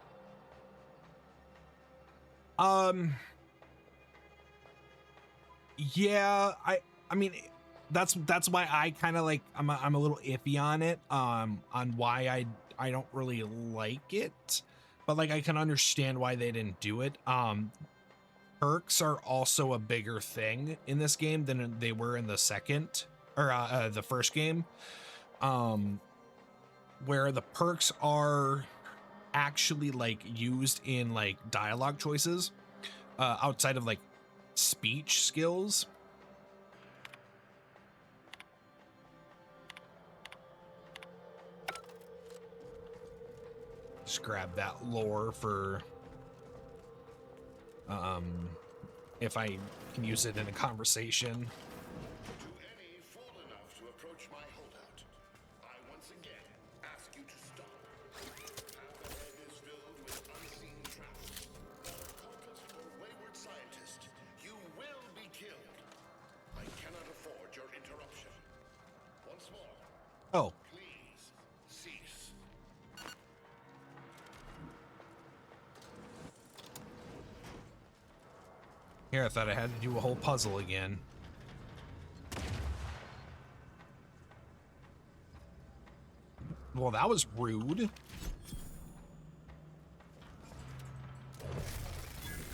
Yeah, I mean that's why I kind of like I'm a little iffy on it, on why I don't really like it, but like I can understand why they didn't do it. Perks are also a bigger thing in this game than they were in the second or the first game, where the perks are actually like used in like dialogue choices outside of like speech skills. Just grab that lore for if I can use it in a conversation. To any fool enough to approach my holdout, I once again ask you to stop. Path ahead is filled with unseen traps. Cultist or wayward scientist, you will be killed. I cannot afford your interruption. Once more. Oh. Please cease. Here, I thought I had to do a whole puzzle again. Well, that was rude.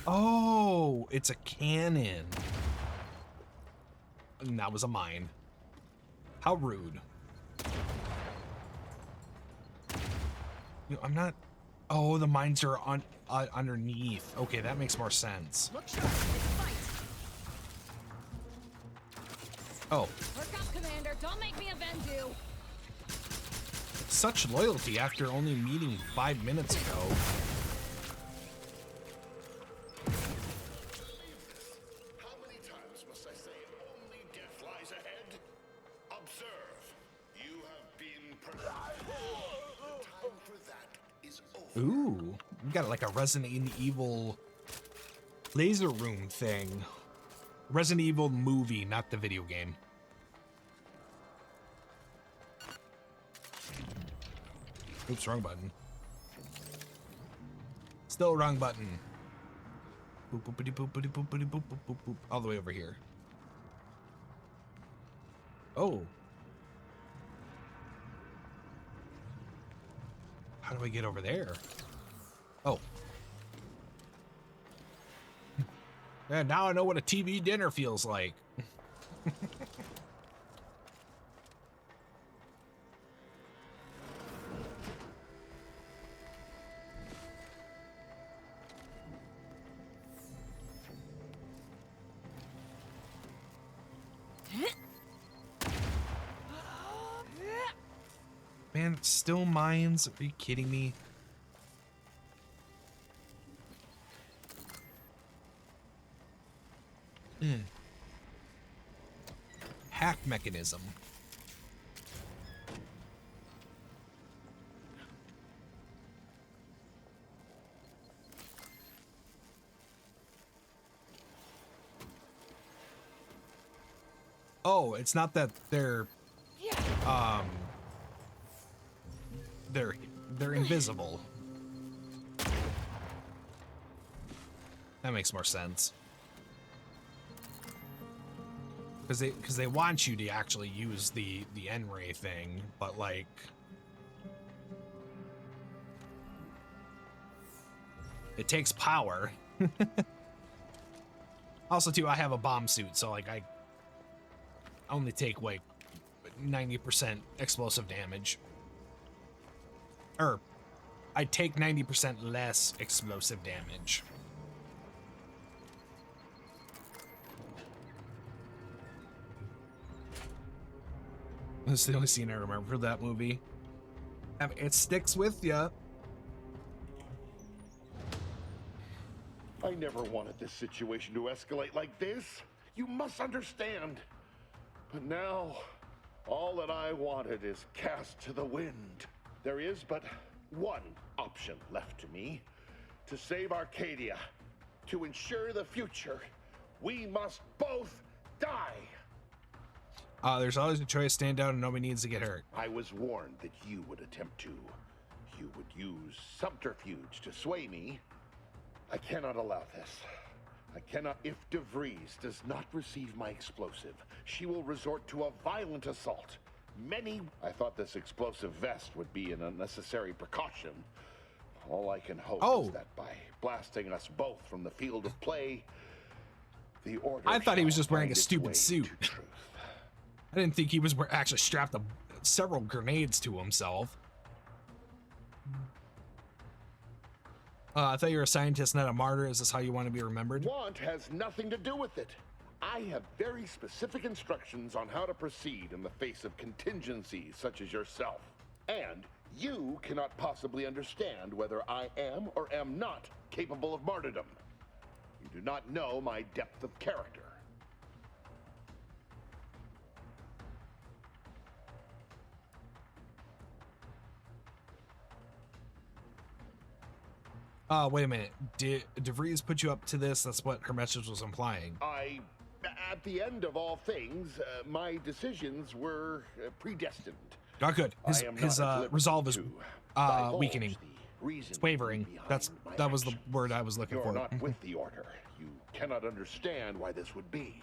Oh, it's a cannon. And that was a mine. How rude. I'm not... Oh, the mines are on underneath. Okay, that makes more sense. Look sharp, it's a fight. Oh, Perk up, Commander. Don't make me avenge you. such loyalty after only meeting 5 minutes ago. How many times must I say only death lies ahead? Observe. You have been perfect. The time for that is over. Ooh, we got like a Resident Evil laser room thing. Resident Evil movie, not the video game. Oops, wrong button. Still wrong button. Boop, boopity, boopity, boopity, boop, boop, boop, boop. All the way over here. Oh. How do I get over there? Oh. Yeah, now I know what a TV dinner feels like. Man, it's still mines. Are you kidding me? Hack mechanism. Oh, it's not that they're they're invisible. That makes more sense. Because they want you to actually use the N-ray thing, but like it takes power. Also, too, I have a bomb suit, so like I only take like 90% explosive damage. Or I take 90% less explosive damage. This is the only scene I remember for that movie. I mean, it sticks with ya. I never wanted this situation to escalate like this. You must understand. But now, all that I wanted is cast to the wind. There is but one option left to me. To save Arcadia, to ensure the future, we must both die. There's always a choice, stand down and nobody needs to get hurt. I was warned that you would attempt to. You would use subterfuge to sway me. I cannot allow this. I cannot. If DeVries does not receive my explosive, she will resort to a violent assault. I thought this explosive vest would be an unnecessary precaution. All I can hope is that by blasting us both from the field of play, the order. I thought he was just wearing a stupid suit. I didn't think he was actually strapped several grenades to himself. I thought you were a scientist, not a martyr. Is this how you want to be remembered? Want has nothing to do with it. I have very specific instructions on how to proceed in the face of contingencies such as yourself. And you cannot possibly understand whether I am or am not capable of martyrdom. You do not know my depth of character. Wait a minute. Did DeVries put you up to this? That's what her message was implying. At the end of all things, my decisions were predestined. Not good. His resolve is weakening. It's wavering. That was the word I was looking for. You're not with the order. You cannot understand why this would be.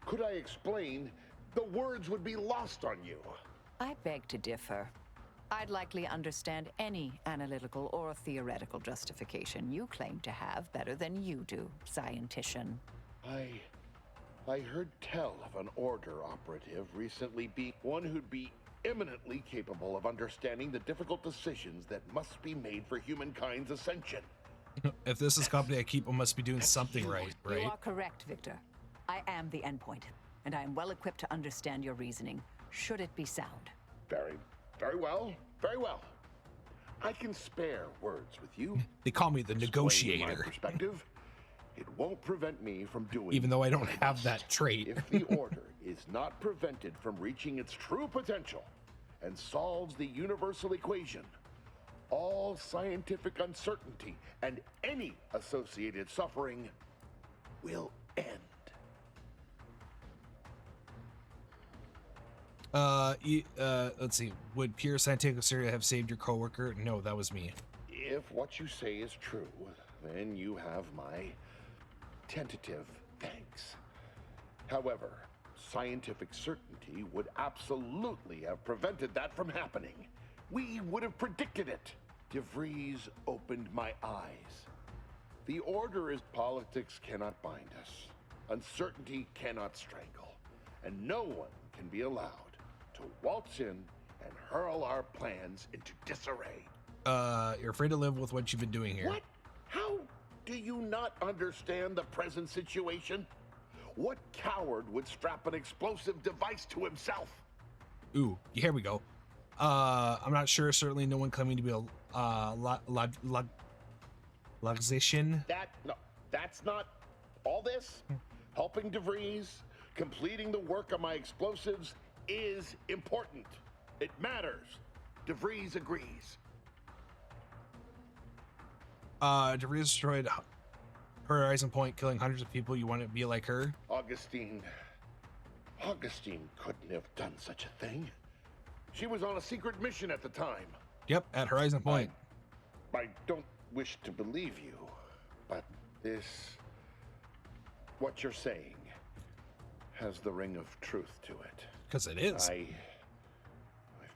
Could I explain? The words would be lost on you. I beg to differ. I'd likely understand any analytical or theoretical justification you claim to have better than you do, scientician. I heard tell of an order operative recently being one who'd be eminently capable of understanding the difficult decisions that must be made for humankind's ascension. If this is company I keep, I must be doing something right? You are correct, Victor. I am the endpoint, and I am well equipped to understand your reasoning, should it be sound. Very well. Very well. I can spare words with you. They call me the negotiator. My perspective. It won't prevent me from doing. Even though I don't have that trait. If the order is not prevented from reaching its true potential and solves the universal equation, all scientific uncertainty and any associated suffering will end. Let's see. Would pure scientific hysteria have saved your coworker? No, that was me. If what you say is true, then you have my tentative thanks. However, scientific certainty would absolutely have prevented that from happening. We would have predicted it. DeVries opened my eyes. The Order is politics cannot bind us. Uncertainty cannot strangle. And no one can be allowed to waltz in and hurl our plans into disarray. You're afraid to live with what you've been doing here. What? How do you not understand the present situation? What coward would strap an explosive device to himself? Ooh, here we go. I'm not sure. Certainly no one claiming to be a logician. That's not all this. Helping DeVries, completing the work on my explosives is important. It matters. DeVries agrees. DeVries destroyed Horizon Point, killing hundreds of people. You want to be like her? Augustine couldn't have done such a thing. She was on a secret mission at the time. Yep, at Horizon Point. I don't wish to believe you, but what you're saying, has the ring of truth to it. Because it is. I've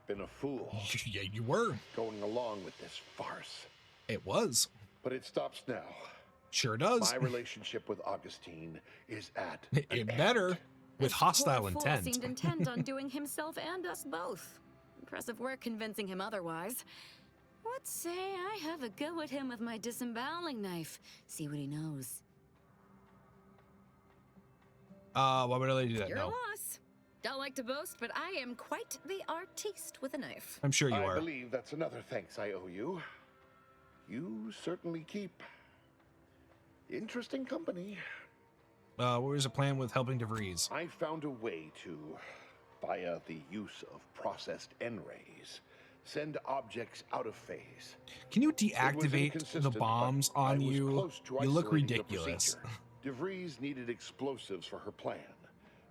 been a fool. Yeah, you were. Going along with this farce. It was. But it stops now. Sure does. My relationship with Augustine is at it better. With hostile Poor fool intent. seemed intent on doing himself and us both. Impressive work convincing him otherwise. What say I have a go at him with my disemboweling knife? See what he knows. Why would I let you do that? You're No. a boss. Don't like to boast, but I am quite the artiste with a knife. I'm sure you are. I believe that's another thanks I owe you. You certainly keep interesting company. What was the plan with helping DeVries? I found a way to, via the use of processed N-rays, send objects out of phase. Can you deactivate the bombs on you? You look ridiculous. DeVries needed explosives for her plan.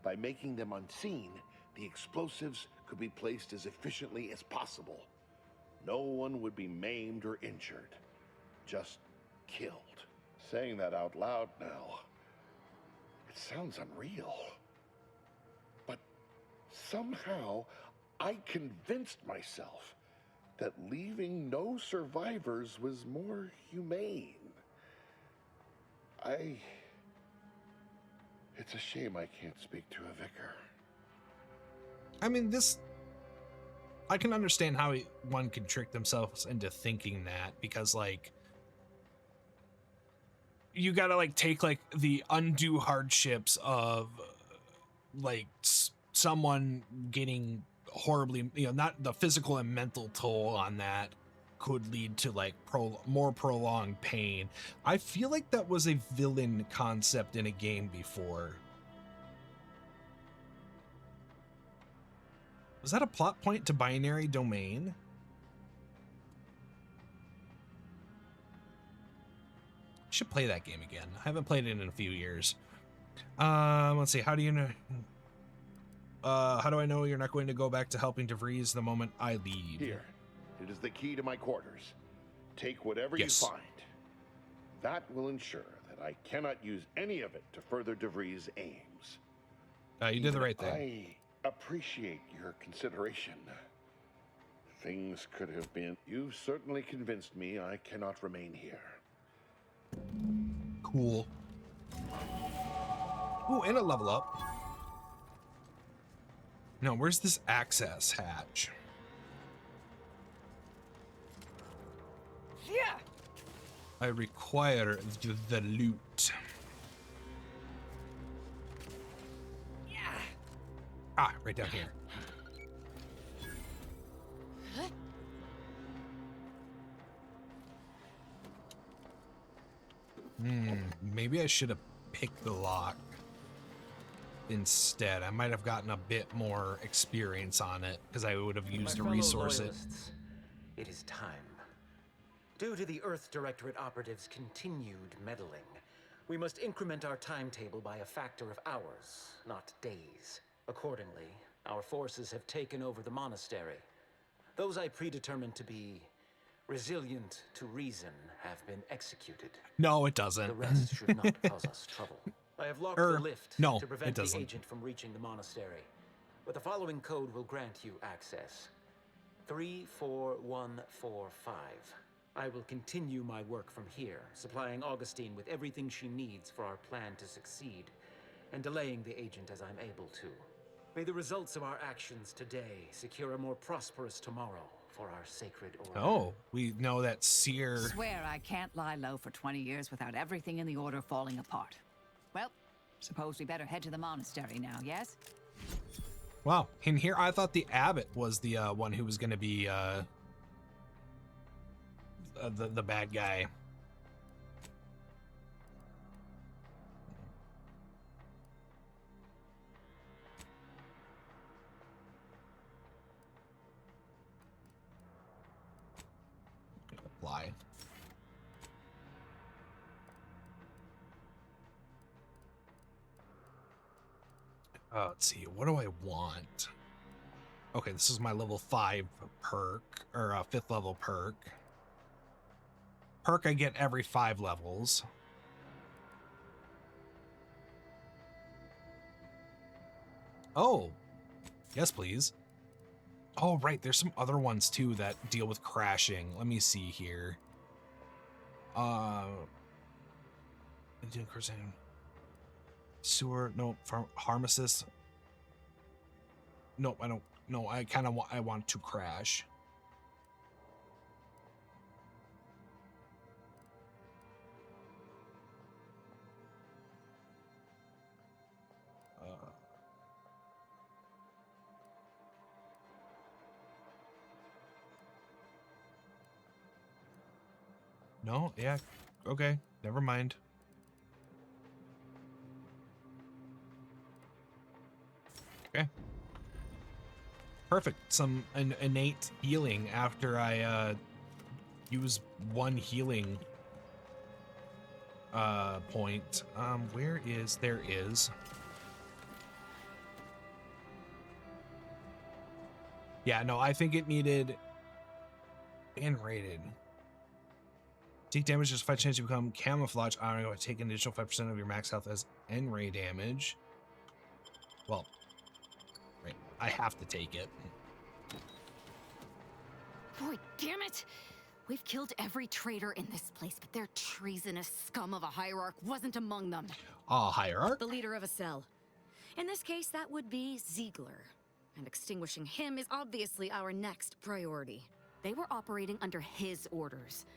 By making them unseen, the explosives could be placed as efficiently as possible. No one would be maimed or injured, just killed. Saying that out loud now, it sounds unreal. But somehow, I convinced myself that leaving no survivors was more humane. It's a shame I can't speak to a vicar. I mean, I can understand how one can trick themselves into thinking that, because, like, you gotta, like, take, like, the undue hardships of, like, someone getting horribly, not the physical and mental toll on that could lead to, like, more prolonged pain. I feel like that was a villain concept in a game before. Was that a plot point to Binary Domain? Should play that game again. I haven't played it in a few years. Let's see. How do you know? How do I know you're not going to go back to helping DeVries the moment I leave? Here, it is the key to my quarters. Take whatever Yes. you find. That will ensure that I cannot use any of it to further DeVries' aims. You did the right thing. I appreciate your consideration. Things could have been. You've certainly convinced me I cannot remain here. Cool. Ooh, and a level up. No, where's this access hatch? Yeah. I require the loot. Yeah. Ah, right down here. Maybe I should have picked the lock instead. I might have gotten a bit more experience on it because I would have used to My fellow resource it. loyalists, it is time. Due to the Earth Directorate operatives' continued meddling, we must increment our timetable by a factor of hours, not days. Accordingly, our forces have taken over the monastery. Those I predetermined to be resilient to reason have been executed. No, it doesn't. The rest should not cause us trouble. I have locked the lift no, to it prevent the doesn't. agent from reaching the monastery, but the following code will grant you access. 34145. I will continue my work from here, supplying Augustine with everything she needs for our plan to succeed, and delaying the agent as I'm able to. May the results of our actions today secure a more prosperous tomorrow for our sacred order. Oh, we know that Seer. Swear I can't lie low for 20 years without everything in the order falling apart. Well, suppose we better head to the monastery now, yes? Wow, in here I thought the abbot was the one who was going to be the bad guy. Apply. Let's see, what do I want? Okay, this is my level 5 perk, or 5th level perk. Perk I get every 5 levels. Oh, yes, please. Oh, right, there's some other ones too that deal with crashing. Let me see here. Sewer, no, pharmacist. No, I don't. No, I kind of want. I want to crash. No, yeah, okay, never mind. Okay. Perfect. Some innate healing after I use one healing point. Where is there is? Yeah, no, I think it needed N-rated. Take damage, just 5 chance to become camouflage. I don't know, take an additional 5% of your max health as N-ray damage. Well, right, I have to take it. Boy, damn it! We've killed every traitor in this place, but their treasonous scum of a hierarch wasn't among them. A hierarch? The leader of a cell. In this case, that would be Ziegler. And extinguishing him is obviously our next priority. They were operating under his orders.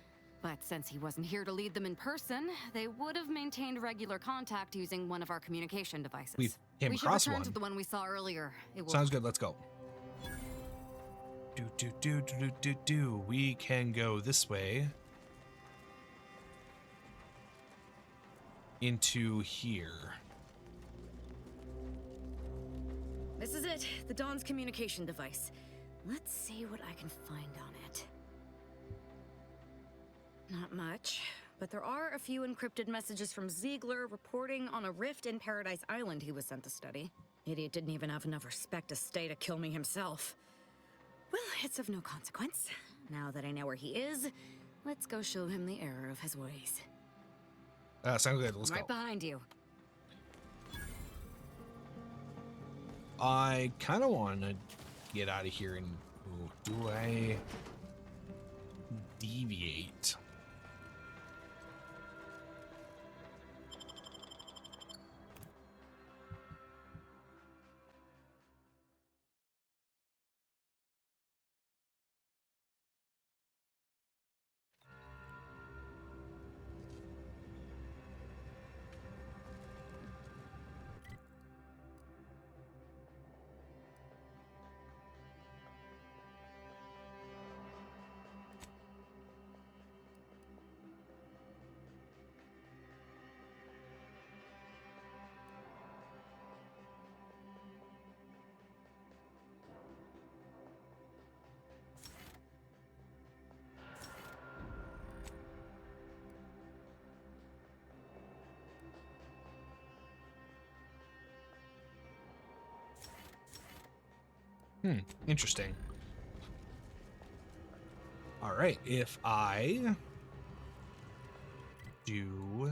But since he wasn't here to lead them in person, they would have maintained regular contact using one of our communication devices. We came across should return one. to the one we saw earlier. It will... Sounds good, let's go. We can go this way. Into here. This is it, the Dawn's communication device. Let's see what I can find on it. Not much, but there are a few encrypted messages from Ziegler reporting on a rift in Paradise Island he was sent to study. Idiot didn't even have enough respect to stay to kill me himself. Well, it's of no consequence. Now that I know where he is, let's go show him the error of his ways. Sounds good, let's I'm go. right behind you. I kind of want to get out of here and... Ooh, do I... deviate? Interesting. All right, if I do...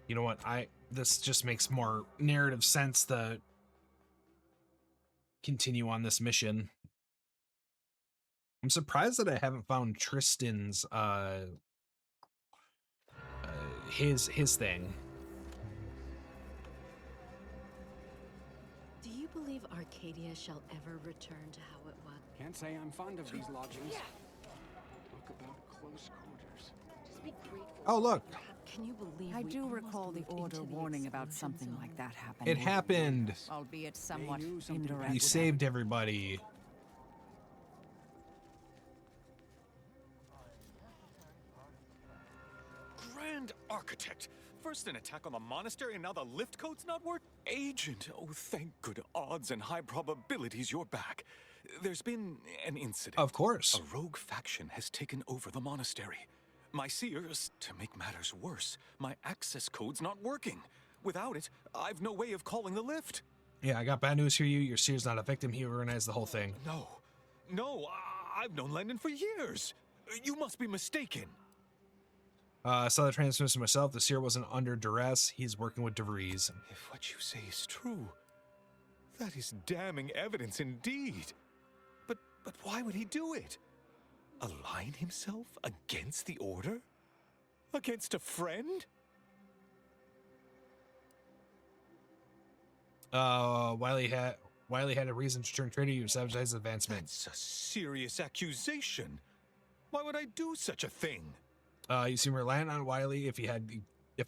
You know what? This just makes more narrative sense to continue on this mission. I'm surprised that I haven't found Tristan's his thing. Do you believe Arcadia shall ever return to how it was? Can't say I'm fond of these lodgings. Talk about close quarters. Just be grateful. Oh, look. Can you believe I we do almost recall the moved order into the warning about exclusion something zone? like that happening. It happened. Albeit somewhat He indirectly. saved everybody. Grand Architect! First an attack on the monastery and now the lift code's not working? Agent, oh thank good odds and high probabilities you're back. There's been an incident. Of course. A rogue faction has taken over the monastery. My seers, to make matters worse, my access code's not working. Without it, I've no way of calling the lift. Yeah, I got bad news for you. Your seer's not a victim. He organized the whole thing. No, I've known Landon for years. You must be mistaken. I saw the transmission myself. The seer wasn't under duress. He's working with DeVries. If what you say is true, that is damning evidence indeed. But why would he do it? Align himself against the Order? Against a friend? Wiley had a reason to turn traitor. You sabotaged his advancement. That's a serious accusation. Why would I do such a thing? You seem reliant on Wiley. If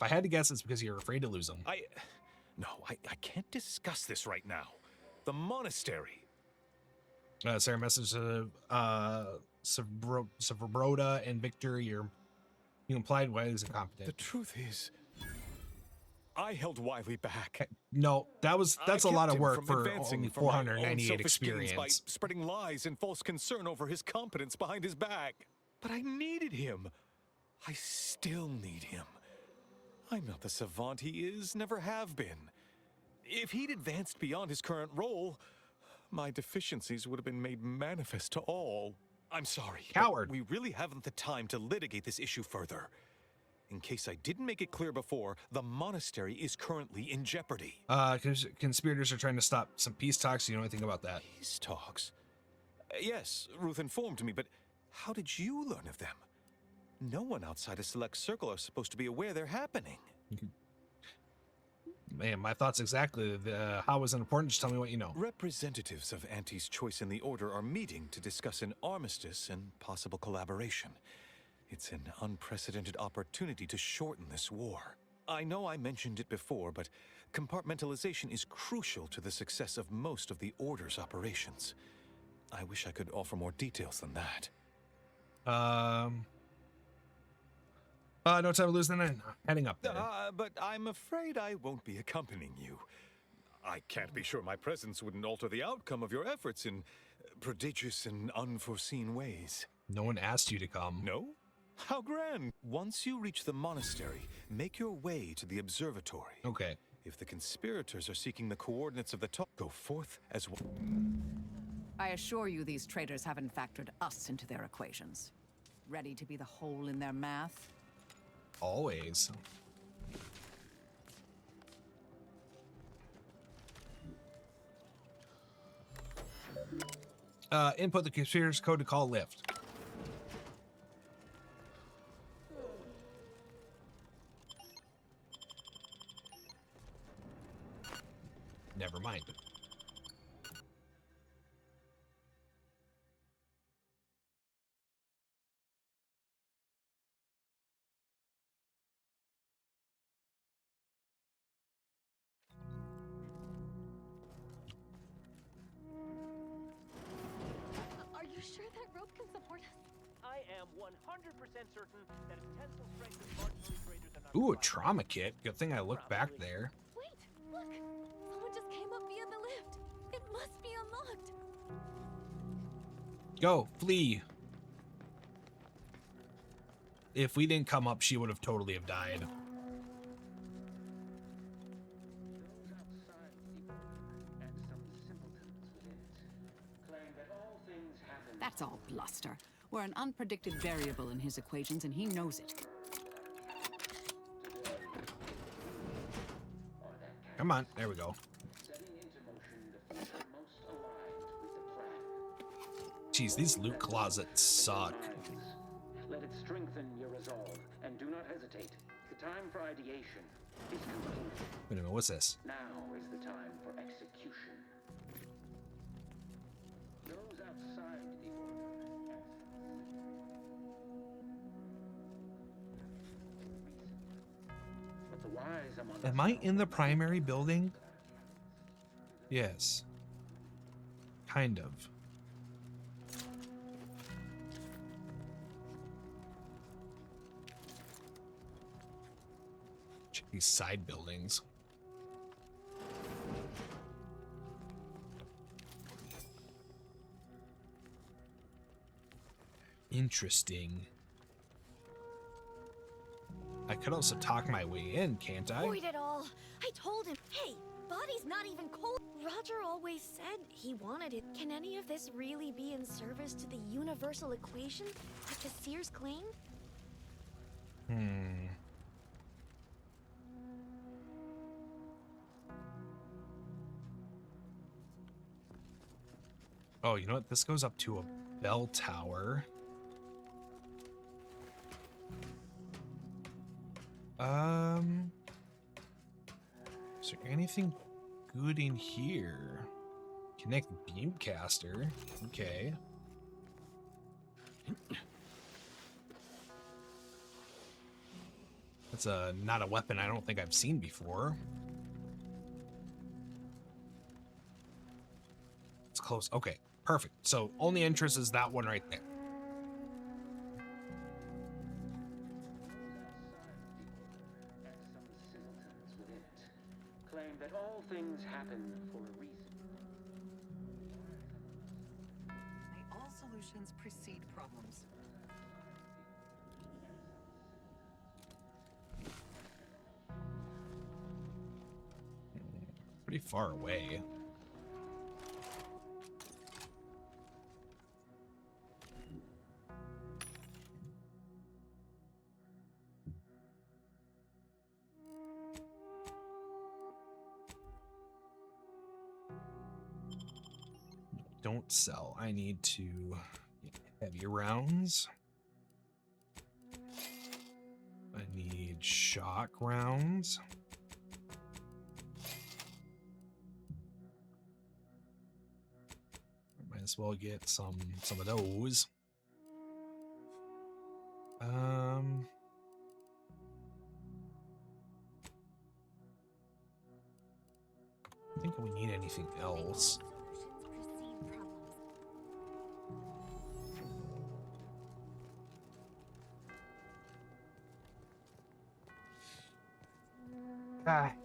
I had to guess, it's because you're afraid to lose him. I can't discuss this right now. The monastery. Sarah message to Savroda and Victor. You implied Wiley's incompetent. The truth is, I held Wiley back. No, that's a lot of work for advancing only for my own 498 selfish gains experience. by spreading lies and false concern over his competence behind his back. But I needed him. I still need him. I'm not the savant he is, never have been. If he'd advanced beyond his current role, my deficiencies would have been made manifest to all. I'm sorry. Coward. We really haven't the time to litigate this issue further. In case I didn't make it clear before, the monastery is currently in jeopardy. Conspirators are trying to stop some peace talks. You know anything about that? Peace talks? Yes, Ruth informed me, but how did you learn of them? No one outside a select circle are supposed to be aware they're happening. Man, my thoughts exactly. How is it important? Just tell me what you know. Representatives of Auntie's Choice in the Order are meeting to discuss an armistice and possible collaboration. It's an unprecedented opportunity to shorten this war. I know I mentioned it before, but compartmentalization is crucial to the success of most of the Order's operations. I wish I could offer more details than that. No time to lose, then I'm heading up there. But I'm afraid I won't be accompanying you. I can't be sure my presence wouldn't alter the outcome of your efforts in prodigious and unforeseen ways. No one asked you to come. No? How grand! Once you reach the monastery, make your way to the observatory. Okay. If the conspirators are seeking the coordinates of the top, go forth as one. I assure you these traitors haven't factored us into their equations. Ready to be the hole in their math? Always. Input the conspirator's code to call lift. Never mind. Are you sure that rope can support us? I am 100% certain that its tensile strength is marginally greater than our... Ooh, a trauma kit. Good thing I looked back there. Wait, look! Someone just came up via the lift. It must be unlocked. Go, flee. If we didn't come up, she would have totally have died. That's all bluster. We're an unpredicted variable in his equations, and he knows it. Come on, there we go. Jeez, these loot closets suck. Let it strengthen your resolve, and do not hesitate. The time for ideation is complete. Wait a minute, what's this? Now is the time for execution. Those outside the order. But the wise among us. Am I in the primary building? Yes. Kind of. Check these side buildings. Interesting. I could also talk my way in, can't I? Avoid it all. I told him, hey, body's not even cold. Roger always said he wanted it. Can any of this really be in service to the universal equation, like the Sears claim? Oh, you know what? This goes up to a bell tower. Is there anything good in here? Connect beamcaster. Okay. That's not a weapon I don't think I've seen before. It's close. Okay, perfect. So only entrance is that one right there. Claim that all things happen for a reason. May all solutions precede problems. Pretty far away. Don't sell. I need to get heavy rounds. I need shock rounds. Might as well get some of those. I think we need anything else.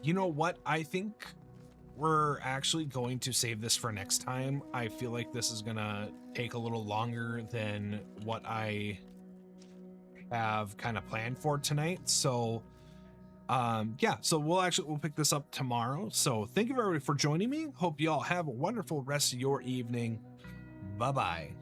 You know what? I think we're actually going to save this for next time. I feel like this is gonna take a little longer than what I have kind of planned for tonight. So yeah, so we'll pick this up tomorrow. So thank you everybody for joining me. Hope you all have a wonderful rest of your evening. Bye-bye.